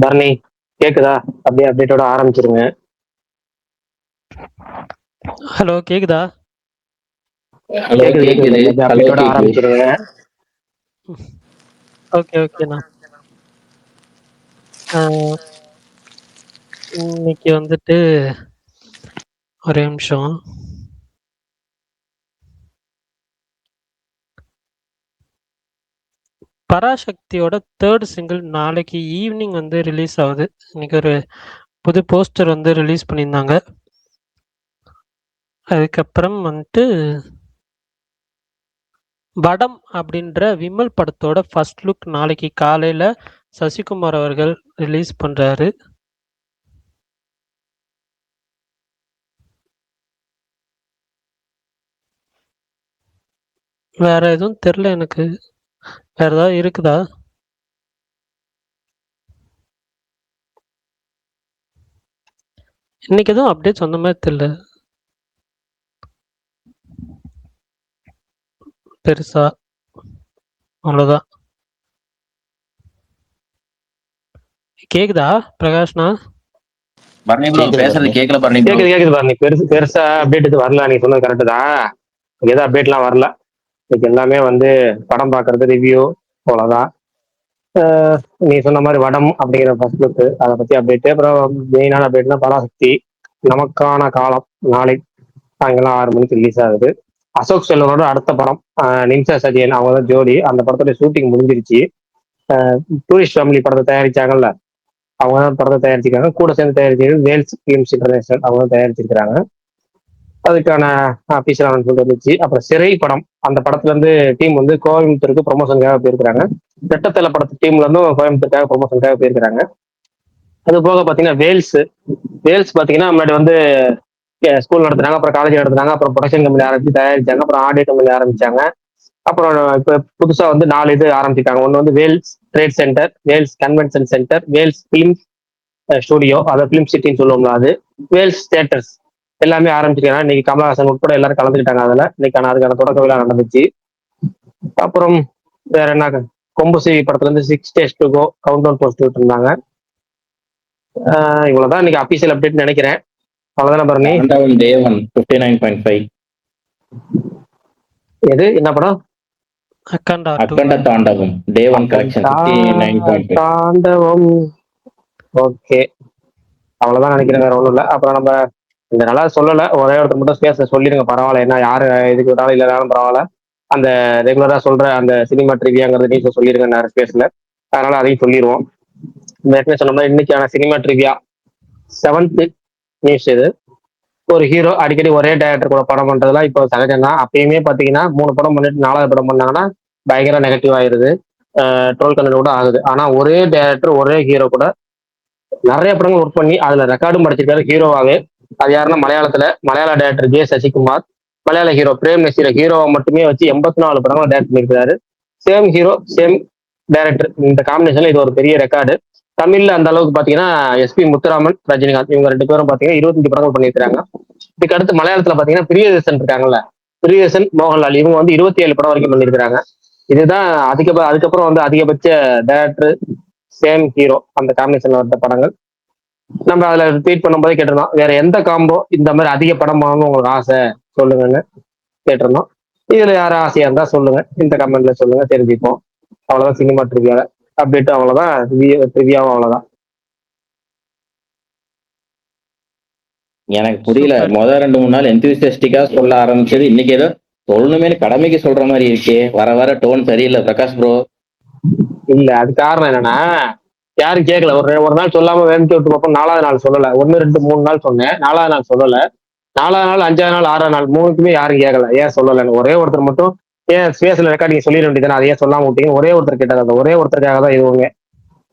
பரணி கேக்குதா? அப்படியே அப்டேட்டோட ஆரம்பிச்சிருங்க. ஹலோ கேக்குதா? ஹலோ கேக்குது கேக்குது. பரணி. அப்படியே ஹலோ அப்டேட்டோட கேக்குது. ஆரம்பிச்சிருங்க. ஓகேண்ணா. இன்னைக்கு வந்துட்டு ஒரே நிமிஷம். பராசக்தியோட தேர்ட் சிங்கிள் நாளைக்கு ஈவினிங் வந்து ரிலீஸ் ஆகுது. இன்னைக்கு ஒரு புது போஸ்டர் வந்து ரிலீஸ் பண்ணியிருந்தாங்க. அதுக்கப்புறம் வந்துட்டு வடம் அப்படின்ற விமல் படத்தோட ஃபர்ஸ்ட் லுக் நாளைக்கு காலையில சசிகுமார் அவர்கள் ரிலீஸ் பண்றாரு. வேற எதுவும் தெரியல எனக்கு. வேற ஏதாவது இருக்குதா? இன்னைக்கு எதுவும் அப்டேட் சொன்ன மாதிரி தெரியல பெருசா. அவ்வளவுதான். கேக்குதா பிரகாஷ்னா? பரணி ப்ரோ கேக்குது பேசுறது பரணி. கேட்கல பரணி ப்ரோ. கேக்குது பரணி. பெருசா அப்டேட் இது வரல. நீ சொன்னது கரெக்ட் தான். எதுவும் அப்டேட்லாம் வரல. இன்னைக்கு எல்லாமே வந்து படம் பார்க்கறது ரிவ்யூ அவ்வளவுதான். நீ சொன்ன மாதிரி வடம் அப்படிங்கிற ஃபர்ஸ்ட் லுக் அதை பத்தி அப்டேட். அப்புறம் மெயினான அப்டேட்னா பராசக்தி நமக்கான காலம் நாளை சாயங்காலம் 6 மணிக்கு ரிலீஸ் ஆகுது. அசோக் செல்வனோட அடுத்த படம் நிம்சா சதியன் அவங்க தான் ஜோடி. அந்த படத்தோட ஷூட்டிங் முடிஞ்சிருச்சு. டூரிஸ்ட் ஃபேமிலி படத்தை தயாரிச்சாங்கல்ல, அவங்க தான் படத்தை தயாரிச்சிருக்காங்க. கூட சேர்ந்து தயாரிச்சிருக்கு வேல்ஸ் ஃபிலிம்ஸ் இன்டர்நேஷனல், அவங்க தான் தயாரிச்சிருக்காங்க. அதுக்கான அபிஷியல் அனௌன்ஸ்மெண்ட் வந்துச்சு. அப்புறம் சிறை படம், அந்த படத்துல இருந்து டீம் வந்து கோயம்புத்தூருக்கு ப்ரொமோஷனுக்காக போயிருக்காங்க. ரெட்டத்தலை படத்து டீம்ல இருந்தும் கோயம்புத்தூருக்காக ப்ரொமோஷனுக்காக போயிருக்காங்க. அது போக பாத்தீங்கன்னா வேல்ஸ் பாத்தீங்கன்னா முன்னாடி வந்து ஸ்கூல் நடத்துனாங்க, அப்புறம் காலேஜ் நடத்துனாங்க, அப்புறம் ப்ரொடக்ஷன் கம்பெனி ஆரம்பிச்சு தயாரிச்சாங்க, அப்புறம் ஆடியோ கம்பெனி ஆரம்பிச்சாங்க. அப்புறம் இப்ப புதுசா வந்து 4 இது ஆரம்பிச்சிருக்காங்க. ஒன்று வந்து Vels trade centre, Vels convention centre, Vels film studio, அதை பிலிம் சிட்டின்னு சொல்லுவோம்ல அது, வேல்ஸ் தியேட்டர்ஸ் எல்லாமே ஆரம்பிச்சிருக்காங்க. இன்னைக்கு கமலஹாசன் உட்பட எல்லாரும் கலந்துக்கிட்டாங்க. அதுக்கான தொடக்க விழா நடந்துச்சு. அப்புறம் வேற என்ன, கொம்புசி படத்துல இருந்து 6 days to go countdown post இருந்தாங்க. இவ்வளவுதான் இன்னைக்கு அபிஷியல் அப்டேட் நினைக்கிறேன். அவ்வளவுதானே பரணி? டே 1 59.5. எது என்ன படம்? அக்கண்ட தாண்டவம் டே 1 கலெக்ஷன் 59.5. தாண்டவம். ஓகே, அவ்வளவுதான் நினைக்கிறேன். வேற ஒண்ணும் இல்லை. அப்புறம் நம்ம இந்த நல்லா சொல்லல, ஒரே ஒருத்தர் மட்டும் ஸ்பேஸ் சொல்லிருங்க பரவாயில்ல. என்ன யாரு இதுக்கு விட்டாலும் இல்லைனாலும் பரவாயில்ல. அந்த ரெகுலரா சொல்ற அந்த சினிமா ட்ரிவியாங்கிறது நீங்க சொல்லிருங்க நேரம் ஸ்பேஸ்ல. அதனால அதையும் சொல்லிடுவோம். ஏற்கனவே சொன்ன மாதிரி இன்னைக்கான சினிமா ட்ரிவியா 7th நியூஸ் இது. ஒரு ஹீரோ அடிக்கடி ஒரே டைரக்டர் கூட படம் பண்றதுலாம் இப்போ சகஜம் தான். அப்பயுமே பாத்தீங்கன்னா 3 படம் பண்ணிட்டு 4வது படம் பண்ணாங்கன்னா பயங்கர நெகட்டிவ் ஆயிருது, ட்ரோல் கண்டென்ட் கூட ஆகுது. ஆனா ஒரே டைரக்டர் ஒரே ஹீரோ கூட நிறைய படங்கள் ஒர்க் பண்ணி அதுல ரெக்கார்டும் படிச்சிருக்காரு ஹீரோவாவே. அது யாருன்னா மலையாள டைரக்டர் ஜே சசிகுமார், மலையாள ஹீரோ பிரேம் நசீர ஹீரோவை மட்டுமே வச்சு 84 படங்கள் டைரக்ட் பண்ணியிருக்காரு. சேம் ஹீரோ சேம் டைரக்டர், இந்த காம்பினேஷன்ல இது ஒரு பெரிய ரெக்கார்டு. தமிழ்ல அந்த அளவுக்கு பாத்தீங்கன்னா எஸ்பி முத்துராமன், ரஜினிகாந்த் இவங்க 2 பேரும் பாத்தீங்கன்னா 25 படங்கள் பண்ணியிருக்காங்க. இதுக்கு அடுத்து மலையாளத்துல பாத்தீங்கன்னா பிரியதர்சன் இருக்காங்கல்ல, பிரியதர்சன், மோகன்லால் இவங்க வந்து 27 படம் வரைக்கும் பண்ணியிருக்காங்க. இதுதான் அதுக்கப்புறம் வந்து அதிகபட்ச டைரக்டர் சேம் ஹீரோ அந்த காம்பினேஷன்ல வந்த படங்கள். நம்ம அதுல ட்வீட் பண்ணும்போது கேட்டிருந்தோம், வேற எந்த காம்போ இந்த மாதிரி அதிக படம் பண்ணணும்னு உங்களுக்கு ஆசை சொல்லுங்கன்னு கேட்டிருந்தோம். இதுல யாரும் ஆசையா இருந்தா சொல்லுங்க, இந்த கமெண்ட்ல சொல்லுங்க, தெரிஞ்சுப்போம். அவ்வளவுதான் சினிமா ட்ரிவியா அப்டேட். அவ்வளவுதான் ட்ரிவியாவும் அவ்வளவுதான். எனக்கு புரியல. முதல் 2-3 நாள் எந்தூசியஸ்டிக்கா சொல்ல ஆரம்பிச்சது, இன்னைக்கு ஏதோ சொல்லணுமே கடமைக்கு சொல்ற மாதிரி இருக்கே. வர டோன் சரியில்லை பிரகாஷ் ப்ரோ. இல்ல, அது காரணம் என்னன்னா யாரும் கேட்கல. ஒரு நாள் சொல்லாம வேணும்னு விட்டு பார்ப்போம். 4வது நாள் சொல்லல. 1 2 3 நாள் சொன்னேன், 4வது நாள் சொல்லல. 4வது நாள் 5வது நாள் 6வது நாள் 3க்குமே யாரும் கேட்கல. ஏன் சொல்லலன்னு ஒரே ஒருத்தர் மட்டும், ஏன் ஸ்பேஸ்ல ரெக்கார்டிங் சொல்லிட வேண்டியதானே, அதை ஏன் சொல்லாம விட்டீங்க ஒரே ஒருத்தர் கேட்டார். அந்த ஒரே ஒருத்தருக்காக தான் இதுவுமே.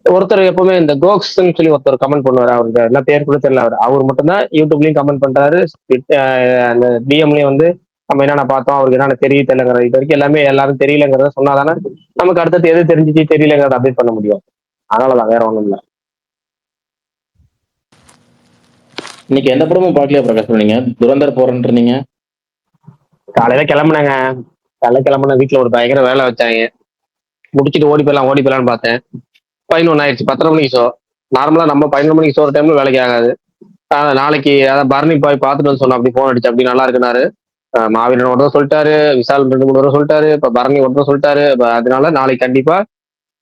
ஒருத்தர் எப்பவுமே இந்த கோக்ஸ்ன்னு சொல்லி ஒருத்தர் கமெண்ட் பண்ணுவாரு, அவருக்கு என்ன பேர் கூட தெரியல. அவர் மட்டும்தான் யூடியூப்லயும் கமெண்ட் பண்றாரு, அந்த டிஎம்லயும் வந்து நம்ம என்னென்ன பார்த்தோம், அவருக்கு என்னென்ன தெரிய தெரியலங்கிறது. இது வரைக்கும் எல்லாரும் தெரியலங்கிறத சொன்னாதானே நமக்கு அடுத்தது எது தெரிஞ்சிச்சு தெரியலங்கிறத அப்டேட் பண்ண முடியும். அதனாலதான், வேற ஒண்ணும் இல்லை. இன்னைக்கு எந்த படமும் பார்க்கலையா பிரகாஷ்? நீங்க துரந்தர் போறேன்றீங்க. காலையில கிளம்புனாங்க. காலையில கிளம்புன வீட்டுல ஒரு பயங்கர வேலை வச்சாங்க. முடிச்சுட்டு ஓடி போயிடலான்னு பார்த்தேன். 11 ஆயிடுச்சு. 10:30 மணிக்கு ஷோ. நார்மலா நம்ம 11 மணிக்கு சோற டைம்ல வேலைக்கு ஆகாது. நாளைக்கு அதான் பரணி போய் பார்த்துட்டு வந்து சொன்னோம், அப்படி போன் அடிச்சு அப்படி நல்லா இருக்குனாரு. மாவீரன் ஒரு தடவை சொல்லிட்டாரு, விசால் 2 3 தடவை சொல்லிட்டாரு, இப்ப பரணி ஒரு தடவை சொல்லிட்டாரு. அதனால நாளைக்கு கண்டிப்பா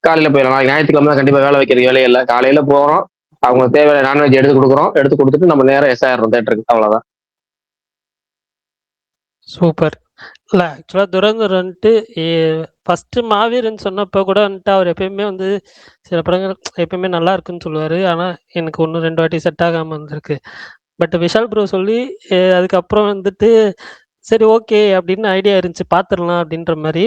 காலையில போயிடலாம். நாளைக்கு ஞாயிற்றுக்கிழமை தான் கண்டிப்பா வேலை வைக்கிறது வேலையே இல்லை. காலையில போறோம், அவங்க தேவையான நான்வெஜ் எடுத்து கொடுக்குறோம், எடுத்து கொடுத்துட்டு நம்ம நேரம் எஸ் ஆயிடுறோம் தேட்டருக்கு. அவ்வளவுதான். சூப்பர். இல்ல ஆக்சுவலா துரந்தர் வந்துட்டு ஃபர்ஸ்ட் மாவீரன் சொன்னப்ப கூட வந்துட்டு அவர் எப்பயுமே வந்து சில படங்கள் எப்பயுமே நல்லா இருக்குன்னு சொல்லுவாரு. ஆனா எனக்கு 1 2 வாட்டி செட் ஆகாம இருந்திருக்கு. பட் விஷால் ப்ரோ சொல்லி அதுக்கப்புறம் வந்துட்டு சரி ஓகே அப்படின்னு ஐடியா இருந்துச்சு, பார்த்துடலாம் அப்படின்ற மாரி.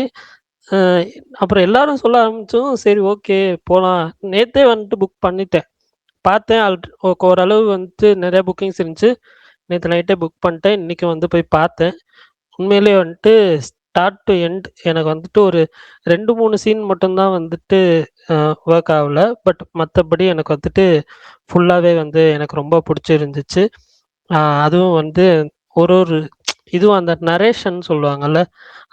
அப்புறம் எல்லாரும் சொல்ல ஆரம்பிச்சோம், சரி ஓகே போலாம். நேத்தே வந்துட்டு புக் பண்ணிட்டேன். பார்த்தேன் ஓரளவு வந்துட்டு நிறைய புக்கிங்ஸ் இருந்துச்சு. நேத்து நைட்டே புக் பண்ணிட்டேன். இன்னைக்கு வந்து போய் பார்த்தேன். உண்மையிலேயே வந்துட்டு ஸ்டார்ட் டு எண்ட் எனக்கு வந்துட்டு ஒரு 2 3 சீன் மட்டும் தான் வந்துட்டு ஒர்க் ஆகல. பட் மத்தபடி எனக்கு வந்துட்டு ஃபுல்லாவே வந்து எனக்கு ரொம்ப புடிச்சிருந்துச்சு. அதுவும் வந்து ஒரு இதுவும் அந்த நரேஷன் சொல்லுவாங்கல்ல,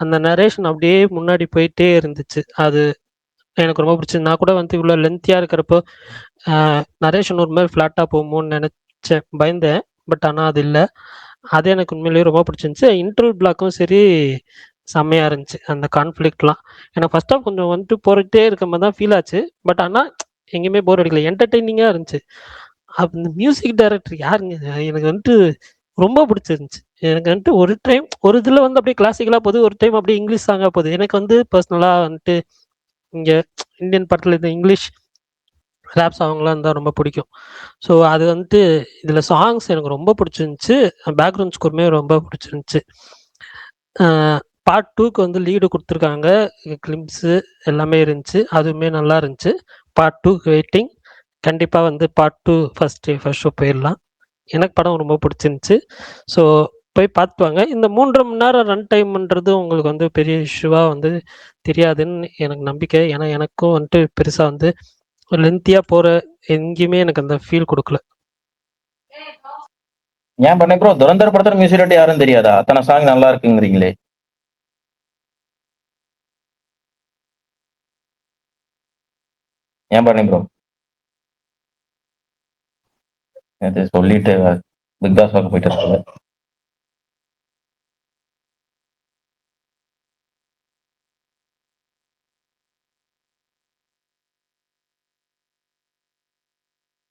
அந்த நரேஷன் அப்படியே முன்னாடி போயிட்டே இருந்துச்சு. அது எனக்கு ரொம்ப பிடிச்சது. நான் கூட வந்து இவ்வளோ லென்த்தியா இருக்கிறப்போ நரேஷன் ஒரு மாரி ஃப்ளாட்டா போகுமோன்னு நெனச்சேன். பயந்தேன். பட் ஆனா அது இல்ல. அது எனக்கு உண்மையிலேயே ரொம்ப பிடிச்சிருந்துச்சு. இன்டர்வல் பிளாக்கும் சரி, செம்மையா இருந்துச்சு. அந்த கான்ஃப்ளிக்ட்லாம். எனக்கு ஃபர்ஸ்ட் ஹாஃப் கொஞ்சம் வந்துட்டு போயிட்டே இருக்க மாரி தான் ஃபீல் ஆச்சு. பட் ஆனா எங்கேயுமே போர் அடிக்கல. என்டர்டெய்னிங்கா இருந்துச்சு. அந்த மியூசிக் டைரக்டர் யாருங்க? எனக்கு வந்துட்டு ரொம்ப பிடிச்சிருந்துச்சு. எனக்கு வந்துட்டு ஒரு டைம் ஒரு இதில வந்து அப்படியே கிளாசிக்கலா போகுது. ஒரு டைம் அப்படியே இங்கிலீஷ் சாங்கா போகுது. எனக்கு வந்து பர்சனலா வந்துட்டு இங்க இந்தியன் படத்துல இந்த இங்கிலீஷ் ராப் சாங்லாம் இருந்தா ரொம்ப பிடிக்கும். ஸோ அது வந்துட்டு இதில சாங்ஸ் எனக்கு ரொம்ப பிடிச்சிருந்துச்சு. பேக்ரவுண்ட் ஸ்கோருமே ரொம்ப பிடிச்சிருந்துச்சு. அ பார்ட் 2க்கு வந்து லீடு குடுத்துருக்காங்க. கிளிம்ஸு எல்லாமே இருந்துச்சு. அதுவுமே நல்லா இருந்துச்சு. Part 2 waiting. கண்டிப்பா வந்து பார்ட் 2 ஃபர்ஸ்ட் ஷோ போயிரலாம். எனக்கு படம் ரொம்ப பிடிச்சிருந்துச்சு. ஸோ போய் பார்த்துட்டு வாங்க. இந்த 3 1/2 மணி நேரம் ரன் டைம்ன்றது உங்களுக்கு வந்து பெரிய இஷ்யூவா வந்து தெரியாதுன்னு எனக்கு நம்பிக்கை. ஏன்னா எனக்கும் வந்துட்டு பெருசா வந்து லென்த்தியா போற எங்கேயுமே எனக்கு அந்த ஃபீல் குடுக்கல. ஏன் பண்ண ப்ரோ துரந்தர் படத்துல மியூசிக் டைரக்டர் யாரும் தெரியாதா? அத்தனை சாங் நல்லா இருக்குங்கிறீங்களே. ஏன் பண்ணி ப்ரோ நேத்து சொல்லிட்டு பிக் பாஸ் பார்க்க போயிட்டு இருக்காங்க.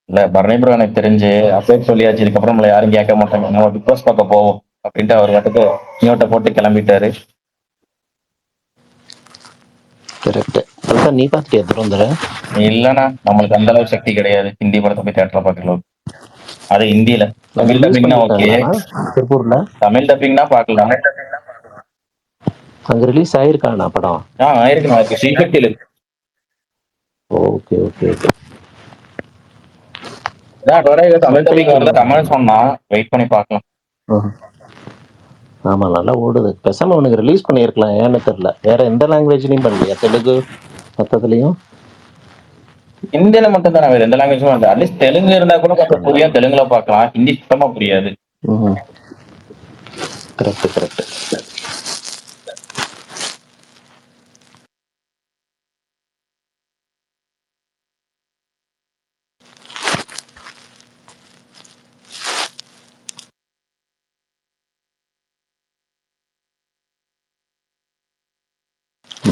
இல்ல பரணி ப்ரோ எனக்கு தெரிஞ்சு அப்பவே சொல்லியாச்சு, இதுக்கப்புறம் நம்மள யாரும் கேட்க மாட்டாங்க, நம்ம பிக் பாஸ் பார்க்க போவோம் அப்படின்ட்டு அவர் வாட்டுக்கு நியூட்டை போட்டு கிளம்பிட்டாரு. கரெக்ட். அதுதான் நீ பார்த்துட்டியா துரந்தர? இல்லைண்ணா, நம்மளுக்கு அந்த அளவுக்கு சக்தி கிடையாது ஹிந்தி படத்தை போய் தேட்டர்ல பார்க்கலாம். அது ஹிந்தியில. தமிழ் ரிலீஸ் டப்பிங்னா ஓகே, பண்ணிருக்காங்களா திருப்பூர்ல? தமிழ் டப்பிங்னா பார்க்கலாம். அங்க ரிலீஸ் ஆயிருக்காண்ணா படம்? ஆயிருக்குண்ணா, இருக்கு ஸ்ரீசக்தியில் இருக்கு. Okay okay okay. Tamil dubbing வந்து கமல் சொன்னா, வெயிட் பண்ணி பார்க்கலாம். ஆமா நல்லா ஓடுது. பேசாம அவனுக்கு ரிலீஸ் பண்ணியிருக்கலாம், ஏன்னு தெரியல. வேற எந்த லாங்குவேஜ்லயும் பண்ணலையா? தெலுங்கு மற்றதுலயும்? ஹிந்தியில மட்டும் தானே, வேற எந்த லாங்குவேஜும் இல்லை. அட்லீஸ்ட் தெலுங்கு இருந்தா கூட கொஞ்சம் புரியும், தெலுங்குல பார்க்கலாம். ஹிந்தி சுத்தமா புரியாது. Correct correct.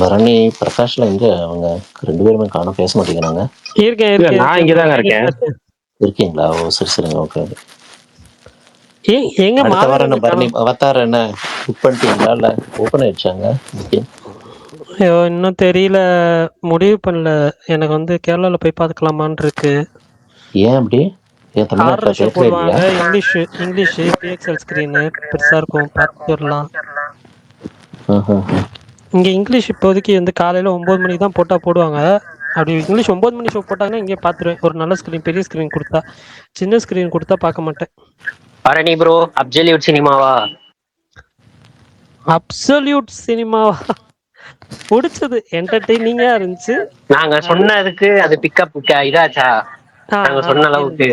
பரணி பிரகாஷ்ல எங்க அவங்க 2 பேருமே காணோம், பேச மாட்டேங்கிறாங்க. இருக்கேன். நான் இங்கதாங்க இருக்கேன். இருக்கீங்களா? ஓ சரி சரிங்க. Okay okay. எங்க அடுத்த வாரம் என்ன பரணி மாவீரன் அவதார் என்ன புக் பண்ணிட்டீங்களா இல்ல ஓப்பன் ஆயிடுச்சாங்க புக்கிங்? ஐயோ இன்னும் தெரியல, முடிவு பண்ணல. எனக்கு வந்து கேரளால போய் பார்த்துக்கலாமான்னு இருக்கு. ஏன் அப்படி? ஏன் தமிழ்நாட்டுல 6:30 ஷோ தேட்டரே இல்லையா? போடுவாங்க. இங்கிலீஷ் பிஎக்ஸ்எல் ஸ்க்ரீனு பெருசா இருக்கும், பார்த்துட்டு வரலாம். இங்க இங்கிலீஷ் இப்போதைக்கு வந்து காலையில 9 மணிக்கு தான் போடுவாங்க. அப்படி இங்கிலீஷ் 9 மணி ஷோ போட்டாங்கன்னா இங்கே பார்த்துருவேன். ஒரு நல்ல ஸ்க்ரீன், பெரிய ஸ்க்ரீன் கொடுத்தா. சின்ன ஸ்க்ரீன் கொடுத்தா பார்க்க மாட்டேன். பரணி ப்ரோ, அப்சல்யூட் சினிமாவா? அப்சல்யூட் சினிமாவா பிடிச்சது, என்டர்டெய்னிங்கா இருந்துச்சு. நாங்க சொன்னதுக்கு அது பிக்கப் இதாச்சா? நாங்க சொன்ன அளவுக்கு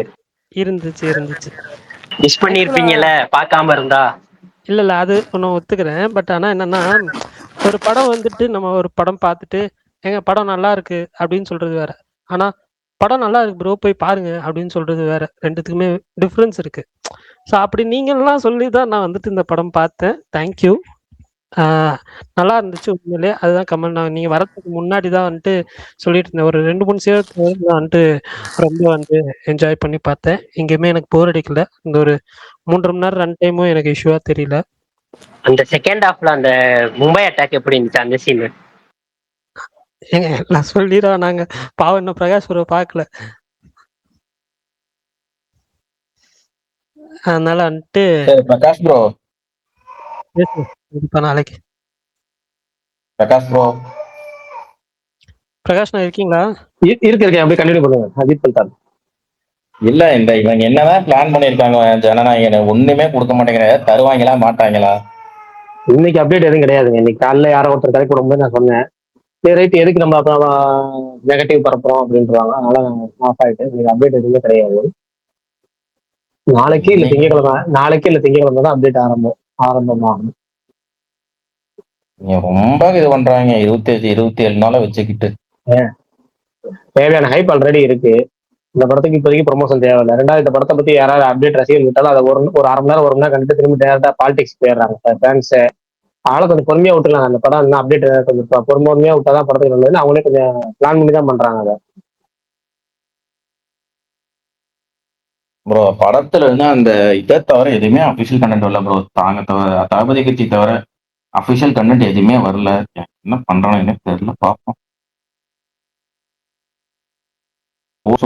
இருந்துச்சு. மிஸ் பண்ணிருப்பீங்கல்ல பார்க்காம இருந்தா. இல்ல அது ஒன்றும் ஒத்துக்கிறேன். பட் ஆனா என்னன்னா, ஒரு படம் வந்துட்டு நம்ம ஒரு படம் பார்த்துட்டு எங்க படம் நல்லா இருக்கு அப்படின்னு சொல்றது வேற. ஆனா படம் நல்லா இருக்கு ப்ரோ போய் பாருங்க அப்படின்னு சொல்றது வேற. ரெண்டுத்துக்குமே டிஃப்ரென்ஸ் இருக்கு. ஸோ அப்படி நீங்கள்லாம் சொல்லி தான் நான் வந்துட்டு இந்த படம் பார்த்தேன். தேங்க்யூ. நல்லா இருந்துச்சு உண்மையிலே. அதுதான் கமெண்ட். நான் நீங்க வரதுக்கு முன்னாடி தான் வந்துட்டு சொல்லிட்டு இருந்தேன். ஒரு 2, 3 சேவத்துக்கு நான் வந்துட்டு ரொம்ப வந்து என்ஜாய் பண்ணி பார்த்தேன். எங்கேயுமே எனக்கு போர் அடிக்கல. இந்த ஒரு 3 மணி நேரம் ரன் டைமும் எனக்கு இஷ்யூவா தெரியல. அந்த செகண்ட் ஹாஃப்ல அந்த மும்பை அட்டாக் எப்படி இருந்துச்சு அந்த சீன்? ஏங்க நான் சொல்லிடுறேன். நாங்க பாவம் இன்னும் பிரகாஷ் ப்ரோ பார்க்கல. அதனால வந்துட்டு சரி பிரகாஷ் ப்ரோ, கண்டிப்பா நாளைக்கு. பிரகாஷ் ப்ரோ பிரகாஷ் நான் இருக்கீங்களா? இருக்கு அப்படியே கண்டினியூ பண்ணுங்க. அஜித் பல்தான் இல்ல, இந்த இவங்க என்னதான் பிளான் பண்ணிருக்காங்க ஜனநாயகன், ஒண்ணுமே கொடுக்க மாட்டேங்கிறாங்க. தருவாங்களா மாட்டாங்களா? இன்னைக்கு அப்டேட் எதுவும் கிடையாதுங்க. இன்னைக்கு காலைல யாரோ ஒருத்தர் கரெக்ட் போடும்போது நான் சொன்னேன், சரி ரைட் எதுக்கு நம்ம அப்புறம் நெகட்டிவ் பரப்புறோம் அப்படின்றாங்க. அதனால ஆஃப் ஆயிட்டு இன்னைக்கு அப்டேட் எதுவுமே கிடையாது. நாளைக்கு இல்ல திங்கக்கிழமை தான் அப்டேட் ஆரம்பமாகும். நீங்க ரொம்ப இது பண்றாங்க. 27 நாள வச்சுக்கிட்டு தேவையான ஹைப் ஆல்ரெடி இருக்கு. இந்த படத்துக்கு இப்போதைக்கு ப்ரொமோஷன் தேவையில்லை. ரெண்டாவது இந்த படத்தை பத்தி யாராவது அப்டேட் ரசிகர் விட்டாலும் அதை ஒரு அரை மணி நேரம் 1 மணி நேரம் கண்டிப்பா திரும்பி டேரக்டா பாலிடிக்ஸ் போயிடுறாங்க ஃபேன்ஸ். அதனால கொஞ்சம் பொறுமையா விட்டுலாம். அந்த படம் இன்னும் அப்டேட் கொஞ்சம் பொறுமையா விட்டாதான் படத்துக்கு நல்லதுன்னு அவங்களே கொஞ்சம் பிளான் பண்ணி தான் பண்றாங்க அதை. ப்ரோ படத்துல இருந்து அந்த இதை தவிர எதுவுமே அபிஷியல் கண்டென்ட் வரல ப்ரோ. தளபதி கட்சி தவிர அபிஷியல் கண்டென்ட் எதுவுமே வரல. என்ன பண்றான்னு தெரியல, பார்ப்போம்.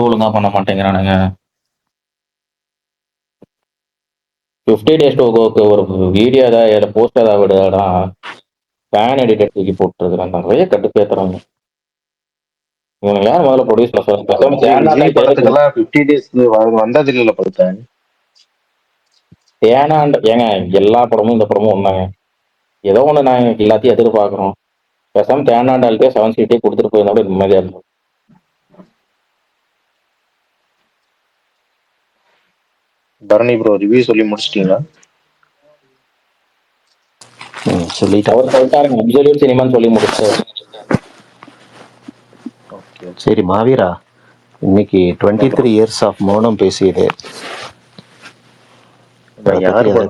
ஒழுங்கா பண்ண மாட்டேங்கிறானுங்க. 50 days to goக்கு ஒரு வீடியோ ஏதாவது போஸ்ட் ஏதாவது விடுதாடா, ஃபேன் எடிட்டர் தூக்கி போட்டுருக்குறாங்க. நிறைய கட்டுப்பேத்துறாங்க. இவங்க யார் முதல்ல ப்ரொடியூஸ் பண்ண 50 days வந்தது இல்ல படுத்தேன். ஏங்க எல்லா படமும் இந்த படமும் ஒண்ணாங்க. ஏதோ ஒண்ணு நாங்க எல்லாத்தையும் எதிர்பார்க்கிறோம். பேசாம தேனாண்டாளுக்கே 7 சீட்டே கொடுத்துட்டு போயிருந்தா நிம்மதியா இருக்கும். பரணி ப்ரோ ரிவ்யூ சொல்லி முடிச்சிட்டீங்களா? சொல்லிட்டேன். அவர் சொல்லிட்டாருங்க அப்சல்யூட் சினிமான்னு சொல்லி முடிச்சாரு. சரி மாவீரா, இன்னைக்கு 23 years ஆஃப் மௌனம் பேசியது.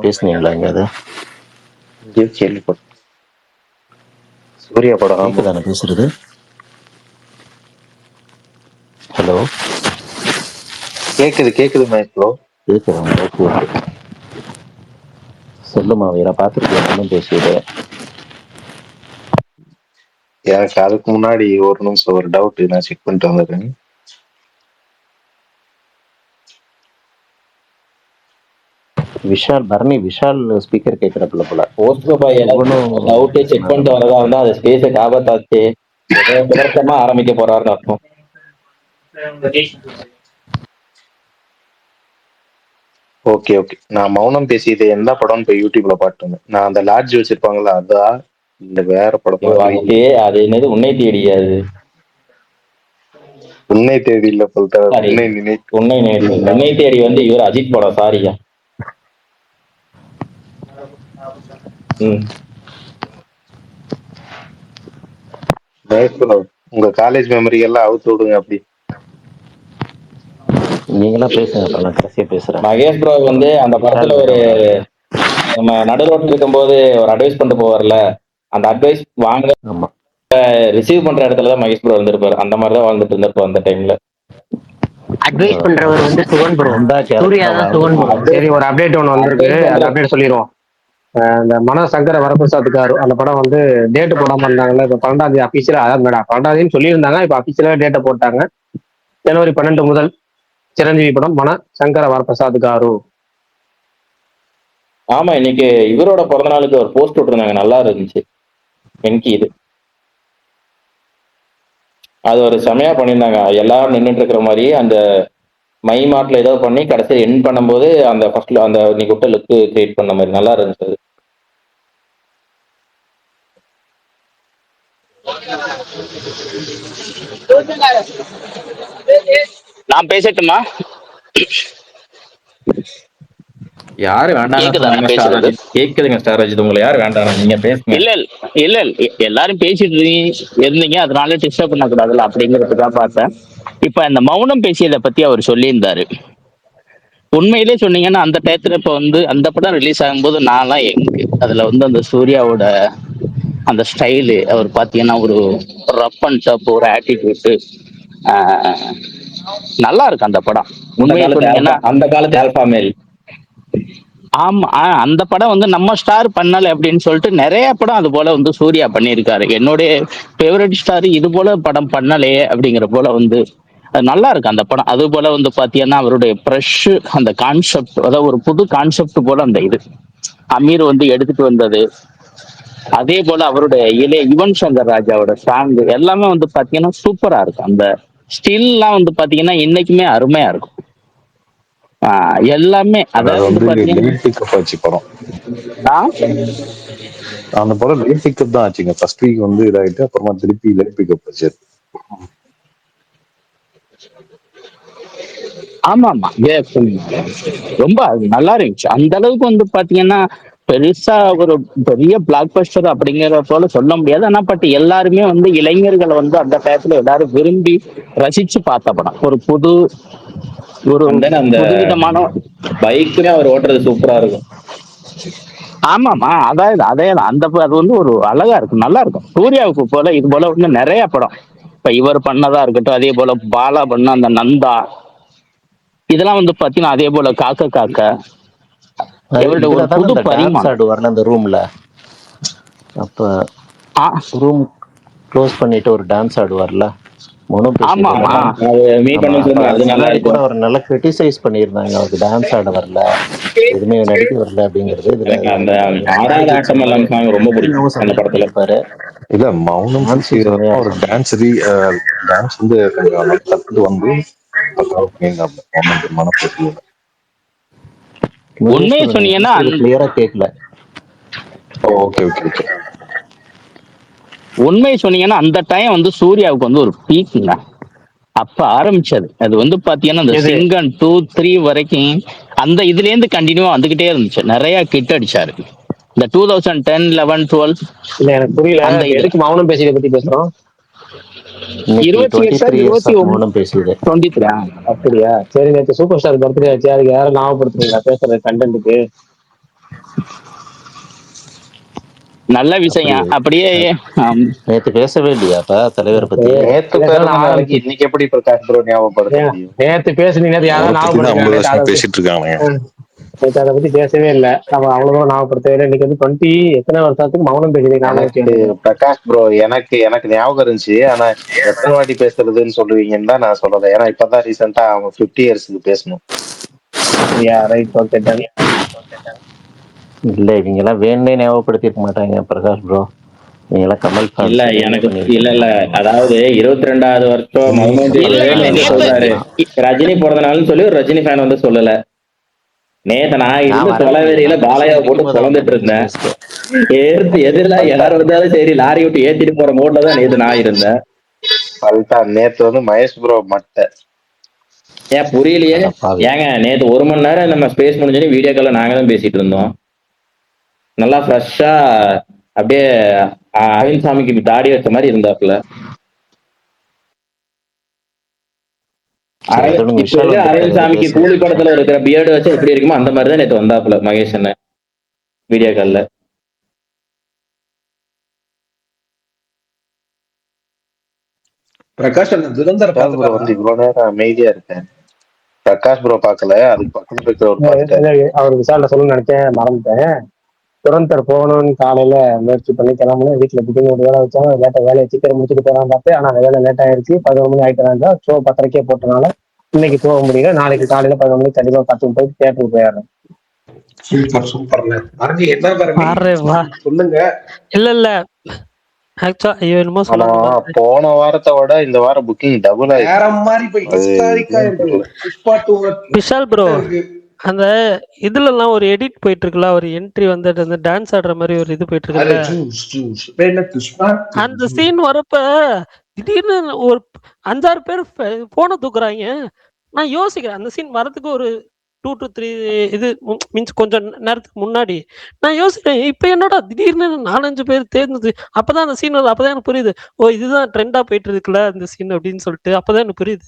பேசுனீங்களா? எங்க கேள்விப்பட்டேன். சூர்யா படம் தானே பேசுறது? ஹலோ, கேக்குது மகேஷ் ப்ரோ. கேக்குதா? சொல்லுமா வீரா, பார்த்துருக்கேன் பேசியது. எனக்கு அதுக்கு முன்னாடி ஒரு நிமிஷம் ஒரு டவுட், நான் செக் பண்ணிட்டு வந்துடுறேன். விஷால் ஸ்பீக்கர் கேட்கறதுல போல. டவுட்டே செக் பண்ணிட்டு வரதா இருந்தா அது ஸ்பேஸுக்கு ஆபத்தாச்சு. ஆரம்பிக்க போறாருன்னு அர்த்தம். ஓகே நான் மௌனம் பேசியது எந்த படம்னு போய் யூடியூப்ல பாட்டுங்க. நான் அந்த லாட்ஜ் வச்சிருப்பாங்களா அதா இல்ல வேற படம்? அது என்னது உன்னை தேடியாது? உன்னை தேடி இல்ல உன்னை தேடி வந்து இவர் அஜித் படம். சாரியா. உங்க காலேஜ் மெமரி எல்லாம் அவுத்து விடுங்க. அப்படி நீங்களா பேசுங்க, நான் கடைசியா பேசுறேன். மகேஷ் ப்ரோ வந்து அந்த படத்துல ஒரு நம்ம நடு ரோட்ல இருக்கும்போது ஒரு அட்வைஸ் பண்ணிட்டு போவார்ல, அந்த அட்வைஸ் வாங்க ரிசீவ் பண்ற இடத்துலதான் மகேஷ் ப்ரோ இருந்திருப்பாரு. அந்த மாதிரிதான் வாழ்ந்துட்டு இருந்திருப்பாரு அந்த டைம்ல. அட்வைஸ் பண்றவர் வந்து சுகன் ப்ரோ. சூர்யா தான் சுகன் ப்ரோ. சரி, ஒரு அப்டேட் ஒன்று வந்திருக்கு. அந்த அப்டேட் சொல்லிடுவோம். இந்த மனசங்கர வரப்பிரசாத்துக்காரு அந்த படம் வந்து டேட்டு போடாம இருந்தாங்கல்ல. இப்போ 12ஆம் தேதி அபிஷியலா, அதாவது 12ஆம் தேதி சொல்லியிருந்தாங்க. இப்போ அபிஷியலா டேட்டை போட்டாங்க. ஜனவரி 12 முதல் சிரஞ்சீவி படம் மனசங்கர வரப்பிரசாத் காரு. ஆமா, இன்னைக்கு இவரோட பிறந்த நாளுக்கு ஒரு போஸ்ட் விட்டுருந்தாங்க, நல்லா இருந்துச்சு. எனக்கு இது அது ஒரு செமையா பண்ணியிருந்தாங்க. எல்லாரும் நின்றுட்டு இருக்கிற மாதிரி அந்த மை மார்க்ல ஏதோ பண்ணி கடைசியில் எண்ட் பண்ணும்போது அந்த ஃபர்ஸ்ட்ல அந்த நீ விட்ட லுக்கு கிரியேட் பண்ண மாதிரி நல்லா இருந்துச்சு. நான் பேசட்டுமா? யாரு வேண்டாம்? கேக்குதுங்க ஸ்டார் அஜித், உங்களை யாரு வேண்டாம்? நீங்க பேசுங்க. இல்ல எல்லாரும் பேசிட்டு இருந்தீங்க, அதனால டிஸ்டர்ப் பண்ண கூடாதுல்ல அப்படிங்கிறதுக்காக பார்த்தேன். இப்ப அந்த மௌனம் பேசியதை பத்தி அவர் சொல்லியிருந்தாரு. உண்மையிலே சொன்னீங்கன்னா அந்த டயத்துல இப்ப வந்து அந்த படம் ரிலீஸ் ஆகும்போது நான்லாம் அதுல வந்து அந்த சூர்யாவோட அந்த ஸ்டைலு அவர் பாத்தீங்கன்னா ஒரு ரப் அண்ட் டப் ஒரு ஆட்டிடியூட் நல்லா இருக்கு அந்த படம். உண்மையை சொன்னீங்கன்னா அந்த காலத்து ஆல்பா மேல். ஆமா அந்த படம் வந்து நம்ம ஸ்டார் பண்ணல அப்படின்னு சொல்லிட்டு நிறைய படம் அது போல வந்து சூர்யா பண்ணியிருக்காரு. என்னுடைய ஃபேவரட் ஸ்டார் இது போல படம் பண்ணலையே அப்படிங்கிற போல வந்து அது நல்லா இருக்கு அந்த படம். அது போல வந்து பாத்தீங்கன்னா அவருடைய ப்ரெஷ் அந்த கான்செப்ட், அதாவது ஒரு புது கான்செப்ட் போல அந்த இது அமீர் வந்து எடுத்துட்டு வந்தது. அதே போல அவருடைய யுவன் சங்கர் ராஜாவோட சாங் எல்லாமே வந்து பாத்தீங்கன்னா சூப்பரா இருக்கும். அந்த ஸ்டில்லாம் வந்து பாத்தீங்கன்னா இன்னைக்குமே அருமையா இருக்கும். எல்லாமே அது அதாவது வந்து வந்து பாத்தீங்கன்னா லேட் பிக்கப் ஆச்சு படம். ஆ? அந்த படம் லேட் பிக்கப் தான் ஆச்சுங்க. ஃபர்ஸ்ட் வீக் வந்து இதாயிட்டு அப்புறமா திருப்பி லேட் பிக்கப் ஆச்சு. ஆமா ஆமா ரொம்ப நல்லா இருந்துச்சு. அந்த அளவுக்கு வந்து பாத்தீங்கன்னா பெருசா ஒரு பெரிய பிளாக் பஸ்டர் அப்படிங்கிற போல சொல்ல முடியாது. ஆனா பட் எல்லாருமே வந்து இளைஞர்களை வந்து அந்த டயத்துல எல்லாரும் விரும்பி ரசிச்சு பார்த்த படம். ஒரு புது அந்த புதுவிதமான பைக்குமே அவர் ஓட்டுறது சூப்பரா இருக்கும். ஆமாமா அதாவது அது வந்து ஒரு அழகா இருக்கும், நல்லா இருக்கும். சூர்யாவுக்கு போல இது போல வந்து நிறைய படம் இப்ப இவர் பண்ணதா இருக்கட்டும், அதே போல பாலா பண்ண அந்த நந்தா இதெல்லாம் வந்து பாத்தீங்கன்னா அதே போல காக்க காக்க இவருடைய ஒரு இதுலதான் புது அந்த டான்ஸ் பரிமாணம். ஆடுவார்ல அந்த ரூம்ல. அப்ப ஆ, ரூம் க்ளோஸ் பண்ணிட்டு ஒரு டான்ஸ் ஆடுவார்ல மனு ஆமா பேசியதுல. ஆமா அது மீ ஆமா, பண்ண அப்ப சொல்லுங்க, அது அதுக்கு நல்லா முன்னாடி கூட இருக்கும். அவர் நல்லா கிரிட்டிசைஸ் பண்ணியிருந்தாங்க, அவருக்கு டான்ஸ் ஆட வரல, எதுவுமே நடிக்க வரல அப்படிங்கிறது. இதுல எனக்கு அந்த ஒரு ஆறாவது apology ஆட்டம் சொன்னாரு. எல்லாம் சாங் ரொம்ப பிடிக்கும் சூர்யாவும் அந்த சப்போர்ட் படத்துல. பண்ணியிருப்பாரு. இல்ல மௌனம் டான்ஸும் செம்மையா ஒரு இருக்கும். டான்ஸ் வந்து கொஞ்சம் கத்துட்டு வந்து பக்காவா பண்ணியிருந்தாங்க மனப்பேசியில. உண்மையை முகேஸ்வரன் நீங்க சொன்னீங்கன்னா பேசுறது கிளியரா கேட்கல. Okay okay okay. உண்மையை சொன்னீங்கன்னா அந்த டைம் வந்து சூர்யாவுக்கு வந்து ஒரு பீக்குங்க. அப்ப ஆரம்பிச்சது அது வந்து பாத்தீங்கன்னா அந்த எது சிங்கன் 2, 3 வரைக்கும் அந்த இதுல இருந்து கண்டினியூவா வந்துகிட்டே இருந்துச்சு. நிறைய கிட் அடிச்சாரு இந்த 2010, 11, 12 இல்ல எனக்கு புரியல. அந்த இப்ப இதுல எதுக்கு மௌனம் பேசியதை பத்தி பேசுறோம்? இன்னைக்கு 28 23 இயர்ஸ் ஆஃப் 29 மௌனம் பேசியது. 23 அப்படியா? சரி, நேற்று சூப்பர் ஸ்டார் பர்த்டே ஆச்சு, அதுக்கு யாரும் ஞாபகப்படுத்துறீங்களா பேசுற கண்டென்ட்டுக்கு? நல்ல அப்படி விஷயம் அப்படியே. ஆம், நேத்து பேசவே இல்லையா அப்ப தலைவரை பத்தி? நேத்து பேசணும்னு பிறந்த நாளைக்கு ஆரம்பிச்சு இன்னைக்கு எப்படி பிரகாஷ் ப்ரோ ஞாபகப்படுத்த ஏன் முடியும்? நேத்து பேசுனீங்க, நேத்து அவரை யாராவது பத்தி தான் ஞாபகப்படுத்துறீங்களா? 50 நேத்து வருஷமா அதை பத்தி பேசிட்டு இருக்காங்க. நேத்து அதை பத்தி பேசவே இல்லை. நம்ம அவ்வளவு தூரம் ஞாபகப்படுத்தவே இல்லை. இன்னைக்கு வந்து 20 எத்தனை வருஷத்துக்கு மௌனம் பேசுறீங்க ஞாபகம் எனக்கு வச்சு. பிரகாஷ் ப்ரோ எனக்கு ஞாபகம் இருந்துச்சு. ஆனா எத்தனை வாட்டி பேசுறதுன்னு சொல்லுவீங்கன்னு தான் நான் சொல்லல. ஏன்னா இப்பதான் ரீசெண்டா அவங்க 50 இயர்ஸ்க்கு பேசணும். Right, okay, done. இல்ல, இவங்க எல்லாம் வேணும்னே ஞாபகப்படுத்திருக்க மாட்டாங்க பிரகாஷ் ப்ரோ. நீங்க எல்லாம் கமல் இல்ல ஃபேன்ஸ், வேணும்னே எனக்கு இல்ல பண்ணிருக்கீங்க. அதாவது 22வது வருஷம் மௌனம் இல்ல பேசியதுன்னு இல்ல வந்து நேத்து சொல்றாரு. இருக்கலாம். ரஜினி பிறந்த நாள்னு சொல்லி ஒரு ரஜினி ஃபேன் வந்து சொல்லல. நேத்து நான் நான் இருந்து வரவே இல்லையே, தொலைவேரியில நான் கடைசியா பாலையா போட்டு முடிக்கும் போது பொழந்துட்டு வந்தேன் இருந்தேன். ஸ்பேஸ்க்கு. எதிரில எல்லாரும் வந்தாலும் சரி லாரி விட்டு ஏத்திட்டு போற மூட்ல தான் நேத்து நான் இருந்தேன். நேத்து வந்து மகேஷ் ப்ரோ ஏன் புரியலையே? அட பாவி. ஏங்க நேத்து 1 மணி நேரம் நம்ம ஸ்பேஸ் முடிஞ்சோன்னு வீடியோ கால்ல நாங்க தான் பேசிட்டு இருந்தோம். நல்லா ஃப்ரெஷ்ஷா அப்படியே அரவிந்த் சாமிக்கு தாடி வச்ச மாதிரி இருந்தாப்புல. சரி, அதோட இப்ப விஷால் அரவிந்த் வந்திருக்காரு, சாமிக்கு பேசுங்க. கூலி படத்துல இருக்கிற பியர்டு வச்சு எப்படி இருக்குமோ அந்த மாதிரி தான் நேத்து வந்தாப்புல மகேஷ் அண்ணன் வீடியோ கால்ல. பிரகாஷ் அண்ணன் துரந்தர் ப்ரோ வந்து பாத்துட்டாரா? இவ்வளவு நேரம் அமைதியா இருக்கேன். பிரகாஷ் ப்ரோ பார்க்கல, அதுக்கு பக்கத்துல இருக்கிறவர் பார்த்துட்டாரு. அவர் விசாரிட்ட சொல்லணும்னு நினைச்சேன், மறந்துட்டேன். துரந்தர் போகணும்னு காலையில முயற்சி பண்ணி கிளம்புனேன். வீட்டுல புக்கிங் ஒரு வேலை வச்சாங்க, லேட்டா வேலையை சீக்கிரம் முடிச்சுட்டு போகலாம் பார்த்தேன். ஆனா அந்த வேலை லேட் ஆயிருச்சு. 11 மணி ஆயிட்டு இருந்தா ஷோ 10:30 போட்டனால இன்னைக்கு போக முடியல. நாளைக்கு காலையில 11 மணிக்கு கண்டிப்பா 10 போயிட்டு தியேட்டருக்கு போயிடுறேன். சூப்பர் சூப்பர்ல. பாருங்க என்ன பாருங்க பாரு வா. சொல்லுங்க. இல்ல ஆக்சுவலா என்னமோ ஆனா சொல்லணும். போன வாரத்தை விட இந்த வாரம் புக்கிங் டபுள் ஆயிடுச்சு. வேற மாதிரி போய் அது ஹிஸ்டாரிக்கா ஏன்னு இருக்கு. தெரியல. புஷ்பா 2 விஷால் ப்ரோ, இருக்கு. அந்த இதுல எல்லாம் ஒரு எடிட் போயிட்டு இருக்குல்ல, ஒரு என்ட்ரி வந்துட்டு அந்த டான்ஸ் ஆடுற மாதிரி ஒரு இது போயிட்டு அரே இருக்குல்ல, ஜூஸ் ஜூஸ் வேணா துஷ்பா அந்த சீன் வரப்ப திடீர்னு ஒரு 5-6 பேர் போனை தூக்குறாங்க. நான் யோசிக்கிறேன் அந்த சீன் வரதுக்கு ஒரு 2 to 3 இது மீன்ஸ் கொஞ்சம் நேரத்துக்கு முன்னாடி நான் யோசிக்கிறேன், இப்ப என்னடா திடீர்னு 4-5 பேர் தேர்ந்தது. அப்பதான் அந்த சீன் வருது. அப்பதான் எனக்கு புரியுது, ஓ இதுதான் ட்ரெண்டா போயிட்டு இருக்குல்ல இந்த சீன் அப்படின்னு சொல்லிட்டு. அப்பதான் எனக்கு புரியுது.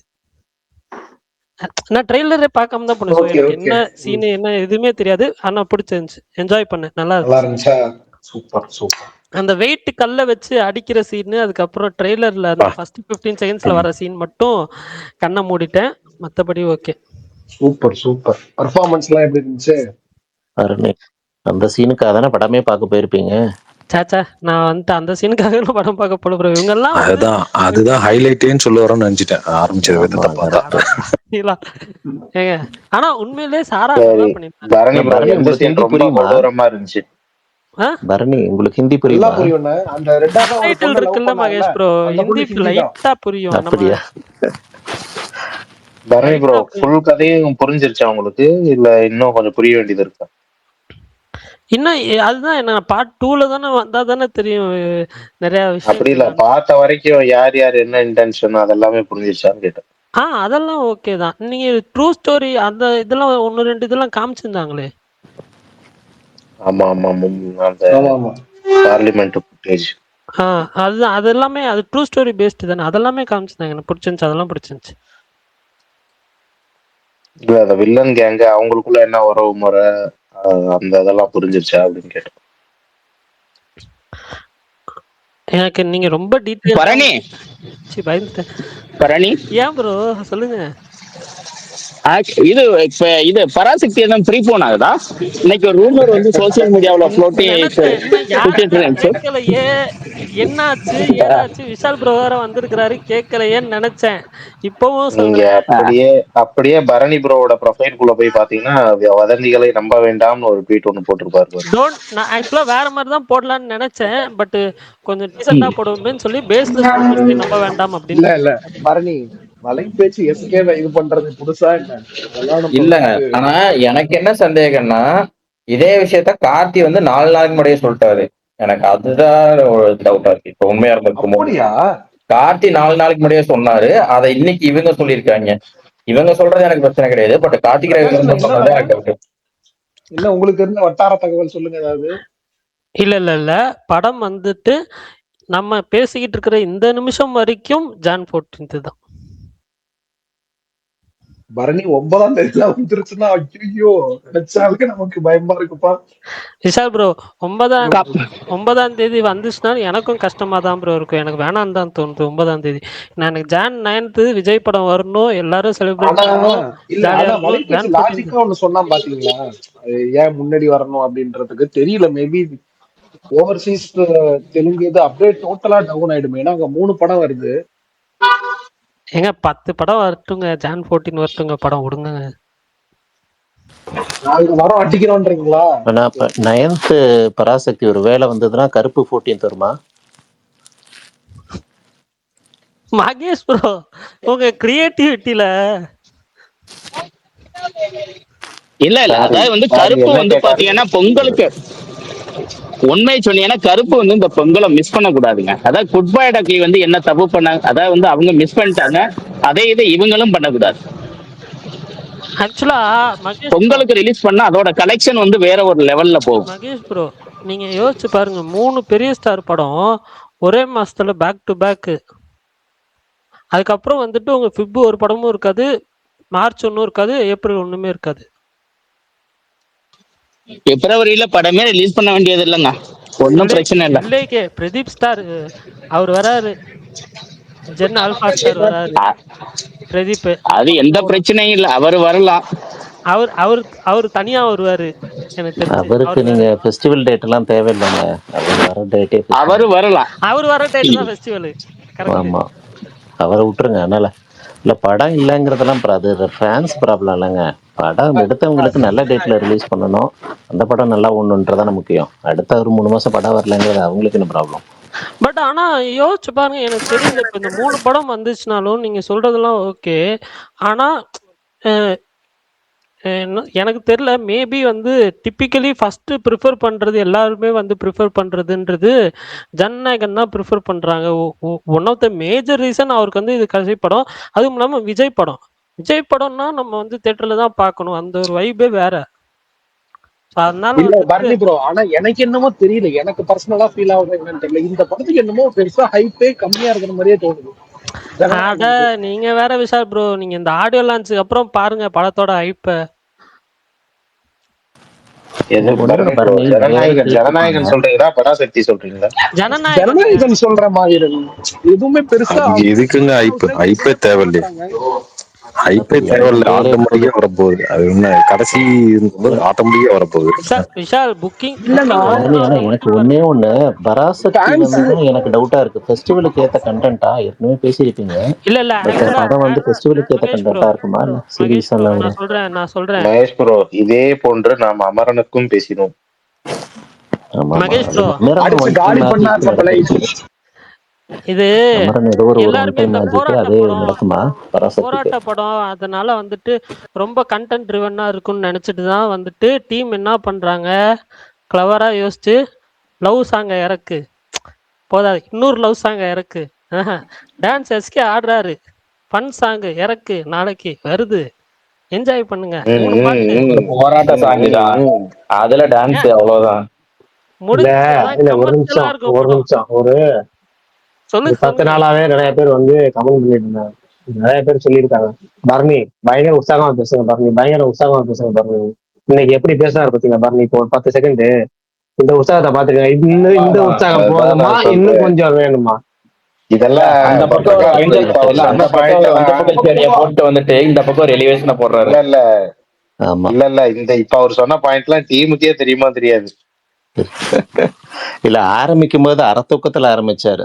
நான் ட்ரெய்லரே பார்க்காம தான் போனேன். ஸோ ஓகே எனக்கு ஓகே என்ன சீனு என்ன எதுவுமே தெரியாது. ஆனா பிடிச்சிருந்துச்சு. என்ஜாய் பண்ணேன். நல்லா நல்லா இருந்துச்சு. இருந்துச்சா? Super super. அந்த வெயிட் கல்ல வச்சு அடிக்கிற சீனு, அதுக்கப்புறம் ட்ரெய்லர்ல அந்த ஃபர்ஸ்ட் 15 செகண்ட்ஸ்ல வர சீன் மட்டும் கண்ண மூடிட்டேன். மத்தபடி ஓகே. Super super. பெர்ஃபார்மன்ஸ்லாம் எப்படி இருந்துச்சு? அருமை. அந்த சீனுக்காக தானே படமே பார்க்க போயிருப்பீங்க. சாச்சா நான் வந்துட்டு அந்த சீனுக்காக படம் பார்க்க போல ப்ரோ. இவங்கெல்லாம் வந்து அதுதான் ஹைலைட்டேன்னு சொல்ல வரேன்னு நினைச்சிட்டேன் ஆரம்பிச்ச விதத்தை பார்த்தா. ஏங்க ஆனா உண்மையிலே சாரா சரி, நல்லா பண்ணிருந்தாங்க. பரணி bro, பரணி எந்த உங்களுக்கு scene ஹிந்தி ரொம்ப புரியுமா? கொடூரமா இருந்துச்சு? பரணி உங்களுக்கு ஹிந்தி நல்லா புரியுமா? புரியும்ண்ணே. அந்த ரெண்டாவது ஒரு டைட்டில் பொண்ணை லவ் இருக்குல்ல பண்ணாங்கல்ல, மகேஷ் ப்ரோ, அந்த பொண்ணு ஹிந்தி ஹிந்தி தான். லைட்டா புரியும். நம்ம அப்படியா? பரணி ப்ரோ, லைட்டா புரியும். ஃபுல் கதையும் புரிஞ்சிருச்சா உங்களுக்கு, இல்ல இன்னும் கொஞ்சம் புரிய வேண்டியது இருக்கா? இன்னும் அதுதான் என்ன பார்ட் 2ல தானே வந்தா தானே தெரியும் நிறைய அப்படி இல்ல, விஷயங்கள். பார்த்த வரைக்கும் யார் யார் என்ன இன்டென்ஷன் அதெல்லாமே புரிஞ்சிருச்சான்னு கேட்டேன். அதெல்லாம் ஓகே தான். நீங்க ட்ரூ ஸ்டோரி அந்த இதெல்லாம் 1 2 இதெல்லாம் காமிச்சிருந்தாங்களே. ஆமா ஆமா அந்த ஆமா ஆமா. Parliament footage. அதுதான் அது எல்லாமே அது ட்ரூ ஸ்டோரி பேஸ்டு தானே. அதெல்லாமே காமிச்சிருந்தாங்க. எனக்கு பிடிச்சிருந்துச்சு. அதெல்லாம் பிடிச்சிருந்துச்சு. இல்ல அந்த வில்லன் கேங்க அவங்களுக்குள்ள என்ன உறவு முறை அந்த இதெல்லாம் புரிஞ்சிருச்சா அப்படின்னு கேட்டேன். எனக்கு நீங்க ரொம்ப டீட்டெயில் பரணி பயந்துட்டேன். பரணி ஏன் ப்ரோ சொல்லுங்க. இது பராசக்தி எதுவும் ஃப்ரீ போன் ஆகுதா? இன்னைக்கு ஒரு ரூமர் வந்து சோசியல் மீடியாவுல நினைச்சேன் இன்னும் யாருமே ஃப்ளோட்டி. கேட்கலையே. என்னாச்சு ஏதாச்சு விஷால் ப்ரோ வேற வந்திருக்கிறாரு கேட்கலையேன்னு நினைச்சேன். இப்பவும் நீங்க சொல்றேன். அப்படியே பரணி ப்ரோவோட ப்ரொஃபைல் குள்ள போய் பாத்தீங்கன்னா வதந்திகளை நம்ப வேண்டாம்னு ஒரு ட்வீட் ஒன்னு போட்டிருப்பாரு. நான் ஆக்சுவலா வேற மாதிரி தான் போடலாம்னு நினைச்சேன். பட் கொஞ்சம் டீசெண்டா போடுவேன்னு சொல்லி பேஸ்லெஸ் ரூமர்ஸை நம்ப வேண்டாம் அப்படின்னு. இல்ல பரணி வலை பேச்சு எஸ்கே இது பண்றது புதுசா என்ன? அதெல்லாம் நம்ம இல்ல ஆனா எனக்கு என்ன சந்தேகம்னா, இதே விஷயத்த கார்த்தி வந்து 4 நாளைக்கு முன்னாடியே சொல்லிட்டாரு. எனக்கு அதுதான் ஒரு டவுட்டா இருக்கு. இப்ப உண்மையா இருந்திருக்குமோ? அப்படியா? கார்த்தி 4 நாளைக்கு முன்னாடியே சொன்னாரு. அதை இன்னைக்கு இவங்க சொல்லியிருக்காங்க. இவங்க சொல்றது எனக்கு பிரச்சனை கிடையாது. பட் கார்த்திக் ரவிவர்மன் சொன்னது எனக்கு டவுட். இல்ல உங்களுக்கு இருந்த வட்டார தகவல் சொல்லுங்க ஏதாவது. இல்ல படம் வந்துட்டு நம்ம பேசிக்கிட்டு இருக்கிற இந்த நிமிஷம் வரைக்கும் ஜான் 14 தான். பரணி 9ஆம் தேதியில வந்துருச்சுன்னா ஐயோ நினைச்சாலுக்கு நமக்கு பயமா இருக்குப்பா. விஷால் ப்ரோ 9ஆம் தேதி வந்துச்சுன்னா எனக்கும் கஷ்டமா தான் ப்ரோ இருக்கும். எனக்கு வேணான்னு தான் தோணுது 9ஆம் தேதி. நான் எனக்கு ஜான் 9th விஜய் படம் வரணும், எல்லாரும் செலிப்ரேட் பண்ணணும். லாஜிக்கா ஒண்ணு சொன்னா பாத்தீங்களா, ஏன் முன்னாடி வரணும் அப்படின்றதுக்கு தெரியல. மேபி ஓவர்சீஸ் தெலுங்கு இது அப்படியே டோட்டலா டவுன் ஆயிடுமே. ஏன்னா அங்க 3 படம் வருது. ஏங்க 10 படம் வரட்டுங்க, ஜான் 14 வரட்டுங்க, படம் விடுங்க. வரம் அடிக்கிறோன்றீங்களா? ஆனா 9th பராசக்தி ஒரு வேலை வந்ததுன்னா கருப்பு 14 வருமா? மகேஷ் ப்ரோ உங்க கிரியேட்டிவிட்டில இல்ல அதாவது வந்து கருப்பு வந்து பாத்தீங்கன்னா பொங்கலுக்கு உண்மை சொன்னீங்கன்னா கருப்பு வந்து இந்த பொங்கலை மிஸ் பண்ண கூடாதுங்க. அதாவது குட் பை டக்லி வந்து என்ன தப்பு பண்ணாங்க, அதாவது வந்து அவங்க மிஸ் பண்ணிட்டாங்க, அதே இதை இவங்களும் பண்ணக்கூடாது. ஆக்சுவலா பொங்கலுக்கு ரிலீஸ் பண்ணா அதோட கலெக்ஷன் வந்து வேற ஒரு லெவல்ல போகும். மகேஷ் ப்ரோ நீங்க யோசிச்சு பாருங்க, 3 பெரிய ஸ்டார் படம் ஒரே மாசத்துல பேக் டு பேக். அதுக்கப்புறம் வந்துட்டு உங்க பிப் ஒரு படமும் இருக்காது, மார்ச் ஒன்னும் இருக்காது, ஏப்ரல் ஒண்ணுமே இருக்காது. பிப்ரவரியில படமே ரிலீஸ் பண்ண வேண்டியது இல்லைங்க, ஒன்னும் பிரச்சனை இல்லை. இல்லைக்கே பிரதீப் ஸ்டார் அவர் வராரு, ஜென் ஆல்பா ஸ்டார் வராரு பிரதீப். அது எந்த பிரச்சனையும் இல்லை, அவர் வரலாம். அவர் தனியா வருவாரு. எனக்கு அவருக்கு நீங்க ஃபெஸ்டிவல் டேட் எல்லாம் தேவையில்லைங்க. அவர் வர டேட்டே அவர் வரலாம். அவர் வர டேட் தான் ஃபெஸ்டிவல். ஆமா அவரை விட்டுருங்க. அதனால இல்ல படம் இல்லைங்கிறதெல்லாம் அது ஃபேன்ஸ் ப்ராப்ளம் இல்லைங்க. படம் எடுத்தவங்களுக்கு நல்ல டேட்ல ரிலீஸ் பண்ணணும், அந்த படம் நல்லா ஒண்ணுன்றதான முக்கியம். அடுத்த ஒரு 3 மாசம் படம் வரலங்கிறது அவங்களுக்கு என்ன ப்ராப்ளம்? பட் ஆனா யோசிச்சு பாருங்க, எனக்கு தெரியல இப்ப இந்த 3 படம் வந்துச்சுனாலும் நீங்க சொல்றதெல்லாம் ஓகே. ஆனா எனக்கு தெரியல, மேபி வந்து டிப்பிக்கலி ஃபர்ஸ்ட் ப்ரிஃபர் பண்றது எல்லாருமே வந்து ப்ரிஃபர் பண்றதுன்றது ஜனநாயகன் தான் ப்ரிஃபர் பண்றாங்க. One of the major reason அவருக்கு வந்து இது கடைசி படம். அதுவும் இல்லாம விஜய் படம்னா நம்ம வந்து தியேட்டர்ல தான் பார்க்கணும், அந்த ஒரு வைபே வேற. பரணி ப்ரோ ஆனா எனக்கு என்னமோ தெரியல, எனக்கு பர்சனலா ஃபீல் ஆகுது என்னன்னு தெரியல, இந்த படத்துக்கு என்னமோ பெருசா ஹைப்பே கம்மியா இருக்கிற மாதிரியே தோணுது. அட நீங்க வேற விஷால் ப்ரோ, நீங்க இந்த ஆடியோ லான்ச்சுக்கு அப்புறம் பாருங்க படத்தோட ஹைப்ப. எது பரணி bro? ஜனநாயகன் சொல்றீங்களா பராசக்தி சொல்றீங்களா? ஜனநாயகன் சொல்ற மாதிரி எதுவுமே பெருசா அதுக்கு எதுக்குங்க ஐப்பே தேவையில்லையே, ஐப்பே தேவையில்ல. ஆட்டோமேட்டிக்கா வரப்போகுது. அது என்ன கடைசி ஆட்டோமேட்டிக்கா வரப்போகுது. விஷால் புக்கிங் ஆனா எனக்கு ஒன்னே ஒண்ணு, பராசக்தி வந்து எனக்கு டவுட்டா இருக்கு. ஃபெஸ்டிவலுக்கு ஏத்த கண்டென்ட்டா ஏற்கனவே பேசியிருப்பீங்க. இல்ல பட் படம் வந்து ஃபெஸ்டிவலுக்கு ஏத்த மகேஷ் ப்ரோ, கண்டென்ட்டா இருக்குமா இல்ல மகேஷ் சீரியஸா ப்ரோ வரும்? நான் சொல்றேன் மகேஷ் ப்ரோ, இதே போன்று நாம் அமரனுக்கும் பேசினோம். ஆமா ஆமா, மகேஷ் அது ப்ரோ, அமரன் அடிச்சு ஒன் டைம் காலி பண்ணார் மேஜிக் நம்மளை. நடந்துருச்சு. இது அமரன் ஏதோ ஒரு ஒன் எல்லாருமே டைம் இந்த மேஜிக், போராட்ட அதே படம் நடக்குமா பராசக்திக்கு? போராட்ட படம் அதனால வந்துட்டு ரொம்ப கண்டென்ட் ட்ரிவனா இருக்கும்னு நினைச்சிட்டு தான் வந்துட்டு டீம் என்ன பண்றாங்க, கிளவரா யோசிச்சு லவ் சாங்க இறக்கு, போதாது இன்னொரு லவ் சாங்க இறக்கு, டான்ஸ் எஸ்கே ஆடுறாரு, ஃபன் சாங் இறக்கு, நாளைக்கு வருது, என்ஜாய் பண்ணுங்க, 3 பாட்டு போராட்ட சாங் தான், அதுல டான்ஸ் அவ்வளவுதான். முடிச்சு அதான் இல்ல ஒரு கமர்ஷியலா இருக்கும் படம். நிமிஷம் ஒரு சொல்லுங்க 10 சொல்லுங்க. நாளாவே நிறைய பேர் வந்து கமெண்ட் பண்ணிட்டு இருந்தாங்க. நிறைய பேர் சொல்லியிருக்காங்க, பரணி பயங்கர உற்சாகமா பேசுங்க, பரணி பயங்கர உற்சாகமா பேசுங்க பரணி. இன்னைக்கு எப்படி பேசுறாரு பாத்தீங்க பரணி, இப்போ ஒரு 10 செகண்ட் இந்த உற்சாகத்தை பாத்துக்கங்க. இந்த உற்சாகம் அதுதான் போதுமா, நான் இன்னும் சொல்றேன். கொஞ்சம் வேணுமா? இதெல்லாம் அந்த பக்கம் ஒரு பிரகாஷ் bro, வைண்டப் இப்ப அவர் இல்ல, அந்த சொன்ன பக்கம் பாயிண்ட் ஒரு எல்லாம் வஞ்சப்பட்ட போட்டு வந்துட்டு இந்த பக்கம் ஒரு எலிவேஷனை போடுறாரு. இல்ல ஆமா இல்ல இந்த இப்ப அவர் சொன்ன பாயிண்ட் எல்லாம் டீமுக்கே தெரியுமா தெரியாது. இல்ல, ஆரம்பிக்கும் போது அறத்தூக்கத்துல ஆரம்பிச்சாரு.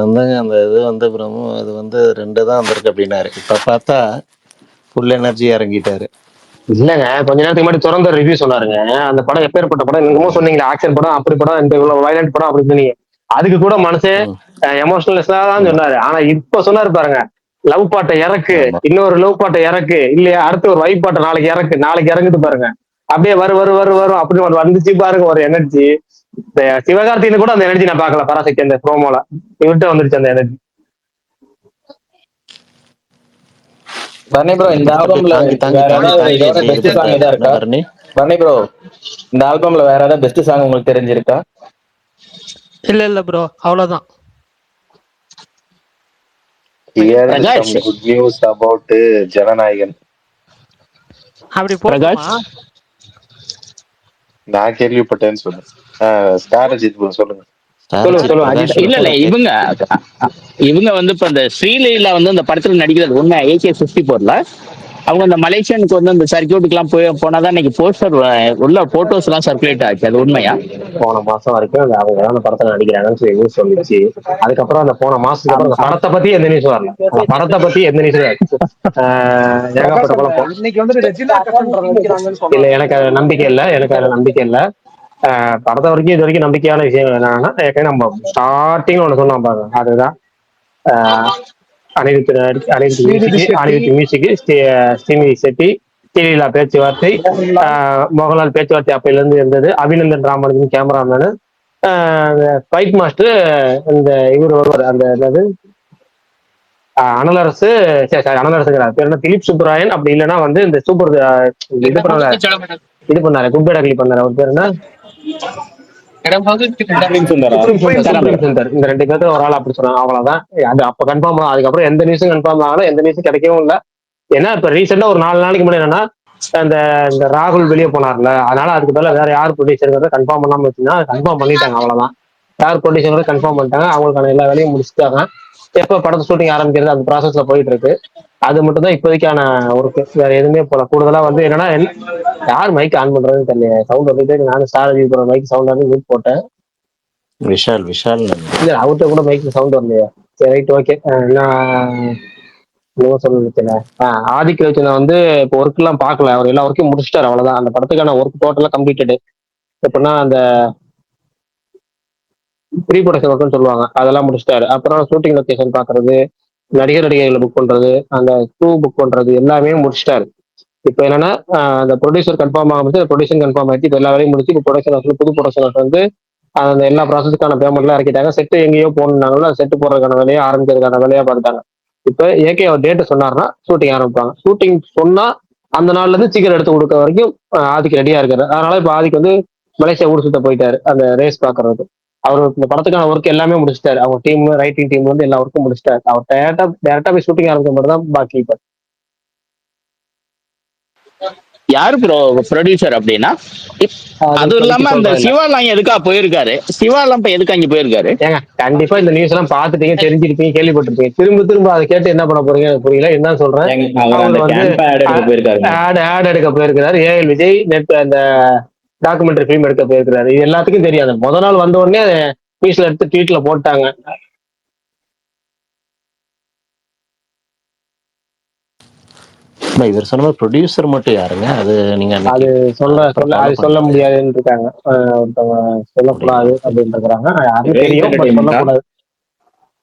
வந்து அந்த இது வந்து பிரம்மு அது வந்து 2 தான் வந்திருக்கு அப்படின்னாரு. இப்ப பார்த்தா ஃபுல் எனர்ஜி இறங்கிட்டாரு. இல்லங்க, கொஞ்ச நேரத்துக்கு முன்னாடி தொடர்ந்து ரிவ்யூ சொன்னாருங்க. அந்த படம் எப்பேற்பட்ட படம், என்னமோ சொன்னீங்க, ஆக்ஷன் படம் அப்படி படம், இந்த இவ்வளவு வயலண்ட் படம் அப்படி சொன்னீங்க. அதுக்கு கூட மனுஷன் ம், எமோஷனலா தான் ஆமா சொன்னாரு. ஆனா இப்ப சொன்னாரு பாருங்க, லவ் பாட்டை இறக்கு, ஆமா. இன்னொரு லவ் பாட்டை இறக்கு, இல்லையா அடுத்து ஒரு வைப் பாட்டை நாளைக்கு இறக்கு, நாளைக்கு இறங்குது பாருங்க. அப்படியே வரும் அப்படி ஒரு வந்துச்சு பாருங்க ஒரு எனர்ஜி. சிவகார்த்தியில கூட அந்த எனர்ஜி நான் பார்க்கல பராசக்தி அந்த ப்ரோமோல, இவர்கிட்ட வந்துருச்சு அந்த எனர்ஜி. பரணி ப்ரோ, இந்த ஆல்பம்ல தாங்கி தாங்கி வேற தாங்கி ஏதாவது தாங்கி இதோட அப்படி இது பெஸ்ட் சாங் பண்றாரு எதா என்ன இருக்கா? பரணி? பரணி ப்ரோ, இந்த ஆல்பம்ல வேற ஏதாவது பெஸ்ட் சாங் உங்களுக்கு தெரிஞ்சிருக்கா? இல்ல ப்ரோ, அவ்வளவுதான். Here is some Prakash good news about Jananayagan. அப்படி பிரகாஷ் போட்டுமா? நான் கேள்விப்பட்டேன்னு சொன்னேன். ஸ்டார் அஜித் bro சொல்லுங்க. சொல்லுங்க ஸ்டாரஜித் சொல்லுங்க அஜித் பிரகாஷ் சொல்லுங்க இல்ல சொல்லுங்க. இவங்க இவங்க வந்து இப்ப இந்த ஸ்ரீலீலா வந்து இந்த படத்துல நடிக்கிறது உண்மை. AK-54ல அவங்க இந்த மலேசியனுக்கு வந்து இந்த சர்க்கியூட்டுக்கு எல்லாம் போனாதான் இன்னைக்கு போஸ்டர் உள்ள போட்டோஸ் எல்லாம் சர்க்குலேட் ஆச்சு. அது உண்மையா? போன மாசம் வரைக்கும் அவங்க அந்த படத்துல நடிக்கிறாங்கன்னு சொல்லி நியூஸ் வந்துச்சு. அதுக்கப்புறம் அந்த போன மாசத்துக்கு அப்புறம் அந்த படத்தை பத்தி எந்த நியூஸ் வரல. அந்த படத்தை பத்தி எந்த நியூஸ் பிரகாஷ் ஏகப்பட்ட அந்த குழப்பம். இன்னைக்கு வந்து ரெஜினா கசன்ட்ரா நடிக்கிறாங்கன்னு இல்ல, சொன்னாங்க. எனக்கு அதுல நம்பிக்கை இல்ல. படத்தை வரைக்கும் இது வரைக்கும் நம்பிக்கையான விஷயம் என்னன்னா, நம்ம ஸ்டார்டிங் ஒண்ணு சொன்னோம் பாருங்க, அதுதான் அனிருத் ஸ்ரீநிதி செட்டி, மியூசிக், ஸ்ரீநிதி செட்டி, ஸ்ரீலீலா பேச்சுவார்த்தை, மோகன்லால், மோகன்லால் பேச்சுவார்த்தை அப்பையில இருந்து இருந்தது, அபிநந்தன் ராமனுக்கு கேமராமேனு, ஃபைட் மாஸ்டர் இந்த இவர் ஒருவர், அந்த என்னது அனலரசு, அனலரசுங்கிறார் பேர் என்ன, திலீப் சுப்ராயன். அப்படி இல்லைன்னா வந்து இந்த சூப்பர் இது பண்ணாரு குப்பேடா பண்ணாரு, அவர் பேர் என்ன, சுந்தரா? Supreme centre. இந்த 2 பேர்த்துல ஒரு ஆள் அப்படி சொன்னாங்க, அவ்வளவுதான். அது அப்ப கன்ஃபார்ம். அதுக்கப்புறம் எந்த நியூஸும் கன்ஃபார்ம் ஆகல, எந்த நியூஸும் கிடைக்கவும் இல்லை. ஏன்னா இப்ப ரீசெண்டா ஒரு 4 நாளைக்கு முன்னாடி என்னன்னா, அந்த இந்த ராகுல் வெளியே போனார்ல, அதனால அதுக்கு பதிலா வேற யார் ப்ரொடியூசர் கன்ஃபார்ம் பண்ணாம வச்சுன்னா கன்ஃபார்ம் பண்ணிட்டாங்க, அவ்வளவுதான். யார் ப்ரொடியூசர் கன்ஃபார்ம் பண்ணிட்டாங்க, அவங்களுக்கான எல்லா வேலையும் முடிச்சுட்டாங்க. எப்ப படத்தை ஷூட்டிங் ஆரம்பிக்கிறது அந்த ப்ராசஸ்ல போயிட்டு இருக்கு. அது மட்டும் தான் இப்போதைக்கான ஒர்க், வேற எதுவுமே போல. கூடுதலா வந்து என்னன்னா, யார் மைக் ஆன் பண்றதுன்னு தெரியல, சவுண்ட் வந்துட்டு நானும் ஸ்டார் மைக் சவுண்ட் வந்து மியூட் போட்டேன். விஷால் இல்ல அவர்கிட்ட கூட மைக்ல சவுண்ட் வரலையா? சரி ரைட் ஓகே. நான் சொல்றது தெரியல. ஆதிக்க வச்சு வந்து இப்போ ஒர்க் எல்லாம் பார்க்கல, அவர் எல்லா ஒர்க்கையும் முடிச்சிட்டாரு, அவ்வளவுதான். அந்த படத்துக்கான ஒர்க் டோட்டலா கம்ப்ளீட்டடு. எப்படின்னா அந்த ப்ரீ ப்ரொடக்ஷன் ஒர்க்னு சொல்லுவாங்க, அதெல்லாம் முடிச்சிட்டாரு. அப்புறம் ஷூட்டிங் லொகேஷன் பாக்குறது, நடிகைகளை புக் பண்றது, அந்த க்ரூ புக் பண்றது எல்லாமே முடிச்சிட்டாரு. இப்போ என்னன்னா, அந்த ப்ரொடியூசர் கன்ஃபார்ம் ஆகும்போது ப்ரொடியூசர் கன்ஃபார்ம் ஆயிடுச்சு. இப்போ எல்லா வேலையும் முடிச்சு இப்போ ப்ரொடக்ஷன் புது ப்ரொடக்ஷன் வந்து அந்த எல்லா ப்ராசஸுக்கான பேமெண்ட்லாம் இறக்கிட்டாங்க. செட்டு எங்கேயோ போனாங்களோ செட்டு போடுறதுக்கான வேலையை ஆரம்பிக்கிறதுக்கான வேலையா பார்த்துட்டாங்க. இப்போ ஏகே ஒரு டேட் சொன்னார்னா ஷூட்டிங் ஆரம்பிப்பாங்க. ஷூட்டிங் சொன்னா அந்த நாள்ல இருந்து சீக்கிரம் எடுத்து கொடுக்க வரைக்கும் ஆதிக்கு ரெடியா இருக்காரு. அதனால இப்போ ஆதிக்கு வந்து மலேசியா ஊர் சுத்த போயிட்டாரு அந்த ரேஸ் பாக்குறதுக்கு. அவர் இந்த படத்துக்கான ஒர்க் எல்லாமே முடிச்சிட்டாரு. அவங்க டீம் ரைட்டிங் டீம் வந்து எல்லா ஒர்க்கும் முடிச்சிட்டாரு. அவர் டேரக்டா போய் ஷூட்டிங் ஆரம்பிக்க மட்டும் தான் பாக்கி. இப்ப யாரு ப்ரொடியூசர் அப்படின்னா? அதுவும் இல்லாம அந்த சிவாலாம் எதுக்கா போயிருக்காரு? சிவாலாம் இப்ப எதுக்கு அங்க போயிருக்காரு? ஏங்க கண்டிப்பா இந்த நியூஸ் எல்லாம் பாத்துட்டீங்க, தெரிஞ்சிருப்பீங்க, கேள்விப்பட்டிருப்பீங்க. திரும்ப திரும்ப அதை கேட்டு என்ன பண்ண போறீங்க புரியல. என்ன சொல்றேன், அவர் வந்து ஆட் எடுக்க போயிருக்கிறாரு. ஏஎல் விஜய் நெட் அந்த டாக்குமெண்ட்ரி ஃபிலிம் எடுக்க போயிருக்கிறாரு. இது எல்லாத்துக்கும் தெரியாது. முத நாள் வந்த உடனே நியூஸ்ல எடுத்து ட்வீட்ல போட்டாங்க. இவர் சொன்ன ப்ரொடியூசர் மட்டும் யாருங்க? அது நீங்க அது சொல்ல முடியாதுன்னு இருக்காங்க. ஒருத்தவங்க சொல்லக்கூடாது அப்படின்னு இருக்கிறாங்க. அது தெரியும், பட் சொல்லக்கூடாது.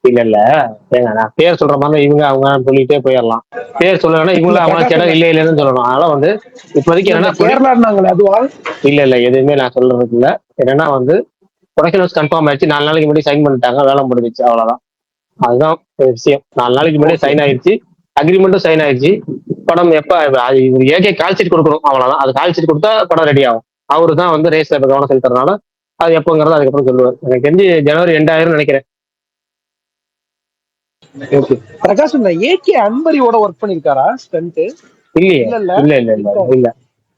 இல்ல ஏங்க நான் பேர் சொல்ற மாதிரி இவங்க அவங்க சொல்லிட்டே போயிடலாம். பேர் சொல்லணும்னா இவங்கள அவங்க கேட்டா இல்லைன்னு சொல்லணும். அதனால வந்து இப்போதைக்கு என்னன்னா கேரளான்னாங்களே அதுவா? இல்ல எதுவுமே நான் சொல்றதுக்கு இல்ல. என்னன்னா வந்து ப்ரொடக்ஷன் ஹவுஸ் கன்ஃபார்ம் ஆயிடுச்சு. 4 நாளைக்கு முன்னாடி சைன் பண்ணிட்டாங்க, வேலை முடிஞ்சிச்சு, அவ்வளவுதான். அதுதான் விஷயம். 4 நாளைக்கு முன்னாடி சைன் ஆயிடுச்சு, அக்ரிமெண்ட்டும் சைன் ஆயிடுச்சு. படம் எப்ப ஏகே கால் ஷீட் கொடுக்கணும், அவ்வளவுதான். அது கால் ஷீட் கொடுத்தா படம் ரெடி ஆகும். அவரு தான் வந்து ரேஸ்ல கவனம் செலுத்துறதுனால அது எப்போங்கிறது அதுக்கப்புறம் சொல்லுவார். எனக்கு தெரிஞ்சு ஜனவரி 2000 நினைக்கிறேன். பிரகாஷ் இந்த ஏகே அன்பரியோட ஒர்க் பண்ணிருக்காரா ஸ்டண்ட்? இல்லையே, இல்ல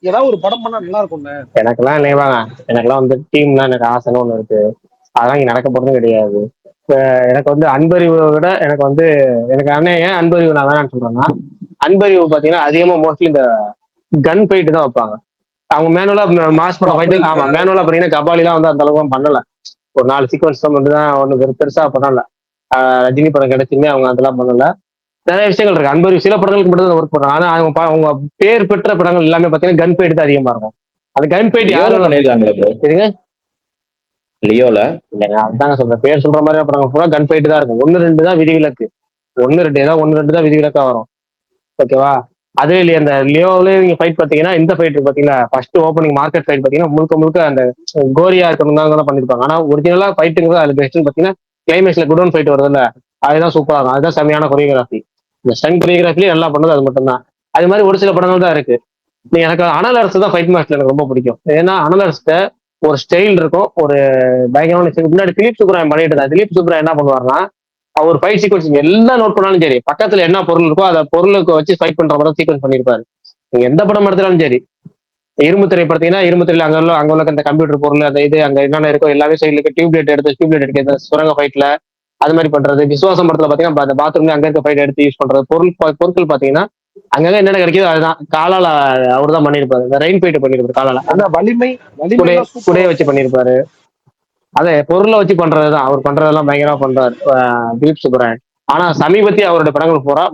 ஏதாவது ஒரு படம் பண்ணா நல்லா இருக்கும். எனக்கெல்லாம் இல்லைவாங்க. எனக்கெல்லாம் வந்து டீம்லாம் எனக்கு ஆசைன்னு ஒண்ணு இருக்கு. அதெல்லாம் இங்க நடக்க போறதும் கிடையாது. எனக்கு வந்து அன்பறிவை விட எனக்கு வந்து எனக்கு அண்ணன் ஏன் அன்பறிவு நான் வேணான்னு சொல்றேன்னா, அன்பறிவு பாத்தீங்கன்னா அதிகமா மோஸ்ட்லி இந்த கன் ஃபைட்டு தான் வைப்பாங்க. அவங்க மேனுவலா மாஸ் படம் ஃபைட்டு. ஆமா, மேனுவலா பாத்தீங்கன்னா கபாலிலாம் வந்து அந்த அளவுக்கு பண்ணல. ஒரு 4 சீக்வன்ஸ் தான் மட்டும் தான், ஒண்ணு பெருசா பண்ணல. ரஜினி படம் கிடைச்சுமே அவங்க அதெல்லாம் பண்ணல. நிறைய விஷயங்கள் இருக்கு. அன்பறிவு சில படங்களுக்கு மட்டும் தான் ஒர்க் பண்றாங்க. ஆனா அவங்க பேர் பெற்ற படங்கள் எல்லாமே பாத்தீங்கன்னா கன் ஃபைட் தான் அதிகமா இருக்கும். அந்த கன் ஃபைட் யாரும் பண்ணிருக்காங்க லியோல. இல்லைங்க அதுதாங்க சொல்றேன். பேர் சொல்ற மாதிரி படங்கள் பூரா கன் ஃபைட் தான் இருக்கும். 1-2 தான் விதிவிலக்கு. 1-2 தான் விதிவிலக்கா வரும். ஓகேவா? அதே இல்லையா அந்த லியோவிலே நீங்க ஃபைட் பாத்தீங்கன்னா இந்த ஃபைட் பாத்தீங்கன்னா ஃபர்ஸ்ட் ஓப்பனிங் மார்க்கெட் ஃபைட் பாத்தீங்கன்னா முழுக்க அந்த கோரியா இருக்கணும் தான் பண்ணிருப்பாங்க. ஆனா ஒரிஜினலா ஃபைட்டுங்கிறது அதுல பெஸ்ட்னு பாத்தீங்கன்னா கிளைமேக்ஸ்ல குடோன் ஃபைட் வருதுல்ல, அதுதான் சூப்பரா இருக்கும். அதுதான் செமையான கொரியோகிராஃபி. இந்த ஸ்டன் கொரியோகிராஃபிலே நல்லா பண்ணது அது மட்டும் தான். அது மாதிரி ஒரு சில படங்கள் தான் இருக்கு. நீ எனக்கு அனல் அரசு தான் ஃபைட் மாஸ்டர் எனக்கு ரொம்ப பிடிக்கும். ஏன்னா அனல் அரசு ஒரு ஸ்டைல் இருக்கும், ஒரு பயங்கரமான. முன்னாடி திலீப் சுப்ராயன் பண்ணிட்டு இருந்தா. திலீப் சுப்ராயன் என்ன பண்ணுவாருன்னா, அவர் ஃபைட் சீக்வன்ஸ் எல்லாம் நோட் பண்ணாலும் சரி, பக்கத்துல என்ன பொருள் இருக்கோ அதை பொருளுக்கு வச்சு ஃபைட் பண்ற மாதிரி சீக்வன்ஸ் பண்ணிருப்பாரு. நீங்க எந்த படம் எடுத்தாலும் சரி, இரும்பு திரை பார்த்தீங்கன்னா இரும்பு திரையில அங்க உள்ள அந்த கம்ப்யூட்டர் பொருள் அந்த இது அங்க என்னென்ன இருக்கோ எல்லாமே சைட்ல டியூப்லைட் எடுக்க சுரங்க ஃபைட்ல அது மாதிரி பண்றது. விசுவாசம் படத்துல பாத்தீங்கன்னா அந்த பாத்ரூம்ல அங்க இருக்க ஃபைட் எடுத்து யூஸ் பண்றது. பொருட்கள் பாத்தீங்கன்னா அங்கங்க என்னென்ன கிடைக்குதோ அதுதான். காலால அவர் தான் பண்ணிருப்பாரு. இந்த ரெயின் ஃபைட் பண்ணிருப்பாரு காலால. வலிமை குடைய வச்சு பண்ணிருப்பாரு. அதை பொருளை வச்சு பண்றதுதான் அவர் பண்றதெல்லாம் பயங்கரமா பண்றாரு திலீப் சுப்ராயன். ஆனா சமீபத்திய அவருடைய படங்கள் பூரா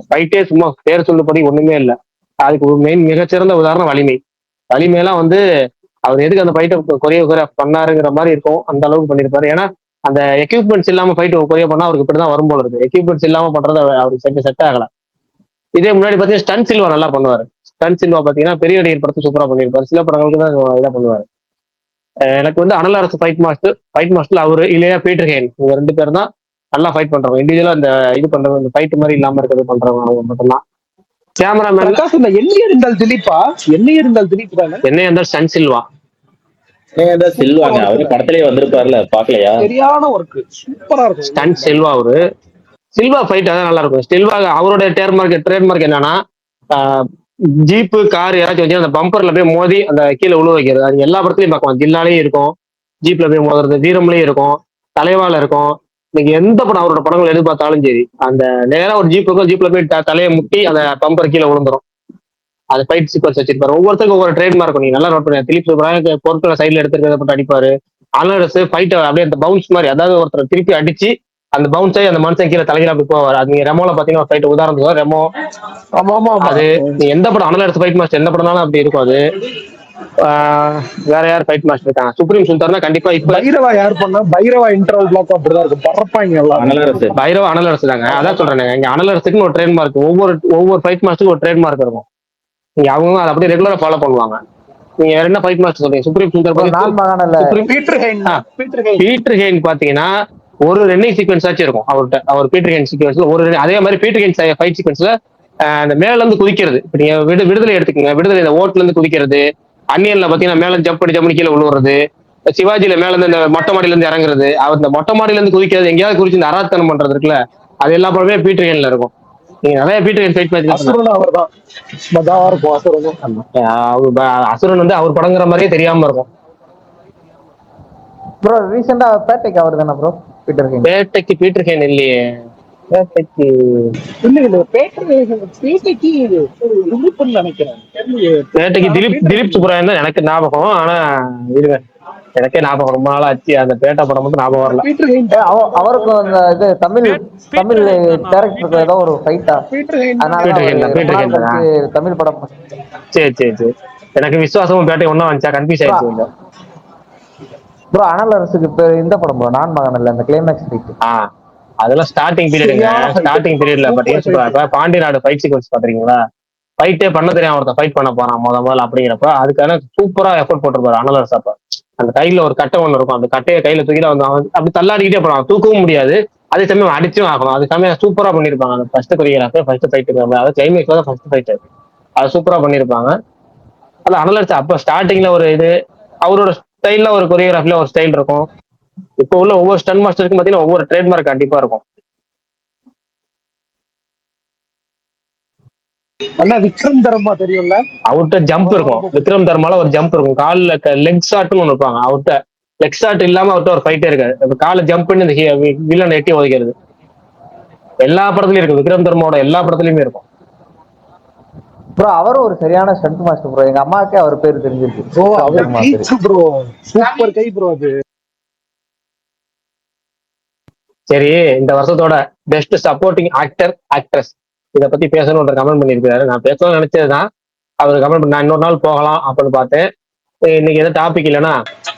ஃபைட்டே சும்மா பேர் சொல்லுபடி ஒண்ணுமே இல்லை. அதுக்கு ஒரு மிகச்சிறந்த உதாரணம் வலிமை. வலிமையெல்லாம் வந்து அவர் எதுக்கு அந்த ஃபைட்டை கொரியோகிராஃப் பண்ணாருங்கிற மாதிரி இருக்கும். அந்த அளவுக்கு பண்ணிருப்பாரு. ஏன்னா அந்த எக்யூப்மெண்ட்ஸ் இல்லாம ஃபைட் கொரியோ பண்ணா அவருக்கு இப்படிதான் வரும் போல இருக்கு. எக்யூப்மெண்ட்ஸ் இல்லாம பண்றது அவருக்கு செட் ஆகல. இதே முன்னாடி பாத்தீங்கன்னா ஸ்டன் சில்வா நல்லா பண்ணுவாரு. ஸ்டன் சில்வா பாத்தீங்கன்னா பெரிய நடிகர் படத்தை சூப்பரா பண்ணிருப்பாரு. சில படங்களுக்கு தான் இதாக பண்ணுவாரு. எனக்கு வந்து அனல் அரசு ஃபைட் மாஸ்டர் அவரு இல்லையா பீட்டர் ஹேன், இவங்க 2 பேர் தான் நல்லா ஃபைட் பண்றவங்க. இண்டிவிஜுவலா இந்த இது பண்றவங்க, இந்த ஃபைட் மாதிரி இல்லாம இருக்கிறது பண்றவங்க அவங்க மட்டும்தான். கேமராமேன் என்னையே இருந்தால் திலீப் தானே. என்னையே இருந்தால் ஸ்டன் சில்வா. சில்வாங்க அவரு படத்திலேயே வந்திருப்பாருல, பாக்கலையா? சரியான ஒர்க், சூப்பரா இருக்கும். ஸ்டன் சில்வா அவரு சில்வா ஃபைட் அதான் நல்லா இருக்கும். சில்வா அவரோட ட்ரேட்மார்க் என்னன்னா ஜீப்பு கார் யாராச்சும் வச்சு அந்த பம்பர்ல போய் மோதி அந்த கீழே உழு வைக்கிறது. அது எல்லா படத்துலயும் பார்க்கலாம். ஜில்லாலையும் இருக்கும், ஜீப்ல போய் மோதுறது, வீரம்லயும் இருக்கும், தலைவால இருக்கும். நீங்க எந்த படம் அவரோட படங்கள் எது பார்த்தாலும் சரி, அந்த நேரம் ஒரு ஜீப் இருக்கும், ஜீப்ல போய் தலையை முட்டி அந்த பம்பர் கீழே விழுந்துரும். அது ஃபைட் சீக்வன்ஸ் வச்சிருப்பாரு. ஒவ்வொருத்தருக்கும் ஒவ்வொரு ட்ரேட்மார்க் இருக்கும். நீங்க நல்லா நோட் பண்ணி திலீப் சுப்ராயன் பொருட்களை சைட்ல எடுத்துக்கிறத போட்டு அடிப்பாரு. அனல் ஃபைட் அப்படியே அந்த பவுன்ஸ் மாதிரி, அதாவது ஒருத்தர் திருப்பி அடிச்சு அந்த பவுன்ஸ் ஆகி அந்த மனுஷன் கீழே தலையில அப்படி போவார். அது நீங்க ரெமோல பாத்தீங்கன்னா ஃபைட் உதாரணத்துக்கு ரெமோ. அது நீ எந்த படம் அனல் எடுத்து ஃபைட் மாஸ்டர் எந்த படம்னாலும் அப்படி இருக்கும். அது வேற யார் ஃபைட் மாஸ்டர் இருக்காங்க? சுப்ரீம் சுல்தார்னா கண்டிப்பா. இப்ப பைரவா யார் பண்ணா? பைரவா இன்டர்வல் பிளாக் அப்படிதான் இருக்கும், பறப்பாங்க எல்லாம். பைரவா அனல் அரசு தாங்க. அதான் சொல்றேன். இங்க அனல் அரசுக்கு ஒரு ட்ரேட்மார்க், ஒவ்வொரு ஃபைட் மாஸ்டருக்கு ஒரு ட்ரேட்மார்க் இருக்கும். நீங்க அவங்க அதை அப்படியே ரெகுலரா ஃபாலோ பண்ணுவாங்க. நீங்க என்ன ஃபைட் மாஸ்டர் சொல்றீங்க? சுப்ரீம் சுல்தார் பீட்டர் ஹெயின் பாத்தீங்கன்னா ஒரு ரன்னிங் சீக்வன்ஸ் ஆச்சு இருக்கும் அவர்கிட்ட. அவர் பீட்டர் ஹெயின் சீக்வன்ஸ்ல ஒரு அதே மாதிரி பீட்டர் ஹெயின் ஃபைட் சீக்வன்ஸ்ல அந்த மேல இருந்து குதிக்கிறது. இப்ப நீங்க விடுதலை எடுத்துக்கோங்க. விடுதலை ஓட்டுல இருந்து குதிக்கிறது, அன்னியன்ல பாத்தீங்கன்னா மேல ஜம்ப் பண்ணி கீழே விழுவுறது, சிவாஜியில மேல இருந்து இந்த மொட்டை மாடியில இருந்து இறங்குறது, அவர் இந்த மொட்டை மாடியில இருந்து குதிக்கிறது, எங்கேயாவது குறிச்சு இந்த அராத்தனம் பண்றது இருக்குல்ல, அது எல்லா படமே பீட்டர் ஹெயின்ல இருக்கும். நீங்க நிறைய பீட்டர் ஹெயின் ஃபைட் பார்த்துருக்கீங்க. அசுரன் அவர் தான் மஜாவா இருக்கும் அசுரனும். அசுரன் வந்து அவர் படங்கிற மாதிரியே தெரியாம இருக்கும். ப்ரோ ரீசெண்டா பேட்டைக்கு அவர் தானே ப்ரோ பீட்டர் ஹெயின்? பேட்டைக்கு பீட்டர் ஹெயின் இல்லையே. பேட்டைக்கு இல்ல பேட்டைக்கு திலீப்னு நினைக்கிறேன். பேட்டைக்கு திலீப் சுப்ராயன் தான் எனக்கு ஞாபகம். ஆனா இருங்க, எனக்கே ஞாபகம் ரொம்ப நாள் ஆச்சு. அந்த பேட்டை படம் மட்டும் ஞாபகம் வரல. பீட்டர் ஹெயின் அவருக்கும் அந்த இது தமிழ் கேரக்டருக்கு ஏதோ ஒரு ஃபைட்டா, அதனால தமிழ் படம். சரி சரி சரி, எனக்கு விசுவாசமும் பேட்டை ஒண்ணா வந்துச்சா, கன்ஃபியூஸ் ஆயிடுச்சு. ப்ரோ அனல் அரசுக்கு இப்போ இந்த படம் ப்ரோ நான் மகன் இல்ல, இந்த கிளைமேக்ஸ் ஃபைட். அதெல்லாம் ஸ்டார்டிங் பீரியடுங்க. ஸ்டார்டிங் பீரியட்ல பாத்தீங்கன்னா பாண்டியநாடு ஃபைட் சீக்வன்ஸ் பாத்தீங்களா, ஃபைட்டே பண்ண தெரியாம ஒருத்தன் ஃபைட் பண்ண போறான் முதல்ல அப்படிங்கிறப்ப அதுக்கான சூப்பரா எஃபோர்ட் போட்டிருப்பாரு அனல் அரசு. அப்ப அந்த கையில ஒரு கட்டை ஒண்ணு இருக்கும், அந்த கட்டையை கையில தூக்கிட்டு வந்து அவன் அப்படி தள்ளாடிக்கிட்டே போறான், தூக்கவும் முடியாது, அதே சமயம் அடிச்சும் ஆகணும். அது சமயம் சூப்பரா பண்ணிருப்பாங்க. அந்த ஃபர்ஸ்ட் கொரியோகிராஃபி ஃபர்ஸ்ட் ஃபைட், அதாவது கிளைமேக்ஸ்ல தான் ஃபர்ஸ்ட் ஃபைட், அது சூப்பரா பண்ணிருப்பாங்க. அது அனல் அரசு அப்ப ஸ்டார்டிங்ல ஒரு இது, அவரோட ஸ்டைல்ல ஒரு கொரியோகிராஃபில ஒரு ஸ்டைல் இருக்கும். இப்போ உள்ள ஒவ்வொரு ஸ்டன் மாஸ்டருக்கும் பாத்தீங்கன்னா ஒவ்வொரு ட்ரேட்மார்க் கண்டிப்பா இருக்கும். விக்ரம் தர்மா தெரியும்ல, அவர்கிட்ட ஜம்ப் இருக்கும். விக்ரம் தர்மால ஒரு ஜம்ப் இருக்கும், கால்ல லெக் ஷாட்னு ஒண்ணு இருப்பாங்க. அவர்கிட்ட லெக் ஷாட் இல்லாம அவர்கிட்ட ஒரு ஃபைட்டே இருக்காது. காலை ஜம்ப் பண்ணி இந்த வில்லன் எட்டி உதைக்கிறது எல்லா படத்துலயும் இருக்கு. விக்ரம் தர்மாவோட எல்லா படத்துலயுமே இருக்கும். ப்ரோ அவரும் ஒரு சரியான ஸ்டண்ட் மாஸ்டர் ப்ரோ. எங்க அம்மாக்கே அவர் பேர் தெரிஞ்சிருக்கு. ப்ரோ அவர் கீச்சு ப்ரோ, சூப்பர் கை ப்ரோ அது. சரி, இந்த வருஷத்தோட பெஸ்ட் சப்போர்ட்டிங் ஆக்டர் ஆக்ட்ரஸ் இதை பத்தி பேசணும்ன்ற கமெண்ட் பண்ணிருக்காரு. நான் பேசணும்னு நினைச்சதுதான், அவர் கமெண்ட் பண்ணி நான் இன்னொரு நாள் போகலாம் அப்படின்னு பார்த்தேன். இன்னைக்கு எதாவது டாபிக் இல்லைன்னா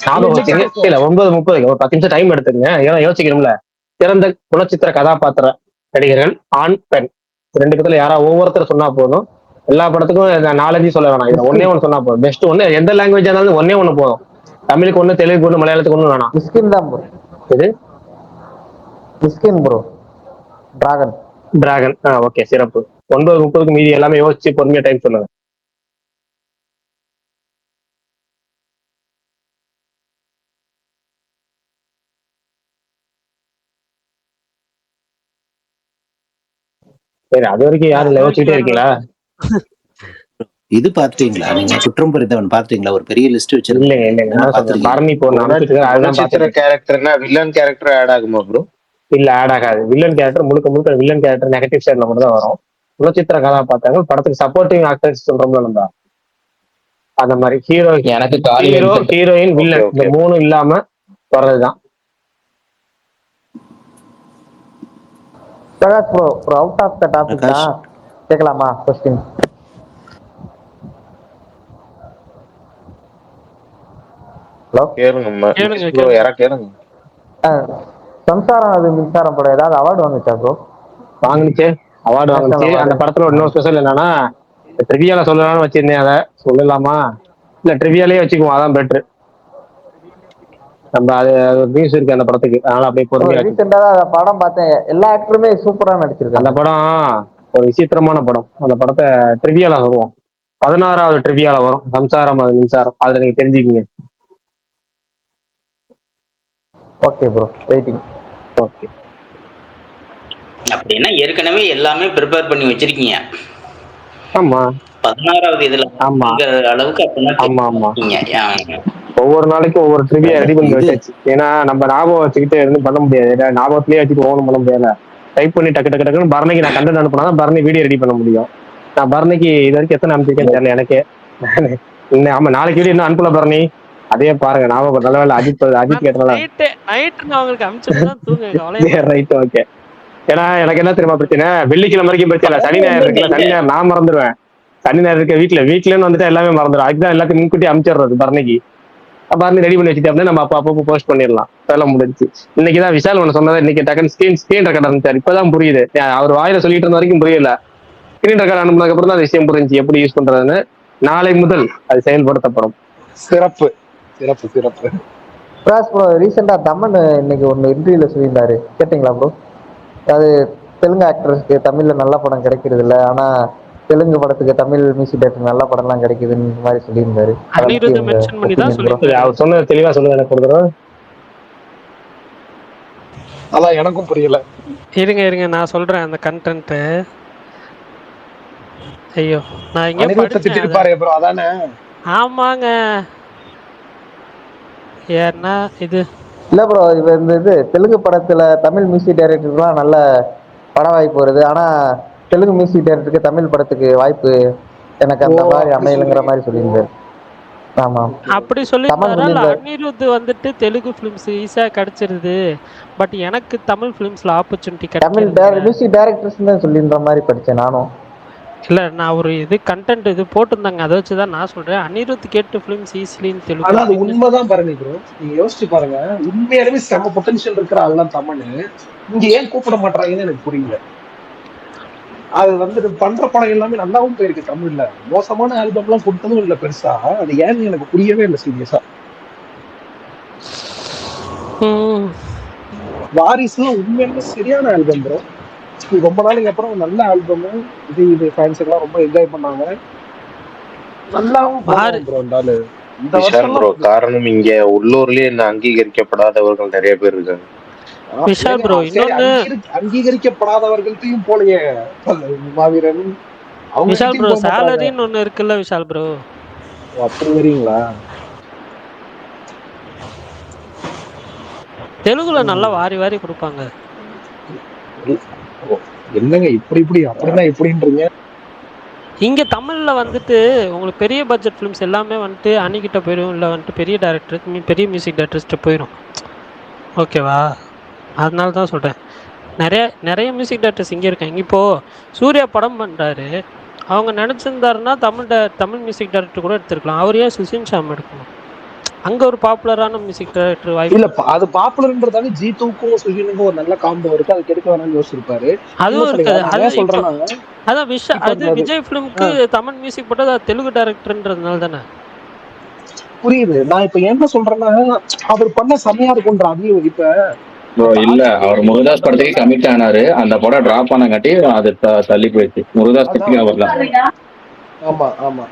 ஞாபகம் வச்சுங்க. இல்ல 9:30 ஒரு 10 நிமிஷம் டைம் எடுத்துக்கங்க, ஏன்னா யோசிக்கணும்ல. சிறந்த குணச்சித்திர கதாபாத்திர நடிகர்கள் ஆண் பெண் ரெண்டு பேத்துல யாராவது ஒவ்வொருத்தர் சொன்னா போதும். எல்லா படத்துக்கும் 4 சொல்ல வேணாம், இதுல ஒன்னே ஒண்ணு சொன்னா போதும். பெஸ்ட் ஒண்ணு, எந்த லாங்குவேஜா இருந்தாலும் ஒன்னே ஒண்ணு போதும். தமிழுக்கு ஒண்ணு, தெலுங்குக்கு ஒண்ணு, மலையாளத்துக்கு ஒண்ணு வேணாம். மிஸ்கின் தான் ப்ரோ. இது மிஸ்கின் ப்ரோ, டிராகன். ஓகே, சிறப்பு. 9:30 மீதி எல்லாமே யோசிச்சு பொறுமையா டைம் சொல்லுங்க. சரி, அது வரைக்கும் யாரும் யோசிச்சுட்டே இருக்கீங்களா? இது பாத்துட்டீங்களா நீங்க? குற்றம் புரிந்தவன் பாத்தீங்களா? ஒரு பெரிய லிஸ்ட் வச்சிருக்கீங்க. கேரக்டர்னா வில்லன் கேரக்டர் ஆட் ஆகுமா ப்ரோ? இல்ல, ஆட் ஆகாது. வில்லன் கேரக்டர் முழுக்க வில்லன் கேரக்டர் நெகட்டிவ் சைட்ல மட்டும் தான் வரும். குணச்சித்திர கதாபாத்திரங்கள் படத்துக்கு சப்போர்ட்டிங் ஆக்டர்ஸ் சொல்றோம்ல நம்ம, அந்த மாதிரி ஹீரோ, எனக்கு ஹீரோயின், வில்லன் இந்த 3 இல்லாம வர்றதுதான். Prakash bro, out of the topic தான் கேட்கலாமா क्वेश्चन? ஹலோ கேளுங்க ப்ரோ, யாரா கேளுங்க. சம்சாரம் அது மின்சாரம் படம் ஏதாவது அவார்டு வாங்குச்சா ப்ரோ? வாங்குச்சு, அவார்டு வாங்குச்சு. அந்த படத்துல இன்னொரு ஸ்பெஷல் என்னன்னா, ட்ரிவியால சொல்லலாம்னு வச்சிருந்தேன், அதை சொல்லலாமா? இல்ல ட்ரிவியாலே வச்சுக்குவோம், அதான் பெட்ரு. நம்ம அது நியூஸ் இருக்கு அந்த படத்துக்கு, அதனால அப்படியே பொறுமையா. ரீசெண்டா படம் பார்த்தேன், எல்லா ஆக்டருமே சூப்பரா நடிச்சிருக்காங்க. அந்த படம் ஒரு விசித்திரமான படம். அந்த படத்தை ட்ரிவியால சொல்லுவோம், 16வது ட்ரிவியால வரும். சம்சாரம் அது மின்சாரம், அதுல நீங்க தெரிஞ்சுக்கீங்க. Okay bro, waiting. ஓகே, அப்படின்னா ஏற்கனவே எல்லாமே ப்ரிப்பேர் பண்ணி வச்சிருக்கீங்க. ஆமா, 16வது இதுல ஆமா அளவுக்கு ஆமா ஆமா. ஒவ்வொரு நாளைக்கும் ஒவ்வொரு ட்ரிவியா ரெடி பண்ணி வச்சாச்சு. ஏன்னா நம்ம ஞாபகம் வச்சுக்கிட்டு எதுவும் பண்ண முடியாது, ஞாபகத்திலேயே வச்சுட்டு ஓனும் பண்ண முடியாது. டைப் பண்ணி டக்கு டக்கு டக்குன்னு பரணிக்கு நான் கண்டென்ட் அனுப்பினா பரணி வீடியோ ரெடி பண்ண முடியும். நான் பரணிக்கு இது வரைக்கும் எத்தனை அனுப்பிச்சிருக்கேன்னு தெரியல எனக்கே. இன்னும் ஆமா, நாளைக்கு வீடியோ இன்னும் அனுப்பல பரணி, அதே பாருங்க. ஞாபகம் நல்ல வேலை அஜித் கேட்டனால ரைட். ஓகே, ஏன்னா எனக்கு என்ன தெரியுமா பிரச்சனை, வெள்ளிக்கிழமை வரைக்கும் பிரச்சனை. சனி ஞாயிறு இருக்குல்ல, சனி ஞாயிறு நான் மறந்துடுவேன். சனி ஞாயிறு இருக்க வீட்டுலன்னு வந்துட்டு எல்லாமே மறந்துடும். அதுதான் எல்லாத்தையும் முன்கூட்டி அனுப்பிச்சிடுறது பரணிக்கு. பரணி ரெடி பண்ணி வச்சுட்டு அப்படியே நம்ம அப்பப்போ போஸ்ட் பண்ணிடலாம். அதெல்லாம் முடிஞ்சு. இன்னைக்குதான் விஷால் ஒன்று சொன்னதை, இன்னைக்கு டக்குன்னு ஸ்கிரீன் ரெக்கார்ட் இருந்துச்சார், இப்பதான் புரியுது. அவர் வாயில சொல்லிட்டு இருந்த வரைக்கும் புரியல, ஸ்கிரீன் ரெக்கார்ட் அனுப்புனதுக்கு அப்புறம் தான் அந்த விஷயம் புரிஞ்சு எப்படி யூஸ் பண்றதுன்னு. நாளை முதல் அது செயல்படுத்தப்படும். சிறப்பு சிறப்பு சிறப்பு. பிரகாஷ் ப்ரோ, ரீசெண்டா தமன் இன்னைக்கு ஒன்னு இன்டர்வியூல சொல்லியிருந்தாரு, கேட்டீங்களா ப்ரோ? அது தெலுங்கு ஆக்டர்ஸ்க்கு தமிழ்ல நல்ல படம் கிடைக்கிறது இல்லை, ஆனா தெலுங்கு படத்துக்கு தமிழ் மியூசிக் டைரக்டர் நல்ல படம்லாம் கிடைக்குதுன்னு மாதிரி சொல்லியிருந்தாரு. அதை பத்தி அனிருத் உங்க மென்ஷன் பண்ணி தான் ஒப்பீனியன் ப்ரோ? சொல்லியிருந்தாரு. அவர் சொன்னது தெளிவா சொல்லுங்க எனக்கு ஒரு தடவை. அதான் எனக்கும் புரியல. இருங்க நான் சொல்றேன் அந்த கண்டென்ட். ஐயோ நான் எங்கேயோ அனிருத்த படிச்சேன் திட்டிட்டு அதை. பாரு ப்ரோ, அதானே? ஆமாங்க. ஏன்னா இது இல்ல ப்ரோ, இப்ப இந்த இது தெலுங்கு படத்துல தமிழ் மியூசிக் டைரக்டருக்குலாம் நல்ல பட வாய்ப்பு வருது. ஆனா தெலுங்கு மியூசிக் டைரக்டருக்கு தமிழ் படத்துக்கு வாய்ப்பு எனக்கு அந்த மாதிரி அப்படி அமையலைங்கிற சொல்றீங்க. மாதிரி சொல்லியிருந்தாரு. ஆமா, அப்படி கமல் சொல்லியிருந்தாரா? இல்ல சொல்லியிருந்தாரு. அனிருத் வந்துட்டு தெலுங்கு ஃபிலிம்ஸ் ஈஸியா கிடைச்சிருது, பட் எனக்கு தமிழ் ஃபிலிம்ஸ்ல ஆப்பர்ச்சுனிட்டி தமிழ் கிடைக்கிறதுங்க. மியூசிக் டைரக்டர்ஸ் தான் சொல்லியிருந்த மாதிரி படிச்சேன் நானும். இல்ல நான் ஒரு இது கண்டென்ட் இது போட்டிருந்தாங்க, அதை வச்சுதான் நான் சொல்றேன். அனிருத் கேட்டு ஃபிலிம்ஸ் ஈஸிலி இன் தெலுங்கு ஆனா அது அப்படின்னு. உண்மைதான் பாருங்க ப்ரோ, நீங்க யோசிச்சு பாருங்க. உண்மையாலுமே செம பொட்டன்ஷியல் இருக்கிற ஆள்லாம் தமிழ் இங்க ஏன் கூப்பிட மாட்டாங்கன்னு எனக்கு புரியல. அது வந்துட்டு பண்ற படம் எல்லாமே நல்லாவும் போயிருக்கு தமிழ்ல. மோசமான ஆல்பம் எல்லாம் கொடுத்ததும் இல்ல பெருசா. அது ஏன்னு எனக்கு புரியவே இல்லை சீரியஸா. வாரிசுலாம் உண்மையாலுமே சரியான ஆல்பம் ப்ரோ. ரொம்ப நாளைக்கு அப்புறம் நல்ல ஆல்பம். இது ஃபேன்ஸ் எல்லாம் ரொம்ப என்ஜாய் பண்ணாங்க. நல்லாவும் ப்ரோ இருந்தாலு இந்த விஷால் ப்ரோ, வருஷம் காரணம் இங்க உள்ளூர்லயே இன்னும் அங்கீகரிக்கப்படாதவர்கள் நிறைய பேர் இருக்காங்க. விஷால் ப்ரோ இன்னொன்னு, அங்கீகரிக்கப்படாதவர்கள்ட்டையும் போலயே மாவீரன் விஷால் ப்ரோ சேலரின்னு ஒண்ணு இருக்குல்ல விஷால் ப்ரோ. அப்படி வரீங்களா? தெலுங்குல நல்லா வாரி வாரி கொடுப்பாங்க. என்னங்க இப்படி அப்படின்னா எப்படின்றீங்க? இங்க தமிழ்ல வந்துட்டு உங்களுக்கு பெரிய பட்ஜெட் ஃபிலிம்ஸ் எல்லாமே வந்துட்டு அணிகிட்ட போயிடும், இல்லை வந்துட்டு பெரிய டேரக்டர் பெரிய மியூசிக் டைரக்டர்ஸ்ட்டு போயிடும். ஓகேவா? அதனால தான் சொல்கிறேன். நிறைய மியூசிக் டைரக்டர்ஸ் இங்கே இருக்காங்க. இப்போது சூர்யா படம் பண்ணுறாரு, அவங்க நினச்சிருந்தாருன்னா தமிழ் மியூசிக் டைரக்டர் கூட எடுத்துருக்கலாம். அவர் ஏன் சுஷின் ஷாம் எடுக்கணும்? அங்கே ஒரு பாப்புலரான மியூசிக் டைரக்டர் வாய்ப்பு இல்ல, அது பாப்புலர்ன்றதால ஜீத்துக்கும் சுஷினுக்கும் ஒரு நல்ல காம்போ இருக்கு, அது கெடுக்க வேணாம்னு யோசிச்சிருப்பாரு. அதுவும் இருக்குது. அது சொல்றேன்னா அதான் அது விஜய் ஃபிலிம்க்கு தமிழ் மியூசிக் போட்டு அது தெலுங்கு டைரக்டர்ன்றதுனால தானே. புரியுது. நான் இப்ப என்ன சொல்றேன்னா, அவர் பண்ண செமையா இருக்குன்ற அது இப்ப இல்ல அவர் முருகதாஸ் படத்துக்கு கமிட் ஆனாரு, அந்த படம் டிராப் பண்ணங்காட்டி அது தள்ளி போயிடுச்சு. முருகதாஸ் படத்துக்கு அவர் தான். ஆமா ஆமா.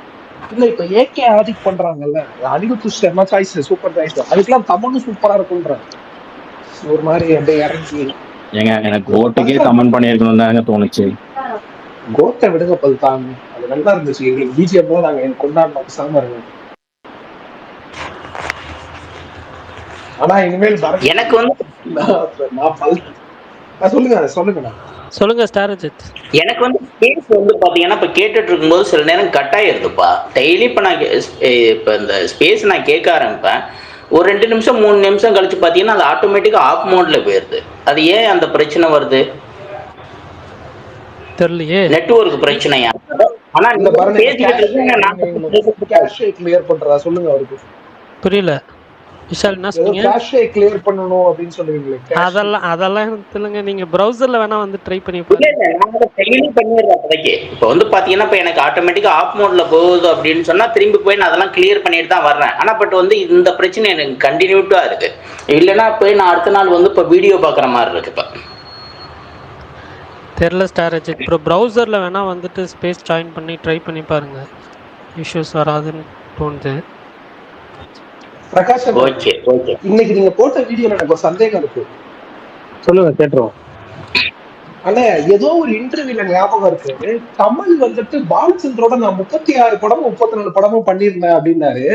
இல்ல இப்ப ஏகே ஆதிக் பண்றாங்கல்ல, அனிருத் செம்ம சாய்ஸ், சூப்பர் சாய்ஸ். அதுக்கெல்லாம் தமிழும் சூப்பரா இருக்கும்ன்ற ஒரு மாதிரி அப்படியே இறங்கி. ஏங்க எனக்கு ஓட்டுக்கே கமெண்ட் பண்ணிருக்கணும் தாங்க தோணுச்சு. கோட்டை விடுங்க பல்தான், அது நல்லா இருந்துச்சு. எங்களுக்கு பிஜிஎம் தான் நாங்க கொண்டாடணும், சாம இருங்க. ஆனா இனிமேல் எனக்கு வந்து சொல்லுங்க ஸ்டாரஜித். எனக்கு வந்து ஸ்பேஸ் வந்து பாத்தீங்கன்னா இப்ப கேட்டுட்டு இருக்கும்போது சில நேரம் கட் ஆயிருதுப்பா. டெய்லி இப்ப நான் இப்ப இந்த ஸ்பேஸ் நான் கேட்க ஆரம்பிப்பேன், ஒரு 2 நிமிஷம் 3 நிமிஷம் கழிச்சு பாத்தீங்கன்னா அது ஆட்டோமேட்டிக்கா ஆஃப் மோட்ல போயிருது. அது ஏன் அந்த பிரச்சனை வருது தெரியலையே. நெட்வொர்க் பிரச்சனையா? ஆனா கிளியர் பண்றதா சொல்லுங்க அவருக்கு. புரியல விஷால், என்ன சொன்னீங்க? கேஷை கிளியர் பண்ணனும் அப்படினு சொல்லுவீங்களே. அதெல்லாம் எனக்கு தெரியலங்க. நீங்க பிரவுசர்ல வேணா வந்து ட்ரை பண்ணி பாருங்க. நான் டெய்லி பண்ணிடுறேன் அப்போதைக்கு. இப்போ வந்து பாத்தீங்கன்னா இப்போ எனக்கு ஆட்டோமேட்டிக்கா ஆஃப் மோட்ல போகுது அப்படின்னு சொன்னா திரும்பி போய் நான் அதெல்லாம் கிளியர் பண்ணிட்டு தான் வர்றேன். ஆனா பட் வந்து இந்த பிரச்சனை எனக்கு கண்டினியூட்டா இருக்கு. இல்லைன்னா போய் நான் அடுத்த நாள் வந்து இப்போ வீடியோ பாக்குற மாதிரி இருக்கு. இப்போ தெரியல ஸ்டாரேஜ். இப்போ பிரவுசர்ல வேணா வந்துட்டு ஸ்பேஸ் ஜாயின் பண்ணி ட்ரை பண்ணி பாருங்க, இஷ்யூஸ் வராதுன்னு தோணுது. பிரகாஷ், இன்னைக்கு நீங்க போட்ட வீடியோல எனக்கு ஒரு சந்தேகம் இருக்கு. சொல்லுங்க கேட்டுருவோம். ஆனா ஏதோ ஒரு இன்டர்வியூல ஞாபகம் இருக்கு, தமிழ் வந்துட்டு பாலச்சந்திரோட நான் 36 படமும் 34 படமும் பண்ணிருந்தேன் அப்படின்னாரு.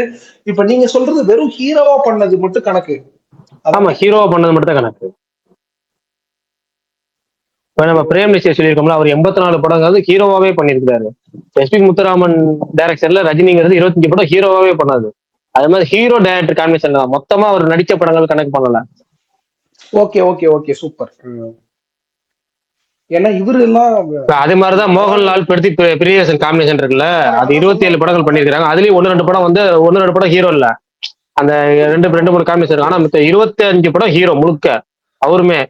இப்ப நீங்க சொல்றது வெறும் ஹீரோவா பண்ணது மட்டும் கணக்கு? ஆமா, ஹீரோவா பண்ணது மட்டும் தான் கணக்கு. இப்ப நம்ம பிரேம் நிச்சயம் சொல்லியிருக்கோம்ல, அவர் 84 படங்கிறது ஹீரோவாவே பண்ணிருக்காரு. எஸ்பி முத்துராமன் டைரக்ஷன்ல ரஜினிங்கிறது 25 படம் ஹீரோவாவே பண்ணாது. அது மாதிரி ஹீரோ டைரக்டர் காம்பினேஷன் தான், மொத்தமா அவர் நடிச்ச படங்கள் கணக்கு பண்ணல. Okay okay okay, super. ஏன்னா இவரு எல்லாம் அதே மாதிரிதான் மோகன்லால் பிரதி பிரியதர்ஷன் காம்பினேஷன் இருக்குல்ல, அது 27 படங்கள் பண்ணிருக்காங்க. அதுலயும் 1-2 படம் வந்து 1-2 படம் ஹீரோ இல்ல, அந்த 2-3 காம்பினேஷன். ஆனா மத்த 25 படம் ஹீரோ முழுக்க அவருமே.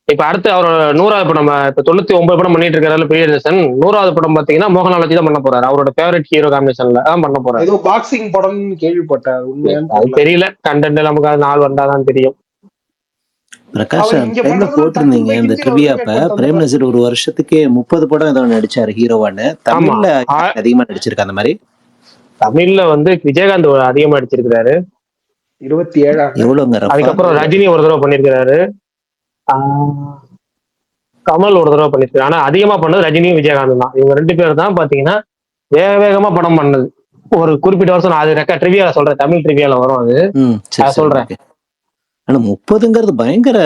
இப்ப அடுத்து அவர் 100வது படம், இப்ப 99 படம் பண்ணிட்டு இருக்காரு பிரியதர்ஷன். 100வது படம் பாத்தீங்கன்னா மோகன்லால் வச்சு தான் பண்ண போறாரு. அவரோட ஃபேவரட் ஹீரோ காம்பினேஷன்ல தான் பண்ண போறாரு. ஏதோ பாக்ஸிங் படம் கேள்விப்பட்டேன், அது தெரியல. கண்டென்ட் நமக்கு அது நாள் வந்தாதான் தெரியும். பிரகாஷ் அவர் அந்த இங்க டைம்ல பண்றதெல்லாம் டக்குன்னு போட்டிருந்தீங்க போய் இந்த ஹிந்தில ஒரு ட்ரிவியாப்ப ரீமேக் பண்ணிட்டு பிரேம் வந்துடுறாரு. நசீர் ஒரு வருஷத்துக்கு 30 படம் ஏதோ நடிச்சாரு ஹீரோவான்னு. ஆமா தமிழ்ல அதிகமா நடிச்சிருக்க அந்த மாதிரி. தமிழ்ல வந்து விஜயகாந்த் அதிகமா அடிச்சிருக்கிறாரு. 27 எவ்வளவுங்க ரஃபா? அதுக்கப்புறம் ரஜினி ஒரு தடவை பண்ணிருக்கிறாரு. கமல் ஒரு தடவை பண்ணிருக்காரு. ஆனா அதிகமா பண்ணது ரஜினியும் விஜயகாந்த் தான். இவங்க 2 பேர் தான் பாத்தீங்கன்னா வேகமா படம் பண்ணது. ஒரு குறிப்பிட்ட வருஷம் நான் அது ட்ரிவியால சொல்றேன், தமிழ் ட்ரிவியால வரும் அது. சரி சொல்றேன். ஓகே. ஆனா 30ங்கிறது பயங்கர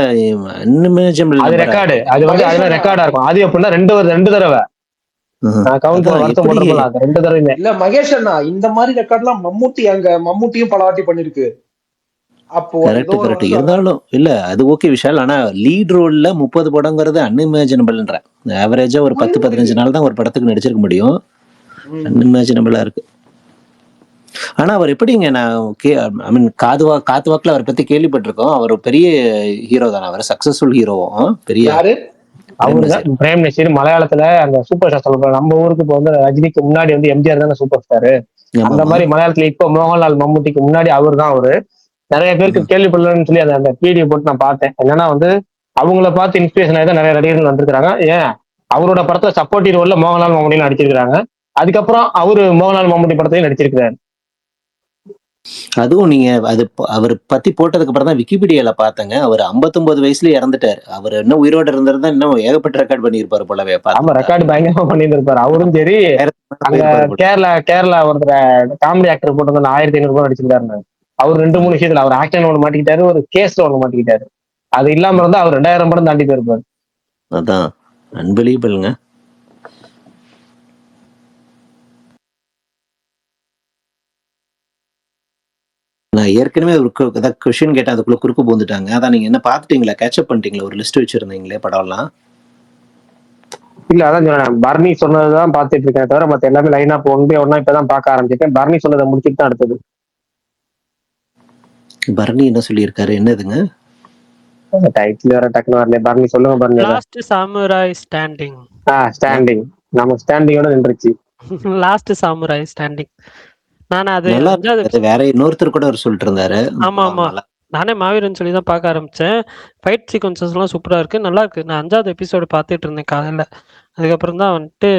அன்இமேஜினபிள் அது நம்பரா ரெக்கார்டு. இருக்கு. அது வந்து அதெல்லாம் ரெக்கார்டா இருக்கும். அது எப்படின்னா 2 தடவை கவுண்ட் அதான் வருத்தம் எப்படி பண்றப்பல அது 2 தடவையுமே. இல்ல மகேஷ் அண்ணா, இந்த மாதிரி ரெக்கார்ட்லாம் மம்முட்டியும் பல வாட்டி பண்ணிருக்கு. அப்போ ஏதோ கரெக்ட் ஒரு கரெக்ட் வருஷம் இருந்தாலும் இல்ல அது ஓகே விஷால். ஆனா லீட் ரோல்ல 30 படங்கிறது அன்இமேஜினபிள்ன்ற. ஆவரேஜா ஒரு 10-15 நாள் தான் ஒரு படத்துக்கு நடிச்சிருக்க முடியும். அன்இமேஜினபிளா இருக்கு. ஆனா அவர் எப்படிங்க, நான் ஐ மீன் காத்து வாக்குல அவரை பத்தி கேள்விப்பட்டிருக்கோம். அவர் ஒரு பெரிய ஹீரோ தானே, அவர் சக்சஸ்ஃபுல் ஹீரோவும் பெரிய. யாரு? அவருதான் பிரேம் நசீர். மலையாளத்துல அந்த சூப்பர் ஸ்டார் சொல்றோம். நம்ம ஊருக்கு இப்போ வந்து ரஜினிக்கு முன்னாடி வந்து எம்ஜிஆர் தானே சூப்பர் ஸ்டாரு. அந்த மாதிரி மலையாளத்துல இப்போ மோகன்லால் மம்முட்டிக்கு முன்னாடி அவர் தான் அவரு. நிறைய பேருக்கு கேள்விப்படலன்னு சொல்லி அந்த வீடியோ போட்டு நான் பார்த்தேன். என்னன்னா வந்து அவங்கள பார்த்து இன்ஸ்பிரேஷன் ஆகி தான் நிறைய நடிகர்கள் வந்திருக்காங்க. ஏன் அவரோட படத்துல சப்போர்ட்டிவ் ரோல்ல மோகன்லால் மம்முட்டியும் நடிச்சிருக்காங்க. அதுக்கப்புறம் அவரு மோகன்லால் மம்முட்டி படத்தையும் நடிச்சிருக்கிறாரு. அதுவும் நீங்க அது அவர் பத்தி போட்டதுக்கு அப்புறம் தான் விக்கிபீடியால பார்த்தேங்க. அவர் 59 வயசுல இறந்துட்டாரு. அவர் இன்னும் உயிரோடு இருந்திருந்தா இன்னும் ஏகப்பட்ட ரெக்கார்ட் பண்ணியிருப்பாரு போலவே. ஆமா, ரெக்கார்டு பயங்கரமா பண்ணியிருந்திருப்பாரு அவரும். சரி, அங்க கேரளா ஒருத்தர் காமெடி ஆக்டர் போட்டு 1500 ரூபாய் நடிச்சிருக்காரு. அவர் 2-3 விஷயத்துல அவர் ஆக்ஷன் ஒன்று மாட்டிக்கிட்டாரு, ஒரு கேஸ்ல ஒன்று மாட்டிக்கிட்டாரு. அது இல்லாம இருந்தா அவர் 2000 படம் தாண்டி போயிருப்பாரு. அதான் அன்பிலீவபிள்ங்க. நான் ஏற்கனவே ஒரு கொஸ்டின் கேட்டேன், அதுக்குள்ள குறுக்கு போந்துட்டாங்க. அதான் நீங்க என்ன பாத்துட்டீங்களா, கேட்சப் பண்ணிட்டீங்களா? ஒரு லிஸ்ட் வச்சிருந்தீங்களே படம்லாம். இல்ல அதான் சொன்னேன், பர்னி சொன்னதுதான் பாத்துட்டு இருக்கேன் தவிர மத்த எல்லாமே லைனா ஒன்னா இப்பதான் பார்க்க ஆரம்பிச்சிருக்கேன். பர்னி சொன்னதை முடிச்சுட்டு தான் அடுத்தது. பர்னி என்ன சொல்லியிருக்காரு? என்னதுங்க டைட்டில் வேற டக்குனு வரல. பர்னி சொல்லுங்க. Barney last samurai standing. Standing. நம்ம ஸ்டாண்டிங்கோட நின்றுச்சு. Last samurai standing. நான் அது வேற இன்னொருத்தர் கூட அவர் சொல்லிட்டு இருந்தாரு. ஆமா ஆமா, நானே மாவீரன் சொல்லி தான் பார்க்க ஆரம்பிச்சேன். ஃபைட் சீக்வன்சஸ் எல்லாம் சூப்பரா இருக்கு, நல்லா இருக்கு. நான் 5வது எபிசோடு பார்த்துட்டு இருந்தேன் காலையில. அதுக்கப்புறம் தான் வந்துட்டு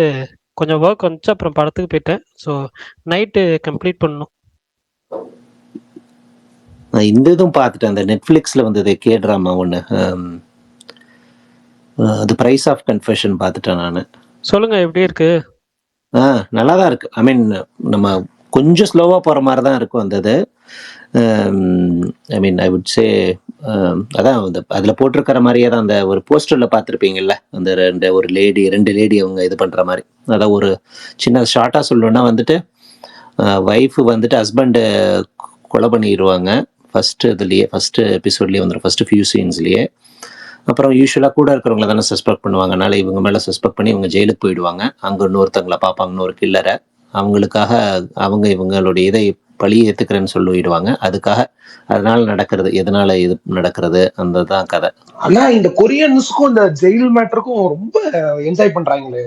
கொஞ்சம் ஒர்க் வந்துச்சு, அப்புறம் படத்துக்கு போயிட்டேன். ஸோ நைட்டு கம்ப்ளீட் பண்ணணும். நான் இந்த இதுவும் பார்த்துட்டேன், அந்த நெட்ஃபிளிக்ஸ்ல வந்தது கே ட்ராமா ஒன்று, அது பிரைஸ் ஆஃப் கன்ஃபெஷன் பார்த்துட்டேன் நான். சொல்லுங்க, எப்படி இருக்கு? நல்லா தான் இருக்கு. ஐ மீன் நம்ம கொஞ்சம் ஸ்லோவாக போகிற மாதிரி தான் இருக்கும் அந்த இது. ஐ மீன் ஐ வுட் சே அதான் அந்த அதில் போட்டிருக்கிற மாதிரியே தான். அந்த ஒரு போஸ்டரில் பார்த்துருப்பீங்கல்ல, அந்த ரெண்டு லேடி அவங்க இது பண்ணுற மாதிரி. அதான் ஒரு சின்ன ஷார்ட்டாக சொல்லணுன்னா வந்துட்டு ஒய்ஃபு வந்துட்டு ஹஸ்பண்டு கொலை பண்ணிடுவாங்க ஃபஸ்ட்டு எபிசோட்லேயே வந்துடும், ஃபஸ்ட்டு ஃபியூ சீன்ஸ்லேயே. அப்புறம் யூஸ்வலாக கூட இருக்கிறவங்கள தானே சஸ்பெக்ட் பண்ணுவாங்க. அதனால இவங்க மேலே சஸ்பெக்ட் பண்ணி இவங்க ஜெயிலுக்கு போயிடுவாங்க. அங்கே இன்னொருத்தவங்களை பார்ப்பாங்க, இன்னொரு கில்லரை. அவங்களுக்காக அவங்க இவங்களுடைய இதை பழி ஏற்றுக்கிறேன்னு சொல்லிடுவாங்க. அதுக்காக அதனால நடக்கிறது, எதனால இது நடக்கிறது, அந்த தான் கதை. ஆனா இந்த கொரியன்ஸுக்கும் இந்த ஜெயில் மேட்டருக்கும் ரொம்ப என்ஜாய் பண்றாங்களே,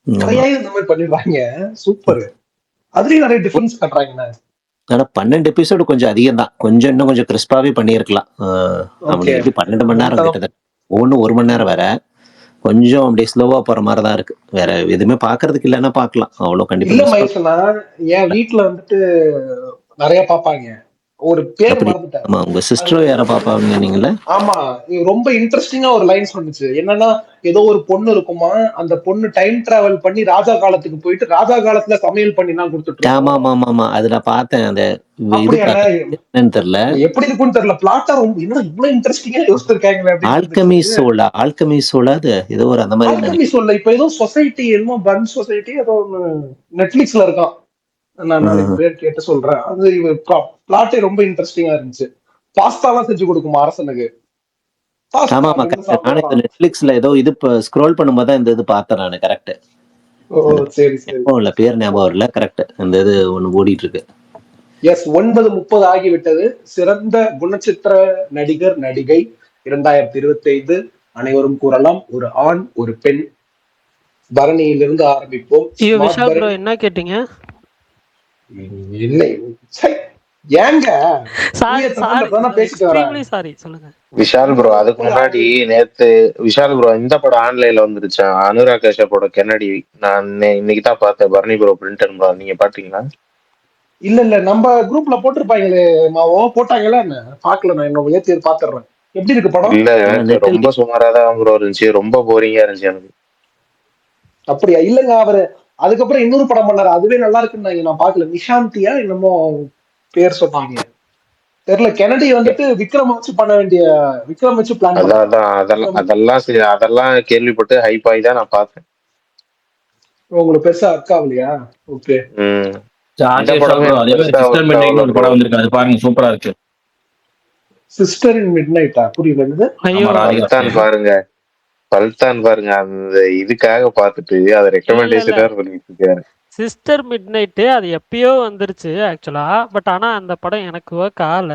இந்த மாதிரி பண்ணிடுறாங்க. சூப்பர். அதுலயும் நிறைய டிஃபரன்ஸ் கட்டுறாங்க. ஆனா 12 எபிசோடு கொஞ்சம் அதிகம் தான். கொஞ்சம் இன்னும் கொஞ்சம் கிறிஸ்பாவே பண்ணியிருக்கலாம். அவங்களுக்கு 12 மணி நேரம் கிட்டத்தட்ட, ஒன்று 1 மணி நேரம் வேற. கொஞ்சம் அப்படியே ஸ்லோவா போற மாதிரி தான் இருக்கு. வேற எதுவுமே பாக்குறதுக்கு இல்லைன்னா பாக்கலாம், அவ்வளவு கண்டிப்பா. இல்ல மகேஷ்னா, என் வீட்டுல வந்துட்டு நிறைய பாப்பாங்க. ஒரு பேர் மறந்துட்டேன். ஆமா, உங்க சிஸ்டரோ யார பாப்பாங்க நீங்களே? ஆமா, ரொம்ப இன்ட்ரெஸ்டிங்கா ஒரு லைன்ஸ் வந்துச்சு. என்னன்னா, ஏதோ ஒரு பொண்ணு இருக்குமா, அந்த பொண்ணு டைம் டிராவல் பண்ணி ராஜா காலத்துக்கு போயிட்டு ராஜா காலத்துல சமையல் பண்ணி தான் கொடுத்துட்டு. ஆமா ஆமா ஆமா, அது நான் பார்த்தேன். அந்த என்னன்னு தெரியல, எப்படி இருக்குன்னு தெரியல. பிளாட்டா ரொம்ப என்ன இவ்வளவு இன்ட்ரெஸ்டிங்கா யோசிச்சிருக்காங்களே. ஆல்கமி சோலா அது ஏதோ ஒரு அந்த மாதிரி. ஆல்கமி சோலா இப்ப ஏதோ சொசைட்டி, என்னமோ பன் சொசைட்டி ஏதோ நெட்ஃபிளிக்ஸ்ல இருக்கான். நான் நாளைக்கு பேர் கேட்டு சொல்றேன். அது பிளாட்டே ரொம்ப இன்ட்ரெஸ்டிங்கா இருந்துச்சு. பாஸ்தாலாம் செஞ்சு கொடுக்குமா அரசனுக்கு. ஆமா ஆமா, நானே நெட்ஃபிளிக்ஸ்ல ஏதோ இது ஸ்க்ரோல் பண்ணும்போது இந்த இது பார்த்தேன் நான். கரெக்ட். சரி சரி, இல்ல பேர் ஞாபகம் வரல. கரெக்ட், அந்த இது ஒண்ணு ஓடிட்டு இருக்கு. எஸ், 9:30 ஆகிவிட்டது. சிறந்த குணச்சித்திர நடிகர் நடிகை 2025 அனைவரும் கூறலாம். ஒரு ஆண், ஒரு பெண். பரணியிலிருந்து ஆரம்பிப்போம். என்ன கேட்டீங்க? இல்லை, ஏங்க சாரி தூய தமிழ்ல தானே பேசிட்டு வரேன். எக்ஸ்ட்ரீம்லி சாரி சொல்லுங்க. விஷால் ப்ரோ அதுக்கு முன்னாடி நேத்து விஷால் ப்ரோ இந்த படம் ஆன்லைன்ல வந்துருச்சா, அனுராக் கஷ்யப்போட கென்னடி. நான் இன்னைக்கு தான் பார்த்தேன். பரணி ப்ரோ பிரிண்டன் ப்ரோ, நீங்க பாத்தீங்களா? இல்ல நம்ம குரூப்ல போட்டிருப்பாங்களே மாவோ, போட்டாங்களா என்ன பாக்கல, நான் இன்னும் ஏத்தி பாத்துறேன். எப்படி இருக்கு படம்? இல்ல எனக்கு ரொம்ப சுமாரா தான் ப்ரோ இருந்துச்சு, ரொம்ப போரிங்கா இருந்துச்சு எனக்கு. அப்படியா? இல்லங்க அவரு அதுக்கப்புறம் இன்னொரு படம் பண்ணாரு, அதுவே நல்லா இருக்குன்னு நான் பாக்கல. நிஷாந்தியா என்னமோ பேர் சொன்னாங்க, தெரியல. கெனடி வந்துட்டு விக்ரம் வச்சு பண்ண வேண்டிய, விக்ரம் வச்சு பிளான் அதான் பண்ணாங்க. அதெல்லாம் சரி, அதெல்லாம் கேள்விப்பட்டு ஹைப் ஆகி தான் நான் பார்த்தேன். உங்களுக்கு பெருசா அக்காவிலையா? ஓகே. இந்த படமே அதே மாதிரி பெருசா சிஸ்டர் மிட்நைட்னு ஒரு படம் வந்திருக்கு, அது பாருங்க சூப்பரா இருக்கு. சிஸ்டர் இன் மிட்நைட்டா? புரியல என்னது? பல்தான் பாருங்க, பல்தான் பாருங்க, அந்த இதுக்காக பார்த்துட்டு அதை ரெக்கமெண்டேஷனா பண்ணிட்டு இருக்காரு. சிஸ்டர் மிட்நைட் அது எப்பயோ வந்துருச்சு ஆக்சுவலா, பட் ஆனா அந்த படம் எனக்கு ஒர்க் ஆகல.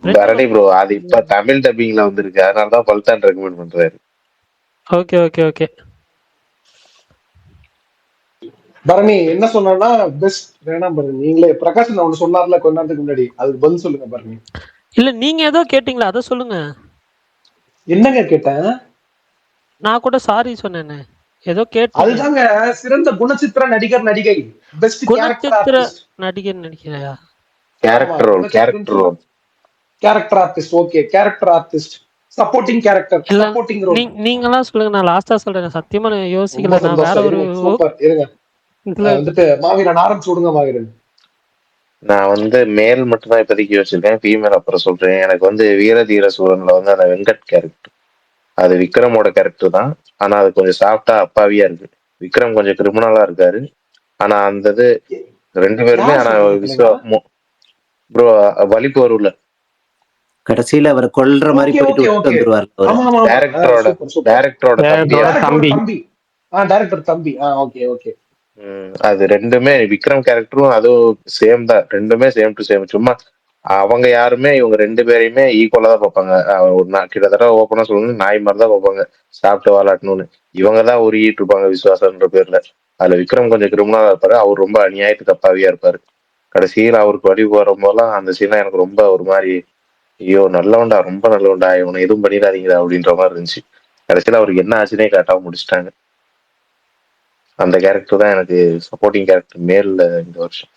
பரணி ப்ரோ அது இப்ப தமிழ் டப்பிங்ல வந்திருக்கு, அதனாலதான் பல்தான் ரெக்கமெண்ட் பண்றாரு. Okay okay okay. பரணி என்ன சொன்னா பெஸ்ட் வேணாம் பரணி, நீங்களே பிரகாஷ் ஒண்ணு சொன்னார்ல கொஞ்ச நேரத்துக்கு முன்னாடி, அதுக்கு பதில் சொல்லுங்க பரணி. இல்ல நீங்க ஏதோ கேட்டீங்களா, அதை சொல்லுங்க. என்னங்க கேட்டேன்? நான் கூட சாரி சொன்னேனே, ஏதோ கேட்டீங்க. அதுதாங்க சிறந்த குணச்சித்திர நடிகர் நடிகை, பெஸ்ட் கேரக்டர் ஆர்டிஸ்ட். நடிகர் நடிகையா? Character role. Character artist. Okay, character artist, supporting character, supporting role. நீங்கலாம் சொல்லுங்க, நான் லாஸ்டா சொல்றேன். சத்தியமா நான் யோசிக்கல, நான் வேற ஒரு. சூப்பர், இருங்க வந்துட்டு மாவீரன் ஆரம்பிச்சு விடுங்க. மாவீரன் நான் வந்து மேல் மட்டும் தான் இப்போதைக்கு யோசிச்சிருக்கேன், ஃபீமேல் அப்புறம் சொல்றேன். எனக்கு வந்து வீரதீர சூரன்ல வந்து அந்த வெங்கட் கேரக்டர், அது விக்ரமோட கேரக்டர் தான். ஆனா அது கொஞ்சம் சாஃப்டா அப்பாவியா இருக்கு. விக்ரம் கொஞ்சம் கிரிமினலா இருக்காரு, ஆனா அந்த இது ரெண்டு பேருமே. ஆனா ப்ரோ வலிப்பு வரும்ல கடைசியில அவர் கொல்ற மாதிரி போயிட்டு வந்துருவார். டைரக்டரோட தம்பி. டைரக்டர் தம்பி. Okay okay. அது ரெண்டுமே விக்ரம் கேரக்டரும் அதுவும் சேம் தான், ரெண்டுமே சேம் டு சேம். சும்மா அவங்க யாருமே இவங்க ரெண்டு பேரையுமே ஈக்குவலா தான் பார்ப்பாங்க. ஒரு கிட்டத்தட்ட ஓப்பனா சொல்லணும், நாய் மாதிரி தான் பார்ப்பாங்க, சாப்பிட்டு வாழாட்டணும்னு. இவங்க தான் உருகிட்டு இருப்பாங்க விசுவாசன்ற பேர்ல. அதுல விக்ரம் கொஞ்சம் கிரிமினலா இருப்பாரு, அவர் ரொம்ப அநியாயத்துக்கு அப்பாவியா இருப்பாரு. கடைசியில் அவருக்கு வழி போறப்போலாம் அந்த சீனா எனக்கு ரொம்ப ஒரு மாதிரி, ஐயோ நல்லவன்டா, ரொம்ப நல்லவன்டா, இவனை எதுவும் பண்ணிடாதீங்களா அப்படின்ற மாதிரி இருந்துச்சு. கடைசியில் அவருக்கு என்ன ஆச்சுன்னே காட்டாம முடிச்சிட்டாங்க. அந்த கேரக்டர் தான் எனக்கு சப்போர்ட்டிங் கேரக்டர் மேல்ல இந்த வருஷம்.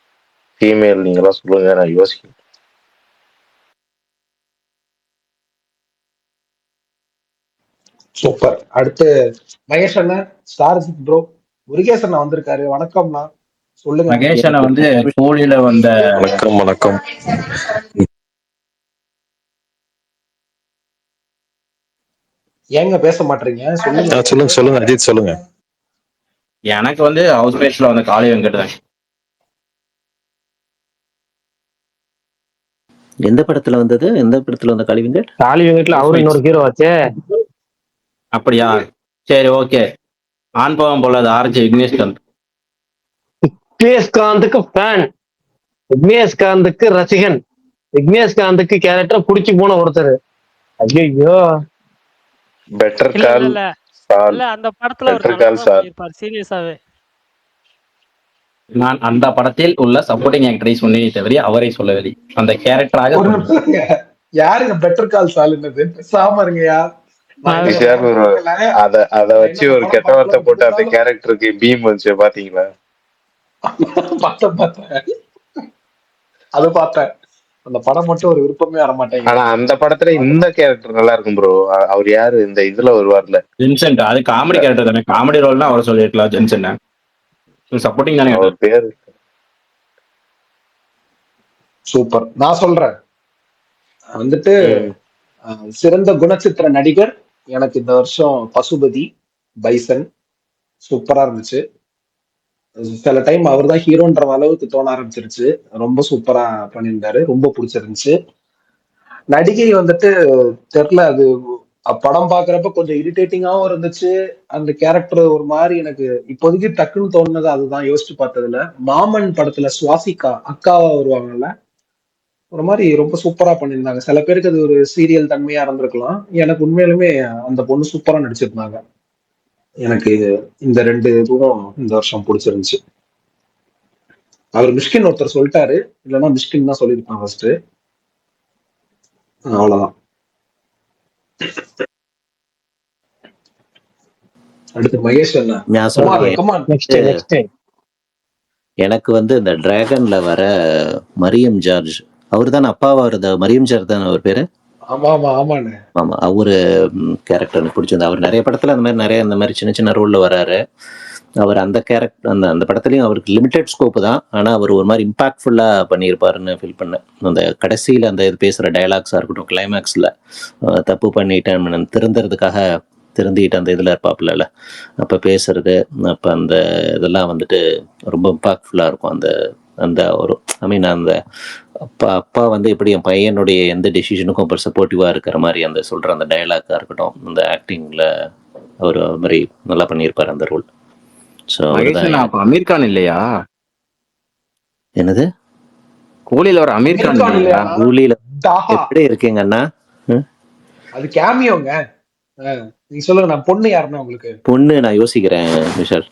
ஃபீமேல் நீங்களாம் சொல்லுங்க, நான் யோசிக்கிறேன். சூப்பர். அடுத்து மகேஷ் அண்ணா, ஸ்டார் ப்ரோ. முருகேஷ் அண்ணா வந்திருக்காரு, வணக்கம்ண்ணா. சொல்லுங்க. மகேஷ் அண்ணா வந்து கோழியில வந்த. வணக்கம். ஏங்க பேச மாட்டீங்க? சொல்லுங்க அஜித் சொல்லுங்க. எனக்கு வந்து ஹவுஸ் பேஸ்ல வந்த காளி வெங்கட் தான். எந்த படத்துல வந்தது? எந்த படத்துல வந்த காளி வெங்கட்? காளி வெங்கட்ல அவரு இன்னொரு ஹீரோ ஆச்சே. அப்படியா? சரி ஓகே. ஆண் பாவம் போல அது ஆரஞ்சு விக்னேஷ்காந்த். விக்னேஷ்காந்துக்கு ஃபேன், விக்னேஷ்காந்துக்கு ரசிகன், விக்னேஷ்காந்துக்கு கேரக்டர் புடிச்சு போன ஒருத்தர். ஐயோ பெட்டர் கால் சால். இல்ல அந்த படத்துல ஒரு இருப்பார் சீரியஸாவே. நான் அந்த படத்தில் உள்ள சப்போர்ட்டிங் ஆக்டரை சொன்னேனே தவிர அவரை சொல்லவில்லை, அந்த கேரக்டராக. யாருங்க பெட்டர் கால் சால்ன்றது? பேசாம இருங்கயா. அத வச்சு ஒரு கெட்ட வார்த்தை போட்டு அந்த கேரக்டருக்கு பீம் வந்துச்சு, பாத்தீங்களா? அது பார்த்தேன். அந்த படம் மட்டும் ஒரு விருப்பமே வர மாட்டேங்க. ஆனா அந்த படத்துல இந்த கேரக்டர் நல்லா இருக்கும் ப்ரோ. அவர் யாரு இந்த இதுல வருவார்ல, ஜென்சன். அது காமெடி கேரக்டர் தானே, காமெடி ரோல்னா அவரை சொல்லிருக்கலாம். ஜென்சன் சப்போர்ட்டிங் தானே. அவர் பேரு சூப்பர். நான் சொல்றேன் வந்துட்டு சிறந்த குணச்சித்திர நடிகர் எனக்கு இந்த வருஷம் பசுபதி, பைசன். சூப்பரா இருந்துச்சு. சில டைம் அவர் தான் ஹீரோன்ற அளவுக்கு தோண ஆரம்பிச்சிருச்சு. ரொம்ப சூப்பரா பண்ணியிருந்தாரு, ரொம்ப பிடிச்சிருந்துச்சு. நடிகை வந்துட்டு தெரியல, அது படம் பாக்குறப்ப கொஞ்சம் இரிட்டேட்டிங்காவும் இருந்துச்சு. அந்த கேரக்டர் ஒரு மாதிரி எனக்கு இப்போதைக்கு டக்குன்னு தோணுனது அதுதான். யோசிச்சு பார்த்ததுல மாமன் படத்துல சுவாசிகா அக்காவா வருவாங்கல்ல, ஒரு மாதிரி ரொம்ப சூப்பரா பண்ணியிருந்தாங்க. சில பேருக்கு அது ஒரு சீரியல் தன்மையா இருந்திருக்கலாம், எனக்கு உண்மையிலுமே அந்த பொண்ணு சூப்பரா நடிச்சிருந்தாங்க. எனக்கு இந்த ரெண்டு இதுவும் இந்த வருஷம் பிடிச்சிருந்துச்சு. அவர் மிஷ்கின் ஒருத்தர் சொல்லிட்டாரு, இல்லைன்னா மிஷ்கின் தான் சொல்லியிருப்பான் ஃபர்ஸ்ட். அவ்வளவுதான். அடுத்து மகேஷ் என்ன? நான் கமான் சொல்றேன். கமான். நெக்ஸ்ட் எனக்கு வந்து இந்த டிராகன்ல வர மரியம் ஜார்ஜ், அவர் தானே அப்பாவா இருந்த மரியம் ஜார்ஜ் தானே அவர் பேரு. ஆமா ஆமா ஆமாண்ணே. ஆமா, அவரு கேரக்டர் எனக்கு பிடிச்சிருந்தது. அவர் நிறைய படத்துல அந்த மாதிரி நிறைய இந்த மாதிரி சின்ன சின்ன ரோல்ல வராரு. அவர் அந்த கேரக்டர் அந்த படத்துலயும் அவருக்கு லிமிடெட் ஸ்கோப் தான், ஆனா அவர் ஒரு மாதிரி இம்பாக்ட்ஃபுல்லா பண்ணியிருப்பாருன்னு ஃபீல் பண்ணேன். அந்த கடைசியில அந்த இது பேசுற டயலாக்ஸா இருக்கட்டும், கிளைமேக்ஸ்ல தப்பு பண்ணிட்டேன் திருந்துறதுக்காக திருந்திட்டு அந்த இதில் இருப்பாப்புல அப்போ பேசுறது, அப்போ அந்த இதெல்லாம் வந்துட்டு ரொம்ப இம்பாக்ட்ஃபுல்லாக இருக்கும். அந்த அந்த ஒரு அந்த அப்பா வந்து எப்படி என் பையனுடைய எந்த டெசிஷனுக்கும் அப்புறம் சப்போர்ட்டிவாக இருக்கிற மாதிரி அந்த சொல்கிற அந்த டயலாக்காக இருக்கட்டும், அந்த ஆக்டிங்கில் அவர் மாதிரி நல்லா பண்ணியிருப்பார் அந்த ரோல். ஸோ அமீர் கான் இல்லையா? என்னது கூலியில் ஒரு அமீர் கான் இல்லையா? கூலியில் எப்படி இருக்கீங்க அண்ணா? அது கேமியோங்க. நீங்க சொல்லுங்க, நான் பொண்ணு யாருன்னா உங்களுக்கு? பொண்ணு நான் யோசிக்கிறேன் விஷால்.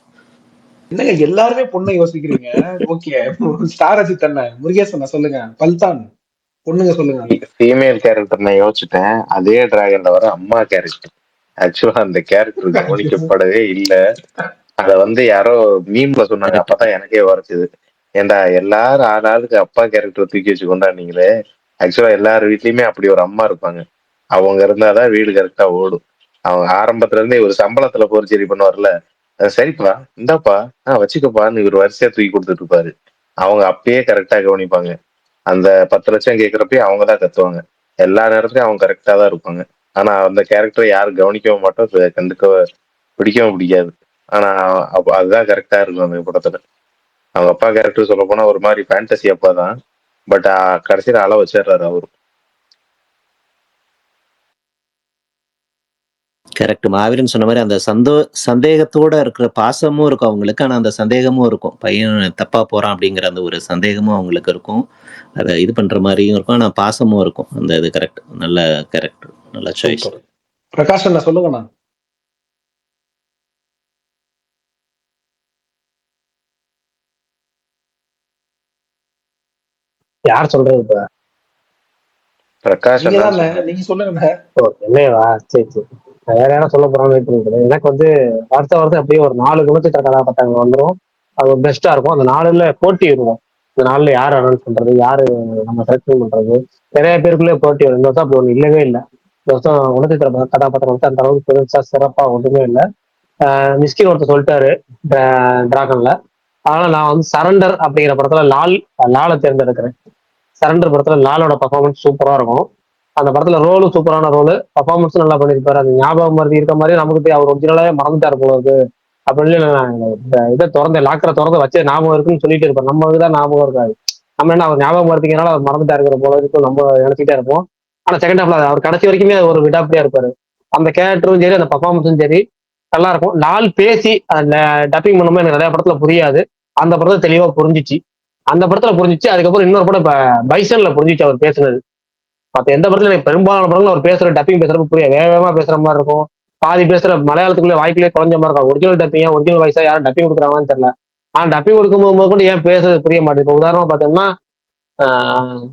என்னங்க எல்லாருமே பொண்ணை யோசிக்கிறீங்க? ஓகே, ஸ்டார் அஜித் அண்ணா, முருகேசன் சொல்லுங்க, பல்தான் பொண்ணுங்க சொல்லுங்க. ஃபீமேல் கேரக்டர் நான் யோசிச்சுட்டேன். அதே டிராகன்ல வர அம்மா கேரக்டர். ஆக்சுவலா அந்த கேரக்டர் கவனிக்கப்படவே இல்லை. அத வந்து யாரோ மீம்ல சொன்னாங்க, அப்பதான் எனக்கே உரைச்சுது. ஏண்டா எல்லாரும் ஆளாளுக்கு அப்பா கேரக்டர் தூக்கி வச்சு கொண்டாடுனீங்களே. ஆக்சுவலா எல்லார் வீட்லயுமே அப்படி ஒரு அம்மா இருப்பாங்க. அவங்க இருந்தாதான் வீடு கரெக்டா ஓடும். அவங்க ஆரம்பத்துல இருந்தே ஒரு சம்பளத்துல போர்ச்சேரி பண்ணுவார்ல, சரிப்பா இந்தாப்பா வச்சுக்கப்பான்னு இவர் வரிசையா தூக்கி கொடுத்துட்டு இருப்பாரு. அவங்க அப்பயே கரெக்டா கவனிப்பாங்க. அந்த 10 லட்சம் கேட்கறப்பயே அவங்கதான் கத்துவாங்க. எல்லா நேரத்துலயும் அவங்க கரெக்டா தான் இருப்பாங்க. ஆனா அந்த கேரக்டரை யாரும் கவனிக்கவும் மாட்டோம், கண்டுக்க பிடிக்கவும் பிடிக்காது. ஆனா அதுதான் கரெக்டா இருக்கும் அந்த படத்துல. அவங்க அப்பா கேரக்டர் சொல்ல போனா ஒரு மாதிரி ஃபேண்டசி அப்பா தான், பட் கடைசியில அள வச்சிடுறாரு அவரு. கரெக்ட், மாவீரன் சொன்ன மாதிரி அந்த சந்தேகத்தோட இருக்கிற பாசமும் இருக்கும் அவங்களுக்கு, ஆனால் அந்த சந்தேகமும் இருக்கும். பையன் தப்பா போறான் அப்படிங்கிற அந்த ஒரு சந்தேகமும் அவங்களுக்கு இருக்கும். அதை இது பண்ற மாதிரியும் இருக்கும், ஆனால் பாசமும் இருக்கும். அந்த இது கரெக்ட், நல்ல கேரக்டர், நல்ல சாய்ஸ். பிரகாஷ் என்ன சொல்லுங்கண்ணா? யார் சொல்றது இப்ப? பிரகாஷ் நீங்க சொல்லுங்க. என்னவா? சரி சரி, வேற யாரும் சொல்ல போறான்னு வெயிட் பண்ணிட்டு. எனக்கு வந்து வருஷம் அப்படியே ஒரு 4 குணச்சித்திர கதாபாத்திரங்கள் வந்துடும். அது பெஸ்டா இருக்கும். அந்த 4ல போட்டி இருக்கும். இந்த 4ல யார் அனௌன்ஸ் பண்றது, யாரு நம்ம செலக்ஷன் பண்றது, நிறைய பேருக்குள்ளே போட்டி வரும். இந்த வருஷம் அப்படி ஒண்ணு இல்லவே இல்லை. இந்த வருஷம் குணச்சித்திர கதாபாத்திரம் வந்து அந்த அளவுக்கு பெருசா சிறப்பா ஒன்றுமே இல்லை. மிஸ்கின் ஒருத்தர் சொல்லிட்டாரு டிராகன்ல. அதனால நான் வந்து சரண்டர் அப்படிங்கிற படத்துல லாலை தேர்ந்தெடுக்கிறேன். சரண்டர் படத்துல லாலோட பர்ஃபார்மன்ஸ் சூப்பரா இருக்கும். அந்த படத்துல ரோலும் சூப்பரான ரோலு, பர்ஃபார்மன்ஸும் நல்லா பண்ணியிருப்பாரு. அது ஞாபகம் மருதி இருக்க மாதிரி நமக்கு அவர் ஒரிஜினலாவே மறந்துட்டாரு போல இருக்கு அப்படின்னு இதை லாக்கரை திறந்து வச்சு ஞாபகம் இருக்குன்னு சொல்லிட்டு இருப்பார். நம்ம இதுதான் ஞாபகம் இருக்காது. நம்ம என்ன அவர் ஞாபகம் மருதிங்கனால அவர் மறந்துட்டாருங்கிற போல இருக்கும் நம்ம நினைச்சிட்டே இருப்போம். ஆனா செகண்ட் ஹாஃப்ல அவர் கடைசி வரைக்குமே ஒரு விடாப்படியா இருப்பாரு. அந்த கேரக்டரும் சரி, அந்த பர்ஃபார்மன்ஸும் சரி நல்லா இருக்கும். லால் பேசி அந்த டப்பிங் பண்ணும்போது எனக்கு நிறைய படத்துல புரியாது. அந்த படத்துல தெளிவா புரிஞ்சிச்சு. அந்த படத்துல புரிஞ்சிச்சு. அதுக்கப்புறம் இன்னொரு படம் இப்ப பைசன்ல புரிஞ்சிச்சு அவர் பேசுனது. மற்ற எந்த படத்துல எனக்கு பெரும்பாலான படங்கள் அவர் பேசுற டப்பிங் பேசுறப்ப புரிய வேகமா பேசுற மாதிரி இருக்கும். பாதி பேசுற மலையாளத்துக்குள்ளே வாய்க்குள்ளே குறைஞ்ச மாதிரி இருக்கும். ஒரிஜினல் டப்பிங்கா ஒரிஜினல் வாய்ஸா யாரும் டப்பிங் கொடுக்குறாங்கன்னு தெரியல. ஆனா டப்பிங் கொடுக்கும்போது கூட ஏன் பேசுறது புரிய மாட்டேங்குது. இப்போ உதாரணமா பார்த்தோம்னா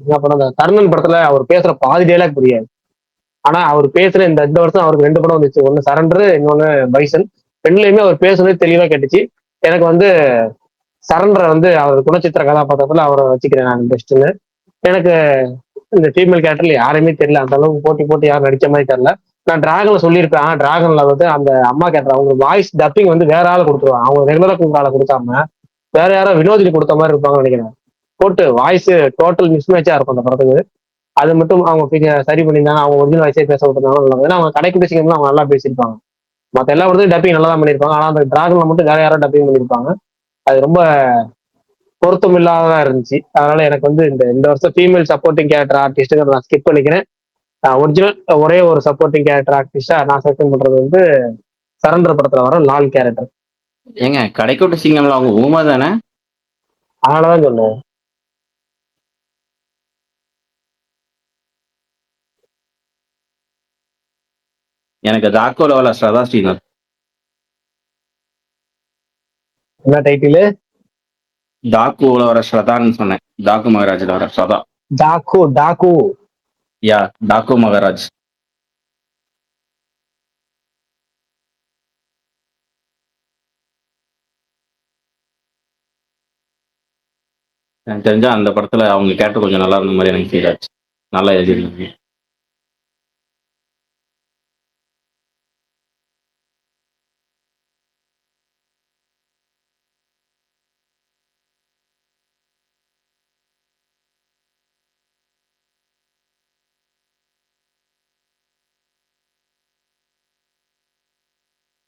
என்ன படம், அந்த கர்ணன் படத்துல அவர் பேசுற பாதி டயலாக் புரியாது. ஆனா அவர் பேசுற இந்த வருஷம் அவருக்கு 2 படம் வந்துச்சு. ஒன்னு சரண்டர், இன்னொன்னு பைசன். ரெண்டுலயுமே அவர் பேசுறது தெளிவா கேட்டுச்சு. எனக்கு வந்து சரண்டரை வந்து அவர் குணச்சித்திர கதாபாத்திரத்துல அவரை வச்சுக்கிறேன் நான் பெஸ்ட்னு. எனக்கு இந்த ஃபீமேல் கேரக்டர்ல யாருமே தெரியல. அந்த அளவுக்கு போட்டி யாரும் நடிச்ச மாதிரி தெரியல. நான் டிராகன்ல சொல்லியிருப்பேன். டிராகன்ல வந்து அந்த அம்மா கேரக்டர் அவங்க வாய்ஸ் டப்பிங் வந்து வேற ஆளை கொடுத்துருவாங்க. அவங்க ரெகுலரா கொடுக்குற ஆளை கொடுக்காம வேற யாரோ வினோதினி கொடுத்த மாதிரி இருப்பாங்கன்னு நினைக்கிறேன். போட்டு வாய்ஸ் டோட்டல் மிஸ்மேட்சா இருக்கும் அந்த படத்துக்கு. அது மட்டும் அவங்க சரி பண்ணியிருந்தாங்க. அவங்க ஒரிஜினல் வாய்ஸே பேச விட்டுருந்தாங்க. ஏன்னா அவங்க கடைக்கு பேசிக்கிறதுலாம் அவங்க நல்லா பேசியிருப்பாங்க. மற்ற எல்லா படத்தையும் டப்பிங் நல்லா தான் பண்ணியிருப்பாங்க. ஆனா அந்த டிராகன்ல மட்டும் வேற யாரோ டப்பிங் பண்ணியிருப்பாங்க. அது ரொம்ப பொருத்தம் இல்லாததா இருந்துச்சு. அதனால எனக்கு வந்து இந்த வருஷம் ஃபீமேல் சப்போர்ட்டிங் கேரக்டர் ஆர்டிஸ்ட் நான் ஸ்கிப் பண்ணிக்கிறேன். ஒரிஜினல் ஒரே ஒரு சப்போர்ட்டிங் கேரக்டர் ஆர்டிஸ்டா நான் செலக்ட் பண்றது வந்து சரண்டர் படத்துல வர லால் கேரக்டர். ஏங்க கடைக்கோட்டு சிங்கம்ல அவங்க ஊமா தானே? அதனாலதான் சொன்னேன். எனக்கு தாக்கோல வர சதா ஸ்ரீநாத். என்ன டைட்டில்? டாக்குல வர ஸ்ரதான்னு சொன்னேன். டாக்கு மகாராஜ்ல வர ஸ்ரதா. டாக்கு யா, டாக்கு மகாராஜ். எனக்கு தெரிஞ்சா அந்த படத்துல அவங்க கேரக்டர் கொஞ்சம் நல்லா இருந்த மாதிரி எனக்கு ஃபீல் ஆச்சு. நல்லா எழுதிருந்தாங்க.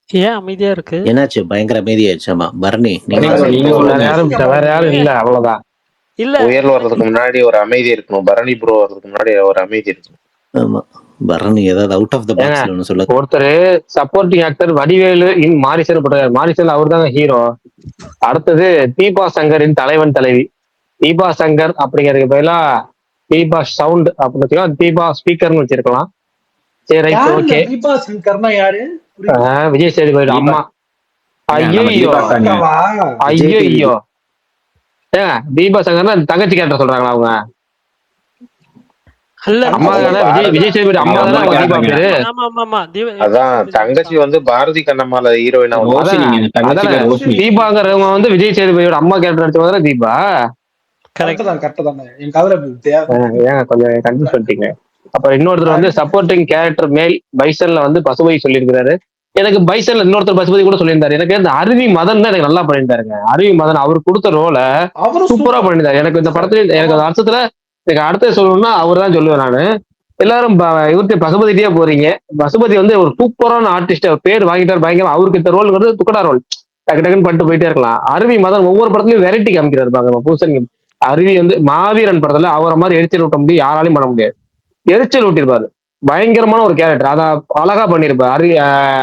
ஏன் அமைதியா இருக்கு? என்னாச்சு? பயங்கர அமைதியாயிடுச்சாமா. பரணி நீங்க நீங்க வேற சொல்லுங்க. யாரும் வேற யாரும் இல்ல, அவ்வளவுதான். இல்ல புயல் வர்றதுக்கு முன்னாடி ஒரு அமைதி இருக்கணும். பரணி ப்ரோ வர்றதுக்கு முன்னாடி ஒரு அமைதி இருக்கணும். ஆமா, பரணி ஏதாவது அவுட் ஆஃப் த ஏங்க பாக்ஸ்ல ஒன்று சொல்ல. ஒருத்தர் சப்போர்ட்டிங் ஆக்டர் வடிவேலு இன் மாரிசன் போட்டாரு. மாரிசன் அவர் தாங்க ஹீரோ. அடுத்தது தீபா சங்கரின் தலைவன் தலைவி. தீபா சங்கர் அப்படிங்கிறதுக்கு பதிலா தீபா சவுண்ட் அப்படின்னு வச்சுக்கலாம், தீபா ஸ்பீக்கர்னு வச்சிருக்கலாம். சரி, ரைட், யாருங்க ஓகே. தீபா சங்கர்னா யாரு? விஜய் சேதுபதி அம்மா. ஐயோ அக்காவா? ஐயோ ஐயோ ஏங்க தீபா சங்கர்னா தங்கச்சி கேரக்டர் சொல்றாங்களா அவங்க? இல்ல அம்மா தானே, விஜய் சேதுபதி அம்மா தானே அவங்க தீபா பேரு. ஆமா ஆமா ஆமா அதான் தங்கச்சி வந்து பாரதி கண்ணம்மால ஹீரோயினா தீபாங்கிறவங்க வந்து விஜய் சேதுபதியோட அம்மா கேரக்டர் நடிச்சவங்க தானே தீபா. கரெக்ட் தான் கரெக்ட் தானே. என் காதுல ஏங்க கொஞ்சம் கன்ஃபியூஸ் பண்ணிட்டீங்க. அப்புறம் இன்னொருத்தர் வந்து சப்போர்ட்டிங் கேரக்டர் மேல் பைசன்ல வந்து பசுபதி சொல்லியிருக்கிறாரு. எனக்கு பைசன்ல இன்னொருத்தர் பசுபதி கூட சொல்லியிருந்தாரு. எனக்கு இந்த அருவி மதன் தான் எனக்கு நல்லா பண்ணியிருந்தாருங்க. அருவி மதன் அவர் கொடுத்த ரோலை சூப்பரா பண்ணியிருந்தாரு. எனக்கு இந்த படத்துல எனக்கு அந்த அர்த்தத்துல எனக்கு அடுத்தது சொல்லணும்னா அவர் தான் சொல்லுவேன் நானு. எல்லாரும் இவருக்கு பசுபதிட்டே போறீங்க. பசுபதி வந்து ஒரு சூப்பரான ஆர்டிஸ்ட், பேர் வாங்கிட்டார் பயங்கரம். அவருக்கு இந்த ரோல் வந்து துக்கடா ரோல், டக்கு டக்குன்னு பண்ணிட்டு போயிட்டே இருக்கலாம். அருவி மதன் ஒவ்வொரு படத்துலயும் வெரைட்டி காமிக்கிறாரு பாருங்க. பூசன் அருவி வந்து மாவீரன் படத்துல அவரை மாதிரி எரிச்சல் ஊட்ட முடியும், யாராலையும் பண்ண முடியாது. எரிச்சல் ஊட்டிருப்பாரு, பயங்கரமான ஒரு கேரக்டர். அத அழகா பண்ணிருப்பாரு அருவி.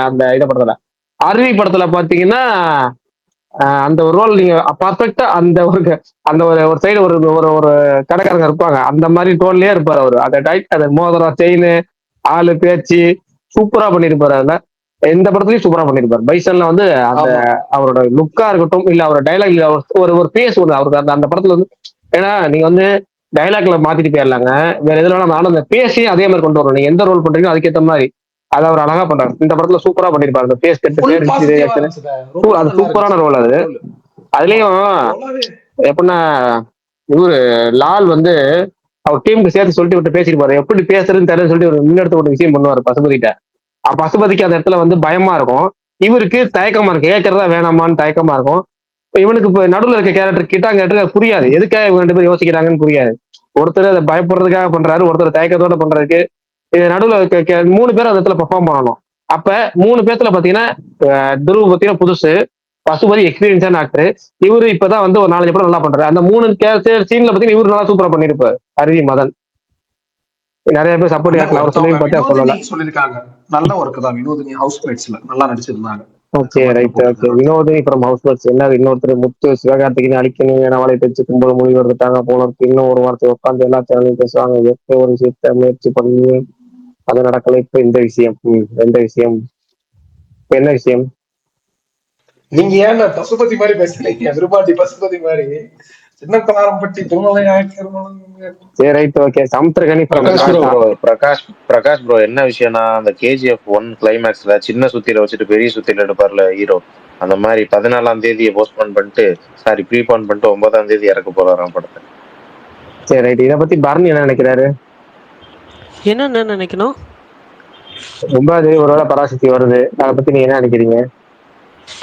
அந்த இட படத்துல அருவி படத்துல பாத்தீங்கன்னா அந்த ஒரு ரோல் நீங்க பர்ஃபெக்டா அந்த ஒரு சைடு ஒரு ஒரு கடைக்காரங்க இருப்பாங்க, அந்த மாதிரி டோன்லயே இருப்பாரு அவரு. அந்த டைட், அந்த மோதிரம், செயின், ஆளு, பேச்சு சூப்பரா பண்ணிருப்பாரு. அதுல எந்த படத்துலயும் சூப்பரா பண்ணிருப்பாரு. பைசன்ல வந்து அந்த அவரோட லுக்கா இருக்கட்டும், இல்ல அவரோட டைலாக், இல்ல ஒரு பேஸ் ஒண்ணு அவருக்கு அந்த படத்துல வந்து. ஏன்னா நீங்க வந்து டைலாக்ல மாத்திட்டு போயிடலாங்க, வேற எதுல நானும் அந்த பேஸையும் அதே மாதிரி கொண்டு வரணும். நீங்க எந்த ரோல் பண்றீங்களோ அதுக்கேற்ற மாதிரி அதை அவர் அழகா பண்றாரு. இந்த படத்துல சூப்பரா பண்ணிருப்பாரு. அந்த பேஸ் கட்டு அது சூப்பரான ரோல் அது. அதுலயும் எப்படின்னா இவரு லால் வந்து அவர் டீமுக்கு சேர்த்து சொல்லிட்டு விட்டு பேசிருப்பாரு, எப்படி பேசுறதுன்னு தெரியல சொல்லிட்டு ஒரு முன்னெடுத்து ஒரு விஷயம் பண்ணுவாரு பசுபதிட்ட. பசுபதிக்கு அந்த இடத்துல வந்து பயமா இருக்கும், இவருக்கு தயக்கமா இருக்கு, கேட்கறதா வேணாமான்னு தயக்கமா இருக்கும். இவனுக்கு இப்ப நடுவில் இருக்க கேரக்டர் கிட்டா கேரக்டர் புரியாது, எதுக்காக இவங்க ரெண்டு பேரும் யோசிக்கிறாங்கன்னு புரியாது. ஒருத்தர் அதை பயப்படுறதுக்காக பண்றாரு, ஒருத்தர் தயக்கத்தோட பண்றதுக்கு. இது நடுவில் 3 பேர் அந்த இடத்துல பெர்ஃபார்ம் பண்ணணும். அப்ப 3 பேர்த்துல பாத்தீங்கன்னா துருவ் பாத்தீங்கன்னா புதுசு, பசுபதி எக்ஸ்பீரியன்ஸான ஆக்டர், இவரு இப்பதான் வந்து ஒரு 4 படம் நல்லா பண்றாரு. அந்த 3 சீன்ல பாத்தீங்கன்னா இவரு நல்லா சூப்பரா பண்ணிருப்பாரு. அருவி மதன் நிறைய பேர் சப்போர்ட் ஆக்டர் அவர் சொல்லி பார்த்தா சொல்லலாம். சொல்லிருக்காங்க நல்ல ஒர்க் தான். வினோதினி ஹவுஸ்மேட்ஸ்ல நல்லா நடிச்சிருந்தாங்க. Okay, right, okay. Vinodhini from housemates. என்ன இன்னொருத்தர் முத்து சிவகார்த்திகேயன் அழிக்கணும் அவளை பேச்சு கும்பல் மொழி வந்துட்டாங்க போல இருக்கு. இன்னும் ஒரு வார்த்தை உட்காந்து எல்லா சேனலையும் பேசுவாங்க. எப்போ ஒரு விஷயத்த முயற்சி பண்ணி அது நடக்கல. இப்ப இந்த விஷயம் எந்த விஷயம், என்ன விஷயம்? நீங்க ஏன் பசுபதி மாதிரி பேசுறீங்க? விரும்பாண்டி பசுபதி மாதிரி சின்ன கலாரம்பட்டி திருமலை. சரி, right, okay. Samuthirakani Prakash bro என்ன விஷயம்னா, அந்த KGF 1 கிளைமேக்ஸ்ல சின்ன சுத்தியில வச்சுட்டு பெரிய சுத்தியில எடுப்பார்ல ஹீரோ, அந்த மாதிரி 14ஆம் தேதியை போஸ்ட்போன் பண்ணிட்டு, சாரி ப்ரீபோன் பண்ணிட்டு 9ஆம் தேதி இறக்க போறாராம் படத்தை. சரி, ரைட். இதை பத்தி பரணி என்ன நினைக்கிறாரு? என்ன நினைக்கணும்? ரொம்ப ஒருவேளை பராசக்தி வருது, அதை பத்தி நீங்க என்ன நினைக்கிறீங்க?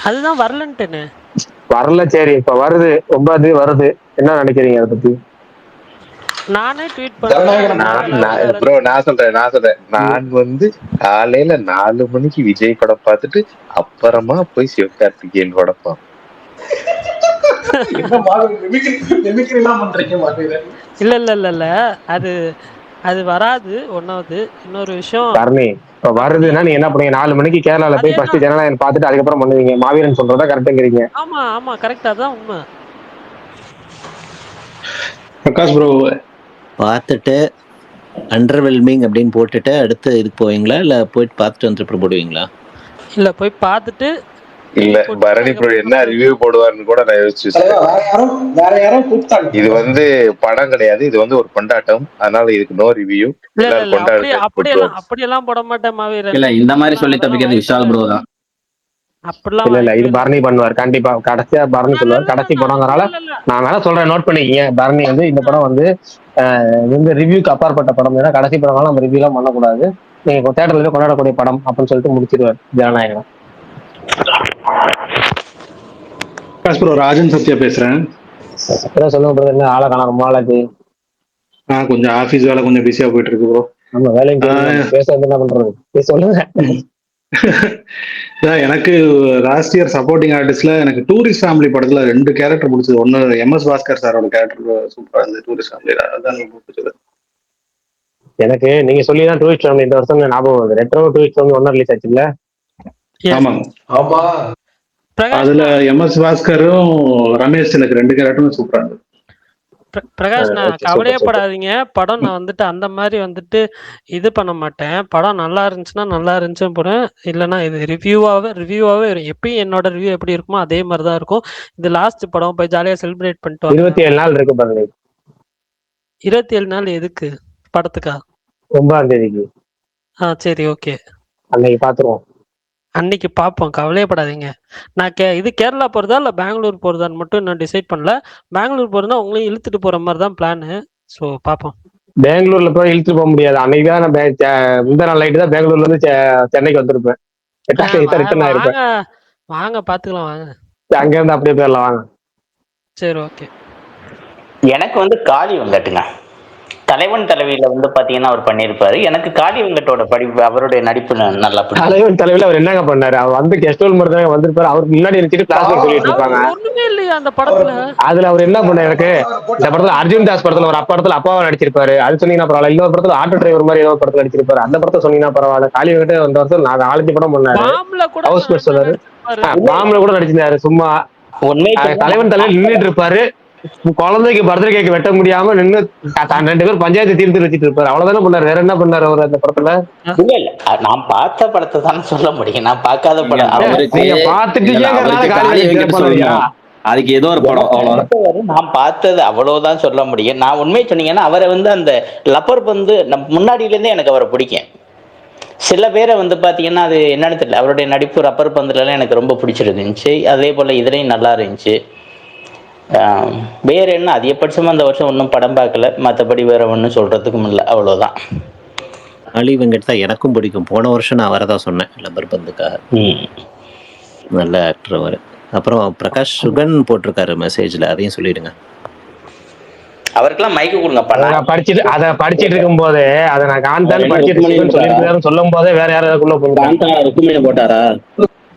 அதுதான் வரலன்ட்டுன்னு வரல. சரி, இப்ப வருது, 9 வருது, என்ன நினைக்கிறீங்க அதை பத்தி? நானே ட்வீட் பண்ணேன் ப்ரோ. நான் சொல்றேன் நான் வந்து காலையில 4 மணிக்கு விஜய் படம் பார்த்துட்டு அப்புறமா போய் சிவகார்த்திகேயன் படம் பார்ப்பேன். இல்ல அது வராது. ஒன்னாவது. இன்னொரு விஷயம் தரணி, இப்ப வருதுன்னா நீ என்ன பண்ணுவீங்க? 4 மணிக்கு கேரளால போய் ஃபர்ஸ்ட் ஜனநாயகன் பார்த்துட்டு அதுக்கப்புறம் பண்ணுவீங்க. மாவீரன் சொல்றதா கரெக்டுங்கிறீங்க? ஆமா ஆமா கரெக்ட், அதான் உண்மை. பிரகாஷ் ப்ரோ பார்த்துட்டு அண்டர்வெல்மிங் அப்படின்னு போட்டுட்டு அடுத்து இதுக்கு போவீங்களா, இல்லை போயிட்டு பார்த்துட்டு வந்துட்டு போடுவீங்களா? இல்லை, போய் பார்த்துட்டு இல்ல பரணி ப்ரோ என்ன ரிவ்யூ போடுவாருன்னு கூட நான் யோசிச்சு. வேற யாரும் கூப்பிட்டாங்க. இது வந்து படம் கிடையாது, இது வந்து ஒரு கொண்டாட்டம். அதனால இதுக்கு நோ ரிவ்யூ. எல்லாரும் கொண்டாடுங்க. அப்படியெல்லாம் போட மாட்டேன் மாவீரன். இல்ல இந்த மாதிரி சொல்லி தப்பிக்கிறது விஷால் ப்ரோ தான். அப்படிலாம் இல்ல இது பரணி பண்ணுவார் கண்டிப்பா. கடைசியா பரணி சொல்லுவார். கடைசி படம்னால நான் வேணா சொல்றேன், நோட் பண்ணிக்கீங்க. பரணி வந்து இந்த படம் வந்து வந்து ரிவ்யூக்கு அப்பாற்பட்ட படம். ஏன்னா கடைசி படம்னால நம்ம ரிவ்யூ எல்லாம் பண்ணக்கூடாது, நீங்க தேட்டர்ல கொண்டாடக்கூடிய படம் அப்படின்னு சொல்லிட்டு முடிச்சிருவார் ஜனநாயகம். ப்ரோ ராஜன் சத்யா பேசுறேன். சொல்லுங்க ப்ரோ, என்ன ஆளை காண ரொம்ப நாளாச்சு. கொஞ்சம் ஆபீஸ் வேலை கொஞ்சம் பிஸியா போயிட்டு இருக்கு ப்ரோ. நம்ம வேலைக்கு பேச என்ன பண்றது சொல்லுங்க. எனக்கு லாஸ்ட் இயர் சப்போர்ட்டிங் ஆர்டிஸ்ட்ல எனக்கு டூரிஸ்ட் ஃபேமிலி படத்துல 2 கேரக்டர் பிடிச்சது. ஒன்னு MS பாஸ்கர் சாரோட கேரக்டர் சூப்பரா இருந்தது டூரிஸ்ட் ஃபேமிலியில, அதான் பிடிச்சது எனக்கு. நீங்க சொல்லிதான் டூரிஸ்ட் ஃபேமிலி இந்த வருஷம் ஞாபகம் வருது. ரெட்ரோ டூரிஸ்ட் ஃபேமிலி ஒன்னு ரிலீஸ் ஆச்சு இல்ல? ஆமா. அதுல MS பாஸ்கரும் ரமேஷ் எனக்கு 2 கேரக்டரும் சூப்பரா இருந்தது. பிரகாஷ், நான் கவலையப்படாதீங்க. படம் நான் வந்துட்டு அந்த மாதிரி வந்துட்டு இது பண்ண மாட்டேன். படம் நல்லா இருந்துச்சுன்னா நல்லா இருந்துச்சுன்னு போறேன், இல்லைன்னா இது ரிவ்யூவாவே எப்பயும் என்னோட ரிவ்யூ எப்படி இருக்குமோ அதே மாதிரி தான் இருக்கும். இது லாஸ்ட் படம், போய் ஜாலியா செலிப்ரேட் பண்ணிட்டு 27 நாள் இருக்கு பாருங்க. 27 நாள் எதுக்கு? படத்துக்கா? 9ஆம் தேதிக்கு. சரி, ஓகே, அன்னைக்கு பாத்துருவோம். அன்னைக்கு பார்ப்போம், கவலையப்படாதீங்க. நான் இது கேரளா போறதா இல்லை பெங்களூர் போறதான்னு மட்டும் நான் டிசைட் பண்ணல. பெங்களூர் போறதுனா உங்களையும் இழுத்துட்டு போற மாதிரி தான் பிளானு. ஸோ பார்ப்போம். பெங்களூர்ல போய் இழுத்துட்டு போக முடியாது. அன்னைக்கு தான் நான் இந்த நாள் நைட்டு தான் பெங்களூர்ல இருந்து சென்னைக்கு வந்திருப்பேன். ரிட்டர்ன் ஆயிருப்பேன். வாங்க பாத்துக்கலாம், வாங்க. அங்க இருந்து அப்படியே போயிடலாம், வாங்க. சரி, ஓகே. எனக்கு வந்து காளி வெங்கட்டுங்க, தலைவன் தலைவியில வந்து பாத்தீங்கன்னா அவர் பண்ணிருப்பாரு. எனக்கு காளி வெங்கட்டோட அவருடைய நடிப்பு நல்லா பிடிக்கும். தலைவன் தலைவியில அவர் என்னங்க பண்ணாரு? அவர் வந்து கெஸ்ட் ஹவுஸ் மட்டும் தான் வந்திருப்பாரு. அவருக்கு முன்னாடி நினைச்சிட்டு கிளாஸ் சொல்லிட்டு இருப்பாங்க. ஒண்ணுமே இல்லையா அந்த படத்துல? அதுல அவர் என்ன பண்ண, எனக்கு இந்த படத்துல அர்ஜுன் தாஸ் படத்துல ஒரு படத்துல அப்பாவை நடிச்சிருப்பாரு. அது சொன்னீங்கன்னா பரவாயில்ல. இன்னொரு படத்துல ஆட்டோ டிரைவர் மாதிரி ஏதோ படத்துல நடிச்சிருப்பாரு. அந்த படத்தை சொன்னீங்கன்னா பரவாயில்ல. காளி வெங்கட் அந்த வருஷம் 4 படம் பண்ணாரு. ஹவுஸ் பெட் சொன்னாரு, பாம்புல கூட நடிச்சிருந்தாரு. சும்மா தலைவன் தலைவர் நின்றுட்டு இருப்பாரு, குழந்தைக்கு பர்த்டே கேக் வெட்ட முடியாம நின்று 2 பேர் பஞ்சாயத்து தீர்த்து வச்சுட்டு இருப்பாரு. அவ்வளவுதானே பண்ணாரு. வேற என்ன பண்ணாரு அவர் அந்த படத்துல? இல்ல நான் பார்த்த படத்தை தான் சொல்ல முடியும், நான் பார்க்காத படம். அதுக்கு ஏதோ ஒரு படம் நான் பார்த்தது அவ்வளவுதான் சொல்ல முடியும். நான் உண்மை சொன்னீங்கன்னா அவரை வந்து அந்த லப்பர் பந்து முன்னாடியில இருந்தே எனக்கு அவரை பிடிக்கும். சில பேரை வந்து பாத்தீங்கன்னா அது என்னன்னு தெரியல, அவருடைய நடிப்பு ரப்பர் பந்துல எல்லாம் எனக்கு ரொம்ப பிடிச்சிருந்துச்சு. அதே போல இதுலயும் நல்லா இருந்துச்சு. வேற என்ன அதிகபட்சமா அந்த வருஷம் ஒன்றும் படம் பார்க்கல, மற்றபடி வேற ஒன்றும் சொல்றதுக்கும் இல்லை, அவ்வளவுதான். காளி வெங்கட் தான் எனக்கும் பிடிக்கும். போன வருஷம் நான் வரதான் சொன்னேன் லப்பர் பந்துக்காக. நல்ல ஆக்டர் அவர். அப்புறம் பிரகாஷ் சுகன் போட்டிருக்காரு மெசேஜ்ல, அதையும் சொல்லிடுங்க. அவருக்கெல்லாம் மைக்கு கொடுங்க. படிச்சிட்டு இருக்கும் போதே அதை நான் காந்தான்னு படிச்சிட்டு சொல்லும் போதே வேற யாராவதுக்குள்ள ருக்குமணி போட்டாரா?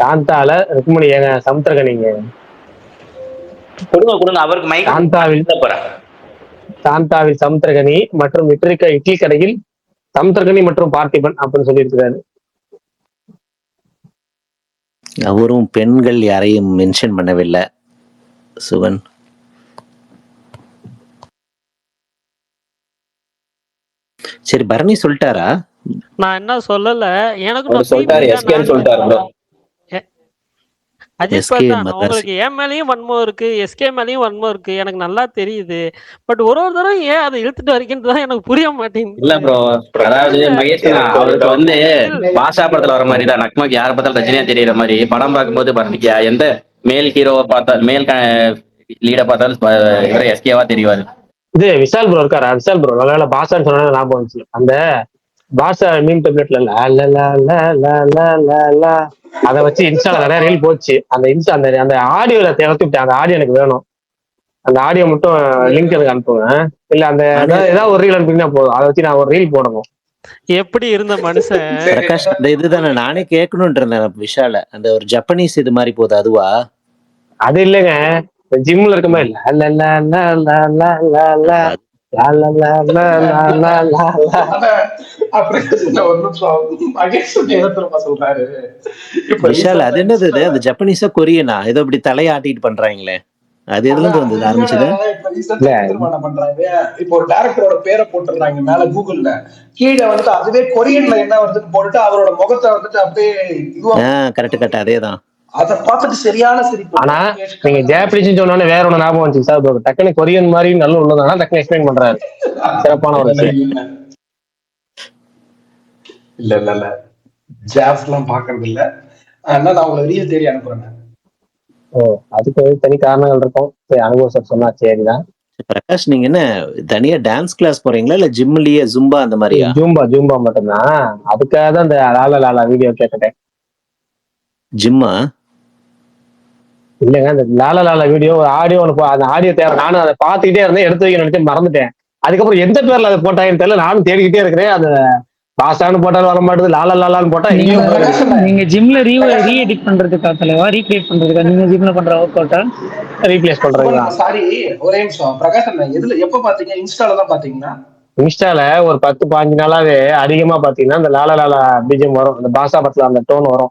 காந்தால ருக்குமணி ஏங்க சமுத்திரகனிங்க கொடுங்க அவருக்கு மைக். சாந்தாவில் சமுத்திரகனி மற்றும் விட்ரிகா இட்லி கடையில் சமுத்திரகனி மற்றும் பார்த்திபன் அப்படின்னு சொல்லியிருக்கிறாரு. அவரும் பெண்கள் யாரையும் மென்ஷன் பண்ணவில்லை சுவன். சரி, பரணி சொல்லிட்டாரா? நான் என்ன சொல்லல, எனக்கு அஜித் தான். உங்களுக்கு என் மேலேயும் வன்மம் இருக்கு, எஸ்கே மேலேயும் வன்மம் இருக்கு, எனக்கு நல்லா தெரியுது. பட் ஒரு தடவை ஏன் அதை இழுத்துட்டு வரீங்கன்னு எனக்கு புரிய மாட்டேங்குது. இல்ல ப்ரோ, அதாவது மகேஷ் அவருக்கு வந்து பாஷா படத்துல வர மாதிரி தான் நக்மாக்கு யாரை பார்த்தாலும் ரஜினியா தெரியற மாதிரி படம் பார்க்கும்போது பரணிக்கா எந்த மேல் ஹீரோவை பார்த்தா மேல் லீட பார்த்தாலும் இவரை எஸ்கேவா தெரிவாரு. இது விஷால் ப்ரோ இருக்காரா? விஷால் ப்ரோ நல்ல பாஷான்னு சொன்னா ஞாபகம் வந்துச்சு. அந்த பாஷா மீம் டெப்லெட்ல அதை வச்சு இன்ஸ்டால நிறைய ரீல் போச்சு. அந்த ஆடியோல தேவைப்பட்டு அந்த ஆடியோ எனக்கு வேணும். அந்த ஆடியோ மட்டும் லிங்க் எனக்கு அனுப்புவேன். இல்ல அந்த ஏதாவது ஒரு ரீல் அனுப்பிங்கன்னா போதும், அதை வச்சு நான் ஒரு ரீல் போடணும். எப்படி இருந்த மனுஷன் பிரகாஷ், அந்த இதுதானே நானே கேட்கணும்னு இருந்தேன் விஷால. அந்த ஒரு ஜப்பனீஸ் இது மாதிரி போகுது, அதுவா? அது இல்லைங்க, ஜிம்ல இருக்க மாதிரி விஷால் அது என்னது? அது ஜப்பனீஸா கொரியனா? ஏதோ இப்படி தலையாட்டிட்டு பண்றாங்களே, அது எதுல இருந்து வந்து ஆரம்பிச்சது? இப்போ ஒரு டைரக்டரோட பேரை போட்டுறாங்க மேல கூகுள்ல, கீழே வந்துட்டு அதுவே கொரியன்ல என்ன வருதுன்னு போட்டுட்டு அவரோட முகத்தை வந்துட்டு அப்படியே கரெக்ட் அதேதான். அதை பார்த்துட்டு சரியான சிரிப்பு. ஆனா நீங்க ஜாப்பனீஸ் சொன்னோன்னே வேற ஒண்ணு ஞாபகம் வந்துச்சு சார். டக்குனு கொரியன் மாதிரி நல்ல உள்ளதானா டக்குனு எக்ஸ்பிளைன் பண்றாரு. சிறப்பான ஒரு விஷயம். இல்ல ஜாப்ஸ் எல்லாம் பாக்குறது இல்ல. நான் உங்களை ரீல் தேடி அனுப்புறேன். ஓ, அதுக்கு தனி காரணங்கள் இருக்கும். சரி, அனுபவம் சார் சொன்னா சரிதான். பிரகாஷ், நீங்க என்ன தனியா டான்ஸ் கிளாஸ் போறீங்களா இல்ல ஜிம்லயே ஜும்பா அந்த மாதிரியா? ஜூம்பா மட்டும்தான். அதுக்காக தான் இந்த லாலா வீடியோ கேட்டுட்டேன். ஜிம்மா இல்லைங்க, அந்த லாலா வீடியோ ஆடியோ ஒன்று, அந்த ஆடியோ தேவை. நானும் அதை பார்த்துக்கிட்டே இருந்தேன், எடுத்து வைக்க நினைச்சு மறந்துட்டேன். அதுக்கப்புறம் எந்த பேர்ல அதை போட்டாங்கன்னு தெரியல. நானும் தேடிக்கிட்டே இருக்கிறேன். அது பாஸ்டான்னு போட்டாலும் வர மாட்டேது, லாலான்னு போட்டா நீங்க ஜிம்ல ரீஎடிட் பண்றதுக்கா தலைவா, ரீக்ரியேட் பண்றதுக்கா நீங்க ஜிம்ல பண்ற ஒர்க் அவுட்டா ரீப்ளேஸ் பண்றதுதான்? சாரி, ஒரே நிமிஷம். பிரகாஷ் எதுல எப்ப பாத்தீங்க? இன்ஸ்டால தான் பாத்தீங்கன்னா? இன்ஸ்டால ஒரு 10-15 நாளாவே அதிகமா பாத்தீங்கன்னா இந்த லாலா பிஜிஎம் வரும், அந்த பாசா படத்துல அந்த டோன் வரும்.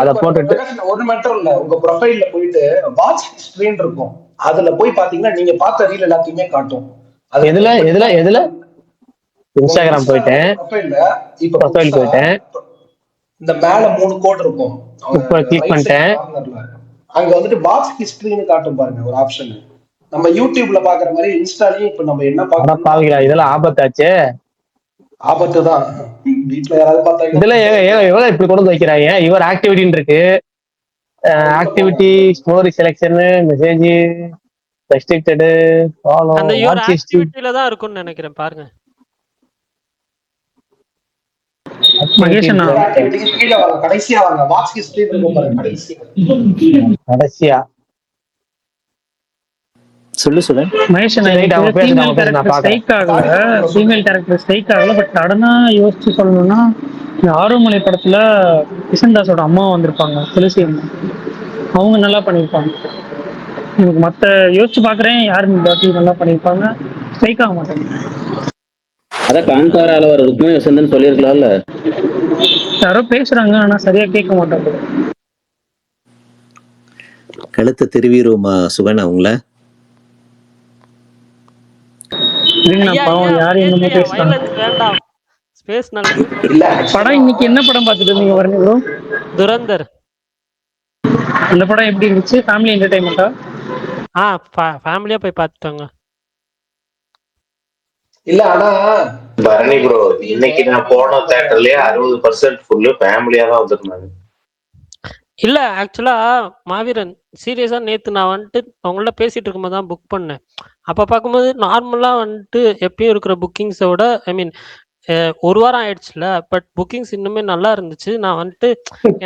அதை போட்டுட்டு ஒரு மட்டும் இல்ல, உங்க ப்ரொஃபைல்ல போயிட்டு வாட்ச் ஹிஸ்டரின்னு இருக்கும், அதுல போய் பாத்தீங்கன்னா நீங்க பார்த்த ரீல் எல்லாத்தையுமே காட்டும். அது எதுல இன்ஸ்டாகிராம் போயிட்டேன், ப்ரொஃபைல் போயிட்டேன், இந்த மேல 3 கோட் இருக்கும், கிளிக் பண்ணிட்டேன். அங்க வந்துட்டு வாட்ச் ஹிஸ்டரின்னு காட்டும் பாருங்க ஒரு ஆப்ஷன். நம்ம யூடியூப்ல பாக்குற மாதிரி இன்ஸ்டாலயும் இப்ப நம்ம என்ன பாக்குறோம், இதெல்லாம் ஆபத்தாச்சு. ஆபத்து தான். வீட்டுல யாராவது பார்த்தாங்க இதுல எவ்வளவு இப்படி கொண்டு வந்து வைக்கிறாங்க. இவர் ஆக்டிவிட்டின்னு இருக்கு, activity, story selection, message, restricted, follow, அந்த யுவர் ஆக்டிவிட்டில தான் இருக்கும்னு நினைக்கிறேன். பாருங்க கடைசியா வாங்க, வாட்ச் ஹிஸ்டரி இருக்கும் பாருங்க கடைசியா. சொல்லு மகேஷ், ஃபீமேல் கேரக்டர் ஸ்ட்ரைக் ஆகல. பட் சடனா யோசிச்சு சொல்லணும்னா, ஆரோமலை படத்துல கிஷன்தாஸோட அம்மா வந்திருப்பாங்க, துளசி அம்மா. அவங்க நல்லா பண்ணியிருப்பாங்க. எனக்கு மத்த யோசிச்சு பாக்குறேன், யாரு நல்லா பண்ணியிருப்பாங்க. ஸ்ட்ரைக் ஆக மாட்டாங்க. அதான் காந்தாரால வர ருக்மிணி வசந்தன் சொல்லியிருக்கலாம்ல. யாரோ பேசுறாங்க, ஆனா சரியா கேட்க மாட்டாங்க. கழுத்தை திருவிருமா சுகன் அவங்கள படம் இன்னைக்கு என்ன படம் பார்த்துட்டு இருந்தீங்க பாருங்க ப்ரோ? துரந்தர். அந்த படம் எப்படி இருந்துச்சு? ஃபேமிலி என்டர்டைன்மெண்டா? ஃபேமிலியா போய் பார்த்துட்டாங்க. இல்ல ஆனா பரணி ப்ரோ, இன்னைக்கு நான் போன தியேட்டர்லயே 60% ஃபுல்லு ஃபேமிலியா தான் வந்திருந்தாங்க. இல்ல ஆக்சுவலா மாவீரன் சீரியஸா நேத்து நான் வந்துட்டு அவங்கள்ட்ட பேசிட்டு இருக்கும்போது தான் புக் பண்ணேன். அப்ப பார்க்கும்போது நார்மலா வந்துட்டு எப்பயும் இருக்கிற புக்கிங்ஸை விட, ஐ மீன் 1 வாரம் ஆயிடுச்சுல, பட் புக்கிங்ஸ் இன்னுமே நல்லா இருந்துச்சு. நான் வந்துட்டு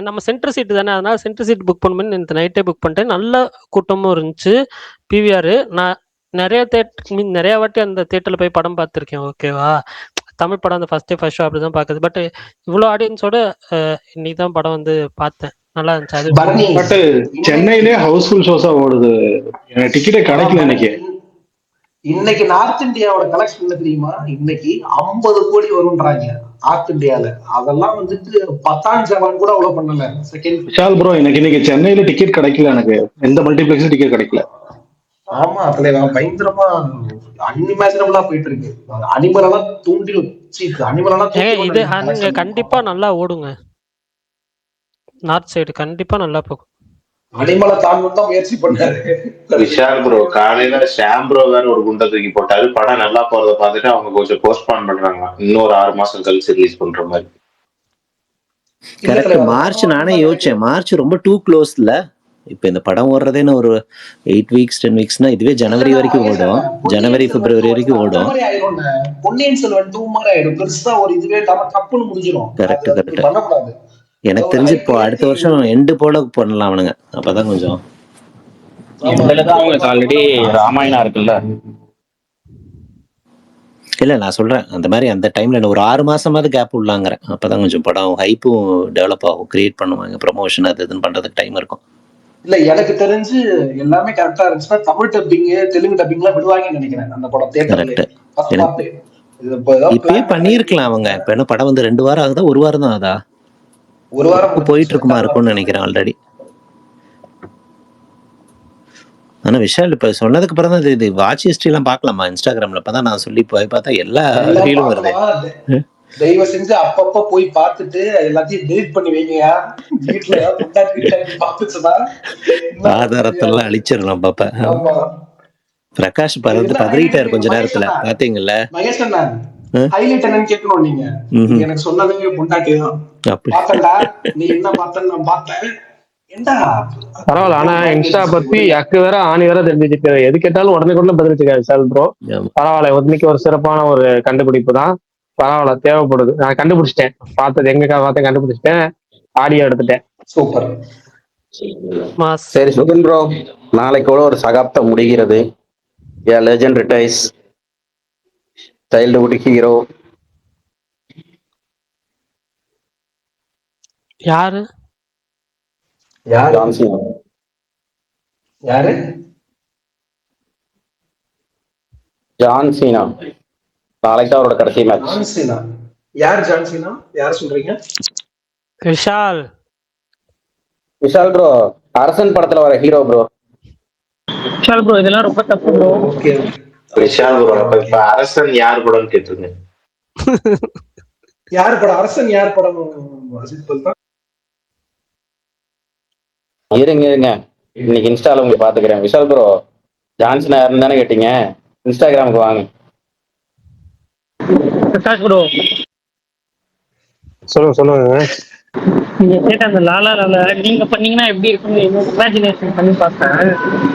நம்ம சென்டர் சீட்டு தானே, அதனால சென்டர் சீட் புக் பண்ணும்போது நேற்று நைட்டே புக் பண்ணிட்டேன். நல்ல கூட்டமும் இருந்துச்சு. பிவிஆர் நான் நிறைய வாட்டி அந்த தியேட்டர்ல போய் படம் பார்த்துருக்கேன். ஓகேவா, தமிழ் படம் அந்த ஃபர்ஸ்ட் ஷோ அப்படிதான் பாக்குது. பட் இவ்வளவு ஆடியன்ஸோட இன்னைக்கு தான் படம் வந்து பார்த்தேன். நல்லா இருந்துச்சு. பட் சென்னையிலே ஹவுஸ்ஃபுல் ஷோஸா ஓடுது, டிக்கெட்டே கிடைக்கல. இன்னைக்கு நார்த் இந்தியாவோட கலெக்ஷன் என்ன தெரியுமா? இன்னைக்கு 50 கோடி வரும்ன்றாங்க நார்த் இந்தியால. அதெல்லாம் வந்துட்டு 10 கூட அவ்வளவு பண்ணல. விஷால் ப்ரோ, இன்னைக்கு சென்னையில டிக்கெட் கிடைக்கல, எனக்கு எந்த மல்டிபிளெக்ஸ் டிக்கெட் கிடைக்கல. ஆமா, பயங்கரமா அன்இமேஜினபிளா போயிட்டு இருக்கு. அனிமல் எல்லாம் தூண்டி இது அங்க கண்டிப்பா நல்லா ஓடுங்க. நார்த் சைடு கண்டிப்பா நல்லா போகும். அனிமலை தாண்டணும் தான் முயற்சி பண்ணாரு விஷால் ப்ரோ. காலையில ஷாம் ப்ரோ வேற ஒரு குண்டை தூக்கி போட்டாரு. படம் நல்லா போறத பார்த்துட்டு அவங்க கொஞ்சம் போஸ்ட்பான் பண்றாங்க, இன்னொரு 6 மாசம் கழிச்சு ரிலீஸ் பண்ற மாதிரி. கரெக்ட். மார்ச் நானே யோசிச்சேன், மார்ச் ரொம்ப டூ க்ளோஸ்ல. இப்ப இந்த படம் ஓடுறதே ஒரு 8 வீக்ஸ் 10 வீக்ஸ்னா, இதுவே ஜனவரி வரைக்கும் ஓடும், ஜனவரி பிப்ரவரி வரைக்கும் ஓடும். பொன்னியின் செல்வன் 2 மாதிரி ஆயிடும் பெருசா, ஒரு இதுவே டப்புன்னு முடிஞ்சிடும். கரெக்ட். எனக்கு தெரிஞ்சு இப்போ அடுத்த வருஷம் எண்டு போல பண்ணலாம் அவனுங்க, அப்பதான் கொஞ்சம். அவங்களுக்கு ஆல்ரெடி ராமாயணம் இருக்குல்ல. இல்ல நான் சொல்றேன், அந்த மாதிரி அந்த டைம்ல ஒரு 6 மாசமாவது கேப் உள்ளாங்கிறேன். அப்பதான் கொஞ்சம் படம் ஹைப்பும் டெவலப் ஆகும், கிரியேட் பண்ணுவாங்க, ப்ரமோஷன் அது இதுன்னு பண்றதுக்கு டைம் இருக்கும். இல்ல எனக்கு தெரிஞ்சு எல்லாமே கரெக்டா இருந்துச்சுன்னா தமிழ் டப்பிங் தெலுங்கு டப்பிங் எல்லாம் விடுவாங்கன்னு நினைக்கிறேன். அந்த படம் கரெக்ட். இப்பயே பண்ணிருக்கலாம் அவங்க. இப்ப என்ன படம் வந்து 2 வாரம் ஆகுதா, 1 வாரம் தான் ஆகுதா? 1 வாரம் போயிட்டு இருக்குமா இருக்கும்னு நினைக்கிறேன் ஆல்ரெடி. ஆனா விஷால் இப்ப சொன்னதுக்கு அப்புறம் தான் இது வாட்ச் ஹிஸ்டரி எல்லாம் பாக்கலாமா இன்ஸ்டாகிராம்ல? அப்பதான் நான் சொல்லி போய் பார்த்தா எல்லா ரீலும் வருது. தயவு செஞ்சு அப்பப்ப போய் பார்த்துட்டு எல்லாத்தையும் டெலிட் பண்ணி வைங்கயா. வீட்டுல ஏதாவது பொண்டாட்டி பார்த்துச்சுன்னா ஆதாரத்தெல்லாம் அழிச்சிடலாம் பாப்பா. ஆமா பிரகாஷ் என்ன பதறிட்டாரு கொஞ்ச மகேஷ் நேரத்துல, அண்ணா, பாத்தீங்கல்ல? மகேஷ் அண்ணா ஹைலைட் என்னன்னு கேட்கணும். நீங்க எனக்கு சொன்னதே பொண்டாட்டி தான். அப்படி பார்த்தேன்டா, நீ என்ன பார்த்தேன்னு நான் பார்த்தேன். ஏண்டா பரவாயில்ல. ஆனா இன்ஸ்டா பத்தி அக்கு வேற ஆணி வேற தெரிஞ்சுட்டு எது கேட்டாலும் உடனே கூட பதிலிச்சுக்காரு விஷால் ப்ரோ. பரவாயில்ல, இன்னைக்கு ஒரு சிறப்பான ஒரு கண்டுபிடிப்பு தான். பரவாயில்ல, தேவைப்படுது. நான் கண்டுபிடிச்சிட்டேன், பார்த்தது எங்க பார்த்தேன், கண்டுபிடிச்சிட்டேன், ஆடியோ எடுத்துட்டேன். சூப்பர். சரி சுகன் ப்ரோ, நாளைக்கோட ஒரு சகாப்தம் முடிகிறது. ஏ லெஜெண்ட் ரிட்டைஸ், சைல்டுஹுட் ஹீரோ. யாரு யாரு ஜான் சீனா. யாரு ஜான் சீனா. நாளைக்கு தான் அவரோட கடைசி மேட்ச். ஜான்சினா? யார் ஜான்சினா? யார் சொல்றீங்க? விஷால். விஷால் ப்ரோ, அரசன் படத்துல வர ஹீரோ ப்ரோ. விஷால் ப்ரோ, இதெல்லாம் ரொம்ப தப்பு ப்ரோ. Okay Vishal bro. இப்ப அரசன் யார் படம்னு கேட்டுருங்க. யார் படம்? அரசன் யார் படம்? அஜித் பல் தான். இருங்க, இன்னைக்கு இன்ஸ்டால உங்களுக்கு பாத்துக்கிறேன். விஷால் ப்ரோ, ஜான்சன் யாருன்னு தானே கேட்டீங்க? இன்ஸ்டாகிராமுக்கு வாங்க. பிரகாஷ் ப்ரோ, சொல்லுங்க. நீங்க கேட்ட அந்த லாலா லாலா நீங்க பண்ணீங்கன்னா எப்படி இருக்கும்னு இமேஜினேஷன் பண்ணி பார்த்தேன்.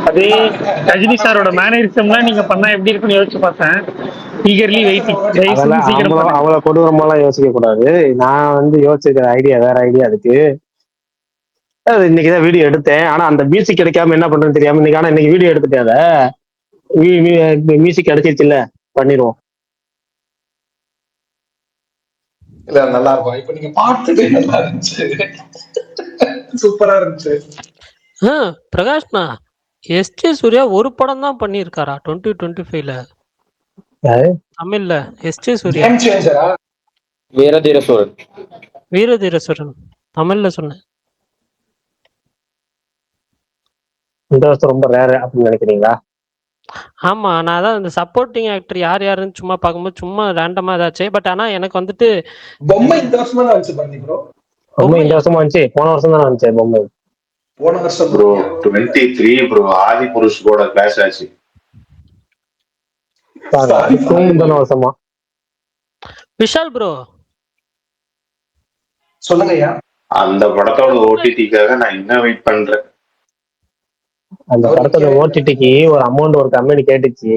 அதே ரஜினி சாரோட மேனரிசம்லாம் நீங்க பண்ணா எப்படி இருக்கும்னு யோசிச்சு பார்த்தேன். Eagerly waiting. சீக்கிரம் அவ்வளவு கொடூரமாலாம் யோசிக்க கூடாது. நான் யோசிக்கிற ஐடியா வேற ஐடியா இருக்கு. இன்னைக்குதான் வீடியோ எடுத்தேன். ஆனா அந்த மியூசிக் கிடைக்காம என்ன பண்றேன்னு தெரியாம இன்னைக்கு, ஆனா இன்னைக்கு வீடியோ எடுத்துட்டேன். அத மியூசிக் கிடைச்சிருச்சு இல்ல, பண்ணிடுவோம். இல்ல நல்லா இருக்கும். இப்ப நீங்க பார்த்துட்டு நல்லா இருந்துச்சு, சூப்பரா இருந்துச்சு. பிரகாஷ்ண்ணா, எஸ்ஜே சூர்யா ஒரு படம் தான் பண்ணியிருக்காரா 2025ல தமிழ்ல? எஸ்ஜே சூர்யா வீரதீரசூரன். வீரதீரசூரன் தமிழ்ல சொன்னேன். இந்த வருஷம் ரொம்ப ரேர் அப்படின்னு நினைக்கிறீங்களா? ஆமா, நான் அதான் இந்த சப்போர்ட்டிங் ஆக்டர் யார் யாருன்னு சும்மா பார்க்கும்போது சும்மா ரேண்டமா ஏதாச்சு. பட் ஆனா எனக்கு பொம்மை இந்த வருஷமா தான் வந்துச்சு பாருங்க ப்ரோ. பொம்மை இந்த வருஷமா வந்துச்சு? போன வருஷம் தான் வந்துச்சு பொம்மை. போன வருஷம் ப்ரோ 23 ப்ரோ. ஆதி புருஷ் கூட கிளாஸ் ஆச்சு. முந்தின வருஷமா? விஷால் ப்ரோ சொல்லுங்க ஐயா. அந்த படத்தோட ஓடிடிக்காக நான் இன்னும் வெயிட் பண்றேன். அந்த படத்தோட ஓடிடிக்கு ஒரு அமௌண்ட் ஒரு கம்பெனி கேட்டுச்சு.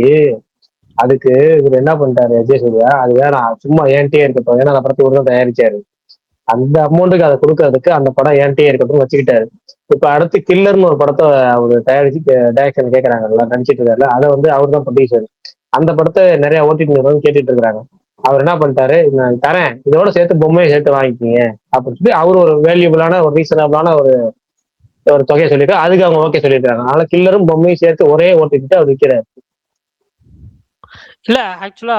அதுக்கு இவர் என்ன பண்ணிட்டாரு விஜய் சூர்யா, அது வேணாம் சும்மா ஏன்ட்டே இருக்கட்டும், ஏன்னா அந்த படத்தை இவர் தான் தயாரிச்சாரு. அந்த அமௌண்ட்டுக்கு அதை கொடுக்கறதுக்கு அந்த படம் ஏன்ட்டே இருக்கட்டும் வச்சுக்கிட்டாரு. இப்ப அடுத்து கில்லர்னு ஒரு படத்தை அவரு தயாரிச்சு டைரக்ஷன் கேட்கறாங்கல்ல, நடிச்சிட்டு இருக்காருல்ல, அதை அவர் தான் ப்ரொடியூசர். அந்த படத்தை நிறைய ஓடிடி நிறுவனம் கேட்டுட்டு இருக்கிறாங்க. அவர் என்ன பண்ணிட்டாரு, நான் தரேன், இதோட சேர்த்து பொம்மையை சேர்த்து வாங்கிக்கிங்க அப்படின்னு சொல்லி அவரு ஒரு வேல்யூபிளான ஒரு ரீசனபிளான ஒரு தொகையை சொல்லிட்டு அதுக்கு அவங்க ஓகே சொல்லியிருக்காங்க. அதனால கில்லரும் பொம்மையும் சேர்த்து ஒரே ஓட்டிட்டு அவர் விற்கிறாரு. இல்ல, ஆக்சுவலா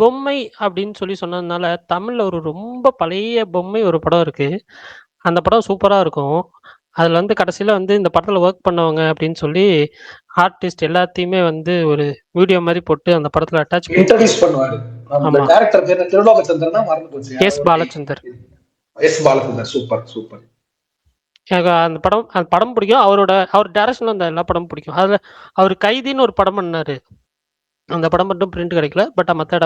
பொம்மை அப்படின்னு சொன்னதுனால தமிழ்ல ஒரு ரொம்ப பழைய பொம்மை ஒரு படம் இருக்கு. அந்த படம் சூப்பரா இருக்கும். அதுல கடைசியில இந்த படத்துல ஒர்க் பண்ணவங்க அப்படின்னு சொல்லி ஆர்டிஸ்ட் எல்லாத்தையுமே ஒரு வீடியோ மாதிரி போட்டு அந்த படத்துல அட்டாச் இன்ட்ரோடியூஸ் பண்ணுவாரு. அந்த டைரக்டர் பேர் திருலோகச்சந்திரனா மறந்து போச்சு. எஸ் பாலச்சந்தர். Super super. எனக்கு அந்த படம் பிடிக்கும். அவர் டைரக்ஷன்ல அந்த எல்லா படமும் பிடிக்கும். அதுல அவர் கைதின்னு ஒரு படம் பண்ணாரு. அந்த படம் மட்டும் பிரிண்ட் கிடைக்கல. பட் மத்த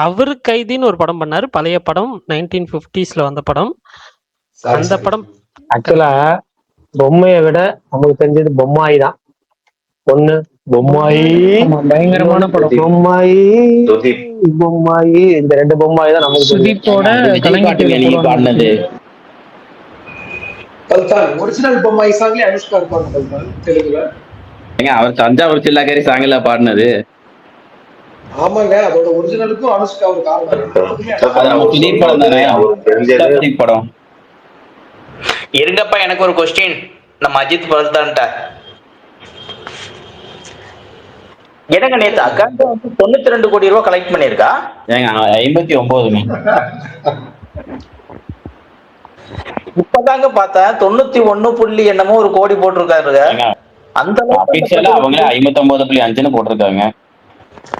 அவரு கைதின்னு ஒரு படம் பண்ணாரு, பழைய படம், 1950s வந்த படம். அந்த படம் ஆக்சுவலா பொம்மையை விட நமக்கு தெரிஞ்சது பொம்மாயி தான். ஒண்ணு பொம்மாயி, பயங்கரமான படம். பொம்மாயி இந்த ரெண்டு பொம்மாயி தான் நமக்கு பாடினது. ஒரிஜினல் பொம்மாயி சாங்ல அனுஷ்கா இருப்பாங்க தெலுங்குல. அவர் தஞ்சாவூர் சில்லாக்கேரி சாங்ல பாடினது. ஆமாங்க, அதோட ஒரிஜினலுக்கும் அனுஷ்கா ஒரு படம். இருங்கப்பா, எனக்கு ஒரு கொஸ்டின். நம்ம அஜித் பல்தான்ட்ட எனக்கு நேத்து அக்கௌண்ட் 92 கோடி ரூபாய் கலெக்ட் பண்ணிருக்கா? ஏங்க 59. இப்பதாங்க பார்த்தேன் 91 என்னமோ ஒரு கோடி போட்டிருக்காரு. அந்த அவங்களே 59.5 போட்டிருக்காங்க.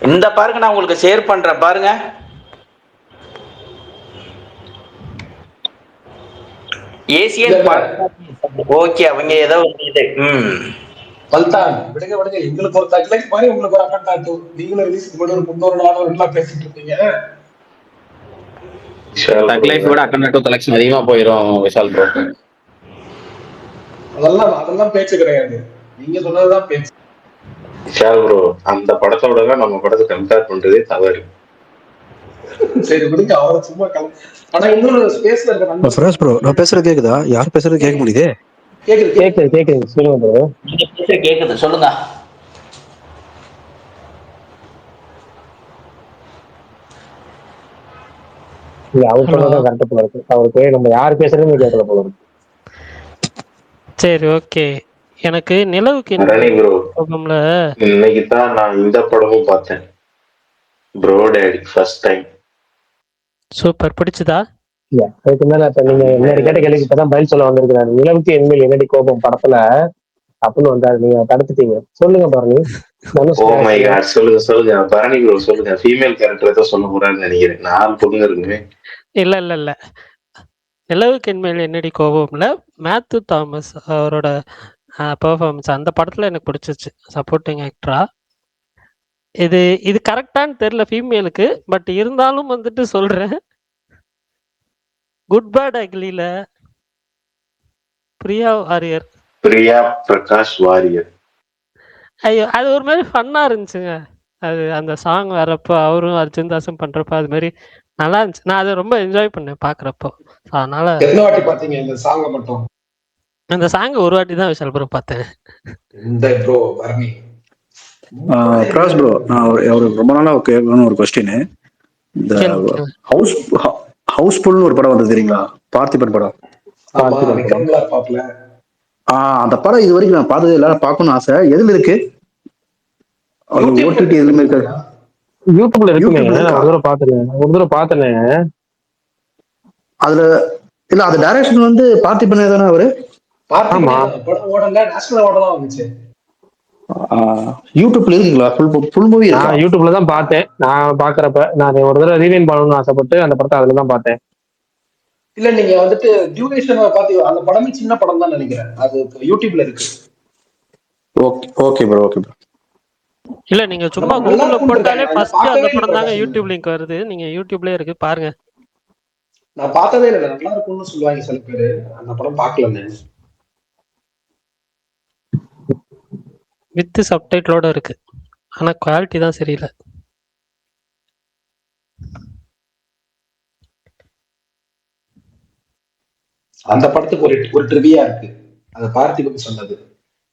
இந்த பாருங்க, நான் உங்களுக்கு ஷேர் பண்றேன் பாருங்க. ஏசியன் ஓகே, அவங்க ஏதோ இது பல்தான் விடுங்க விடுங்க. எங்களுக்கு ஒரு தக்லைஃப் மாதிரி உங்களுக்கு ஒரு அக்கௌண்ட் ஆட்டு. நீங்களும் ரிலீஸ் பண்ணி ஒரு 300 பேசிட்டு இருப்பீங்க. தக்லைஃப் விட அக்கௌண்ட் கலெக்ஷன் அதிகமா போயிடும் விஷால் ப்ரோ. அதெல்லாம் பேச்சு கிடையாது, நீங்க சொன்னதுதான் பேச்சு. விஷால் ப்ரோ, அந்த படத்தோட நம்ம படத்தை கம்பேர் பண்றதே தவறு. சரி விடுங்க, அவரை சும்மா ஆனா இன்னொரு ஸ்பேஸ்ல இருக்க ஃபிரோஸ் ப்ரோ, நான் பேசுறது கேக்குதா? யார் பேசுறது கேட்க முடியுதே? கேக்குது சொல்லுங்க ப்ரோ. நீங்க பேசுற கேக்குது, சொல்லுங்க. அவர் சொன்னதான் கரெக்டா போல இருக்கு. அவருக்கு நம்ம யார் பேசுறதுன்னு கேட்கல போல இருக்கு. சரி ஓகே. எனக்கு நிலவுக்கு இன்னைக்கு தான் நான் இந்த படமும் பார்த்தேன், bro daddy first time. Super, பிடிச்சதா? அதுக்கு மேல இப்ப நீங்க என்ன கேட்ட கேள்விக்கு இப்பதான் பதில் சொல்ல வந்திருக்கிறாரு. நிலவுக்கு என்மேல் என்னடி கோபம் படத்துல அப்படின்னு வந்தாரு, நீங்க தடுத்துட்டீங்க. சொல்லுங்க பரணி. ஓ மை காட், சொல்லுங்க பரணி ப்ரோ, சொல்லுங்க. ஃபீமேல் கேரக்டர் தான் சொல்ல போறான்னு நினைக்கிறேன். 4 பொண்ணுங்க இருக்குங்க. இல்ல நிலவுக்கு என்மேல் என்னடி கோபம்ல மேத்யூ தாமஸ் அவரோட பெர்ஃபார்மன்ஸ் அந்த படத்துல எனக்கு பிடிச்சிச்சு, சப்போர்ட்டிங் ஆக்டரா. இது கரெக்டான்னு தெரியல ஃபீமேலுக்கு, பட் இருந்தாலும் வந்துட்டு சொல்றேன். குட் பேட் அக்லில பிரியா பிரகாஷ் வாரியர். ஐயோ, அது ஒரு மாதிரி ஃபன்னா இருந்துச்சுங்க. அது அந்த சாங் வரப்போ அவரும் அர்ஜுன் தாஸும் பண்றப்ப அது மாதிரி நல்லா இருந்துச்சு. நான் அதை ரொம்ப என்ஜாய் பண்ணேன் பாக்குறப்போ. அதனால எத்தனை வாட்டி பாத்தீங்க இந்த சாங்க மட்டும்? அந்த சாங் ஒரு வாட்டி தான் விஷால் ப்ரோ பார்த்தேன். இந்த ப்ரோ பரணி ஃபிரோஸ் ப்ரோ, நான் அவருக்கு ரொம்ப நாளா கேட்கணும்னு ஒரு கொஸ்டின். இந்த ஹவுஸ்ஃபுல்னு ஒரு படம் வந்தது தெரியுங்களா? பார்த்திபன் படம். அந்த படம் இது வரைக்கும் நான் பார்த்ததே இல்லை, பார்க்கணும்னு ஆசை. எதுல இருக்கு? ஓடிடி எதுலயுமே இருக்காது. யூடியூப்ல இருக்குமே. ஒரு தடவை பார்த்தேன். அதுல இல்ல, அது டைரக்ஷன் வந்து பார்த்திபன் தானே அவரு? யூடியூப்ல இருக்குங்களா? ஃபுல் மூவி இருக்கா? யூடியூப்ல தான் பார்த்தேன். நான் பாக்குறப்ப நான் ஒரு தடவை ரீவைண்ட் பண்ணணும்னு ஆசைப்பட்டு அந்த படத்தை அதுல தான் பார்த்தேன். இல்ல நீங்க வந்துட்டு டியூரேஷன் பாத்து, அந்த படமே சின்ன படம் தான் நினைக்கிறேன், அது யூடியூப்ல இருக்கு. Okay bro, okay bro. இல்ல நீங்க சும்மா கூகுள்ல போட்டாலே ஃபர்ஸ்ட் அந்த படம் தாங்க யூடியூப் லிங்க் வருது. நீங்க யூடியூப்லயே இருக்கு பாருங்க. நான் பார்த்ததே இல்லை, நல்லா இருக்கும்னு சொல்லுவாங்க சில பேரு. அந்த படம் பார்க்கல. வித் சப்டைட்டிலோட இருக்கு, ஆனா குவாலிட்டி தான் சரியில்லை. அந்த படத்துக்கு ஒரு ட்ரிவியா இருக்கு. அது பார்த்திபன் சொன்னது.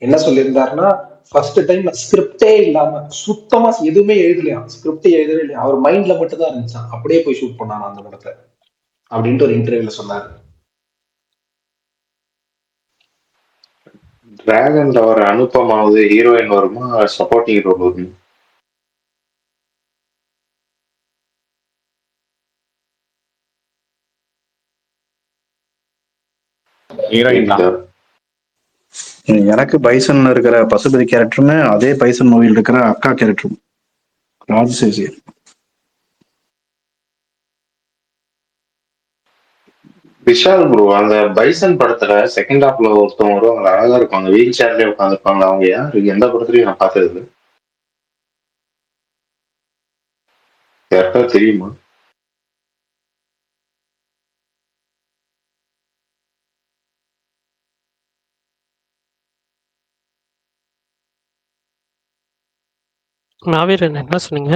என்ன சொல்லியிருந்தாருன்னா, ஃபர்ஸ்ட் டைம் ஸ்கிரிப்டே இல்லாம சுத்தமா எதுவுமே எழுதலையா, ஸ்கிரிப்டே எழுதவே இல்லையா, அவர் மைண்ட்ல மட்டும் தான் இருந்துச்சான், அப்படியே போய் ஷூட் பண்ணான் அந்த படத்தை அப்படின்ட்டு ஒரு இன்டர்வியூல சொன்னாரு. டிராகன்ல வர அனுப்பமாவது ஹீரோயின் வருமா, சப்போர்ட்டிங் ரோல் வரும்? எனக்கு பைசன் இருக்கிற பசுபதி கேரக்டருமே அதே பைசன் மூவியில் இருக்கிற அக்கா கேரக்டரும் ராஜசேசி. விஷால் ப்ரோ, அந்த பைசன் படத்துல செகண்ட் ஹாஃப்ல ஒருத்தவங்க வருவாங்க, அழகா இருப்பாங்க, வீல் சேர்லயே உட்காந்துருப்பாங்க. அவங்க யாரு? எந்த படத்துலயும் நான் பார்த்தது யாருக்கா தெரியுமா? மாவீரன் என்ன சொன்னீங்க?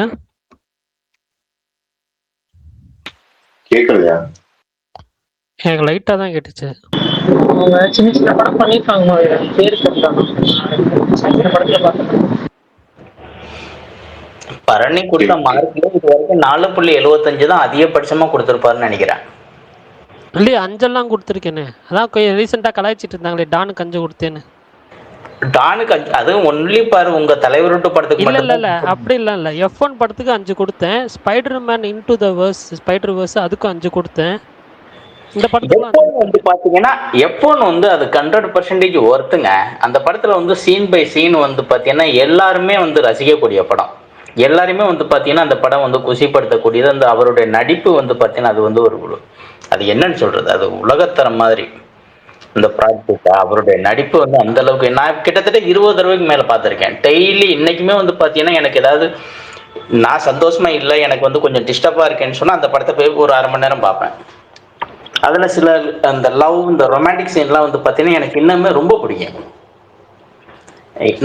கேட்கலையா? எனக்கு லைட்டா தான் கேட்டுச்சு. அவங்க சின்ன சின்ன படம் பண்ணிருக்காங்க, பேரு சின்ன படத்துல பார்த்தேன். பரணி கொடுத்த மார்க்ல இது வரைக்கும் 4.75 தான் அதிகபட்சமா கொடுத்திருப்பாருன்னு நினைக்கிறேன். இல்லையே 5 எல்லாம் கொடுத்துருக்கேன்னு. அதான் ரீசெண்டா கலாய்ச்சிட்டு இருந்தாங்களே, டானுக்கு 5 கொடுத்தேன்னு. டானுக்கு 5, அதுவும் ஒன்லி பாரு உங்க தலைவர் படத்துக்கு இல்ல இல்ல இல்ல அப்படி இல்ல. F1 படத்துக்கு 5 கொடுத்தேன். Spiderman into the verse, spider verse அதுக்கும் 5 கொடுத்தேன். இந்த படத்துக்கு வந்து பாத்தீங்கன்னா F1 வந்து அது 100% ஒர்த்துங்க. அந்த படத்துல வந்து சீன் பை சீன் வந்து பாத்தீங்கன்னா எல்லாருமே வந்து ரசிக்கக்கூடிய படம். எல்லாரையுமே வந்து பாத்தீங்கன்னா அந்த படம் வந்து குசிப்படுத்தக்கூடியது. அந்த அவருடைய நடிப்பு வந்து பாத்தீங்கன்னா அது வந்து அது என்னன்னு சொல்றது, அது உலகத்தரம் மாதிரி. இந்த ப்ராஜெக்ட் அவருடைய நடிப்பு வந்து அந்த அளவுக்கு நான் கிட்டத்தட்ட 20 தடவைக்கு மேல பார்த்திருக்கேன். டெய்லி இன்னைக்குமே வந்து பாத்தீங்கன்னா எனக்கு ஏதாவது நான் சந்தோஷமா இல்லை, எனக்கு வந்து கொஞ்சம் டிஸ்டர்பா இருக்கேன்னு சொன்னா அந்த படத்தை போய் ஒரு 1/2 மணி நேரம் பார்ப்பேன். அதுல சில அந்த லவ், இந்த ரொமான்டிக் சீன்லாம் வந்து பாத்தீங்கன்னா எனக்கு இன்னுமே ரொம்ப பிடிக்கும்.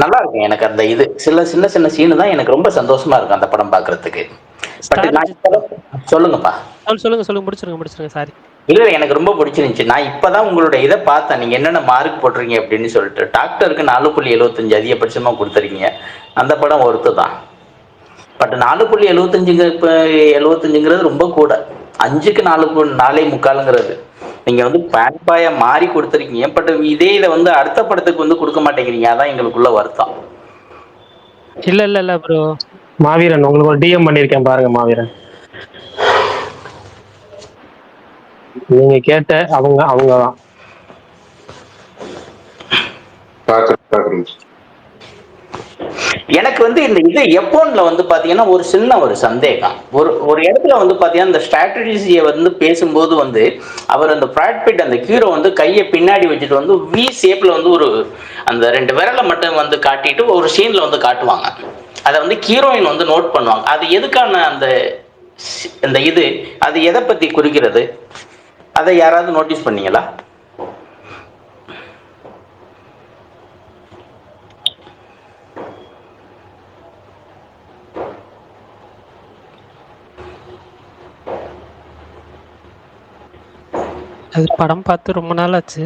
நல்லா இருக்கும் எனக்கு அந்த இது. சில சின்ன சின்ன சீனு தான் எனக்கு ரொம்ப சந்தோஷமா இருக்கும் அந்த படம் பார்க்கறதுக்கு. பட் நான் சொல்லுங்கப்பா. சொல்லுங்க முடிச்சிருங்க. சாரி. இல்ல எனக்கு ரொம்ப பிடிச்சிருந்துச்சு. நான் இப்பதான் உங்களோட இதை பார்த்தேன், நீங்க என்னென்ன மார்க் போட்டிருக்கீங்க அப்படின்னு சொல்லிட்டு. டாக்டருக்கு 4.75 அதிகபட்சமா கொடுத்துருக்கீங்க. அந்த படம் ஒருத்து தான். பட் 4.75 ரொம்ப கூட. 5க்கு 4.4 நீங்க வந்து பேன்பாயா மாறி கொடுத்துருக்கீங்க. பட் இதே இதை வந்து அடுத்த படத்துக்கு வந்து கொடுக்க மாட்டேங்கிறீங்க. அதான் எங்களுக்குள்ள வருத்தம். இல்ல ப்ரோ. மாவீரன் உங்களுக்கு ஒரு டிஎம் பண்ணியிருக்கேன் பாருங்க மாவீரன். நீங்க கேட்ட அவங்க தான். எனக்கு வந்து இந்த இது எப்போன்ல வந்து பாத்தீங்கன்னா ஒரு சின்ன ஒரு சந்தேகம். ஒரு இடத்துல வந்து பாத்தீங்கன்னா இந்த ஸ்ட்ராட்டஜியை வந்து பேசும்போது வந்து அவர் அந்த பிராட் பிட் அந்த ஹீரோ வந்து கையை பின்னாடி வச்சுட்டு வந்து வி ஷேப்ல வந்து ஒரு அந்த 2 விரலை மட்டும் வந்து காட்டிட்டு ஒரு சீன்ல வந்து காட்டுவாங்க. அதை வந்து ஹீரோயின் வந்து நோட் பண்ணுவாங்க. அது எதுக்கான அந்த இது, அது எதை பத்தி குறிக்கிறது? அதை யாராவது நோட்டீஸ் பண்ணீங்களா? அது படம் பார்த்து ரொம்ப நாள் ஆச்சு.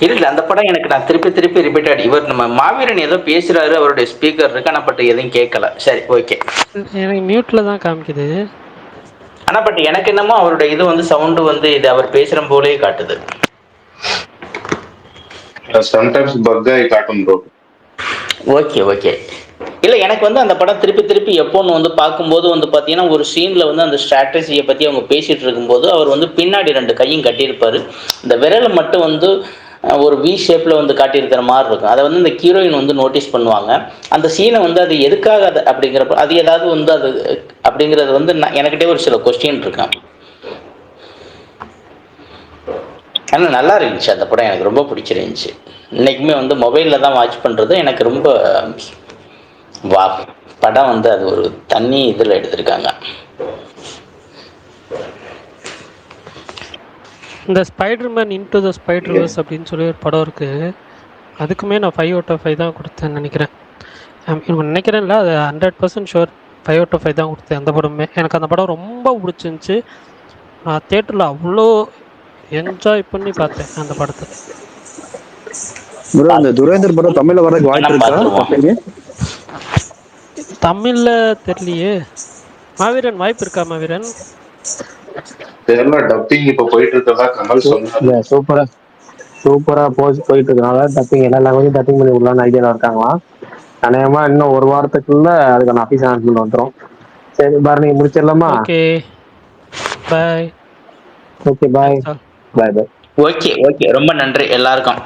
இல்ல அந்த படம் எனக்கு நான் திருப்பி ரிப்பீட்டட். இவர் நம்ம மாவீரன் ஏதோ பேசுறாரு, அவருடைய ஸ்பீக்கர் இருக்கு, ஆனா பட் எதையும் கேட்கல. சரி, ஓகே. எனக்கு மியூட்ல தான் காமிக்குது. ஆனா பட் எனக்கு என்னமோ அவருடைய இது வந்து சவுண்ட் வந்து இது அவர் பேசுற போலே காட்டுது. சம்டைம்ஸ் பக் ஆகி காட்டும் ப்ரோ. ஓகே. இல்ல எனக்கு வந்து அந்த படம் திருப்பி எப்போன்னு வந்து பார்க்கும்போது வந்து பாத்தீங்கன்னா ஒரு சீன்ல வந்து அந்த ஸ்ட்ராட்டஜியை பத்தி அவங்க பேசிட்டு இருக்கும்போது அவர் வந்து பின்னாடி 2 கையும் கட்டியிருப்பாரு. இந்த விரலை மட்டும் வந்து ஒரு வி ஷேப்ல வந்து காட்டியிருக்கிற மாதிரி இருக்கும். அதை வந்து இந்த ஹீரோயின் வந்து நோட்டீஸ் பண்ணுவாங்க. அந்த சீனை வந்து அது எதுக்காக அது அப்படிங்கிறப்ப அது ஏதாவது வந்து அது அப்படிங்கிறது வந்து எனக்கிட்டே ஒரு சில கொஸ்டின் இருக்கேன். ஆனா நல்லா இருந்துச்சு அந்த படம், எனக்கு ரொம்ப பிடிச்சிருந்துச்சு. இன்னைக்குமே வந்து மொபைல்ல தான் வாட்ச் பண்றது. எனக்கு ரொம்ப படம் வந்து அது ஒரு தண்ணி இதுல எடுத்திருக்காங்க. இந்த ஸ்பைடர்மேன் இன்டு த ஸ்பைடர்வர்ஸ் அப்படின்னு சொல்லி ஒரு படம் இருக்கு. அதுக்குமே நான் 5/5 தான் கொடுத்தேன்னு நினைக்கிறேன். நினைக்கிறேன்ல, அது 100% ஷுர் 5/5 தான் கொடுத்தேன் அந்த படமே. எனக்கு அந்த படம் ரொம்ப பிடிச்சிருந்துச்சு. நான் தியேட்டரில் அவ்வளோ என்ஜாய் பண்ணி பார்த்தேன் அந்த படத்தை. ப்ரோ அந்த துரேந்தர் படம் தமிழ்ல வரதுக்கு வாய்ப்பு இருக்கா? தமிழ்ல தெரியலையே. மாவீரன் வாய்ப்பு இருக்கா மாவீரன்? தெரியல, டப்பிங் இப்ப போயிட்டு இருக்கதா கமல் சொன்னாங்க. சூப்பரா போயிட்டு இருக்கனால டப்பிங் எல்லா லாங்குவேஜும் டப்பிங் பண்ணி விடலான்னு ஐடியாவில் இருக்காங்களாம். அநேகமா இன்னும் ஒரு வாரத்துக்குள்ள அதுக்கான ஆஃபீஸ் அனௌன்ஸ்மெண்ட் வந்துடும். சரி பாரு, நீங்க முடிச்சிடலாமா? Okay bye. Okay bye. Okay ரொம்ப நன்றி எல்லாருக்கும்.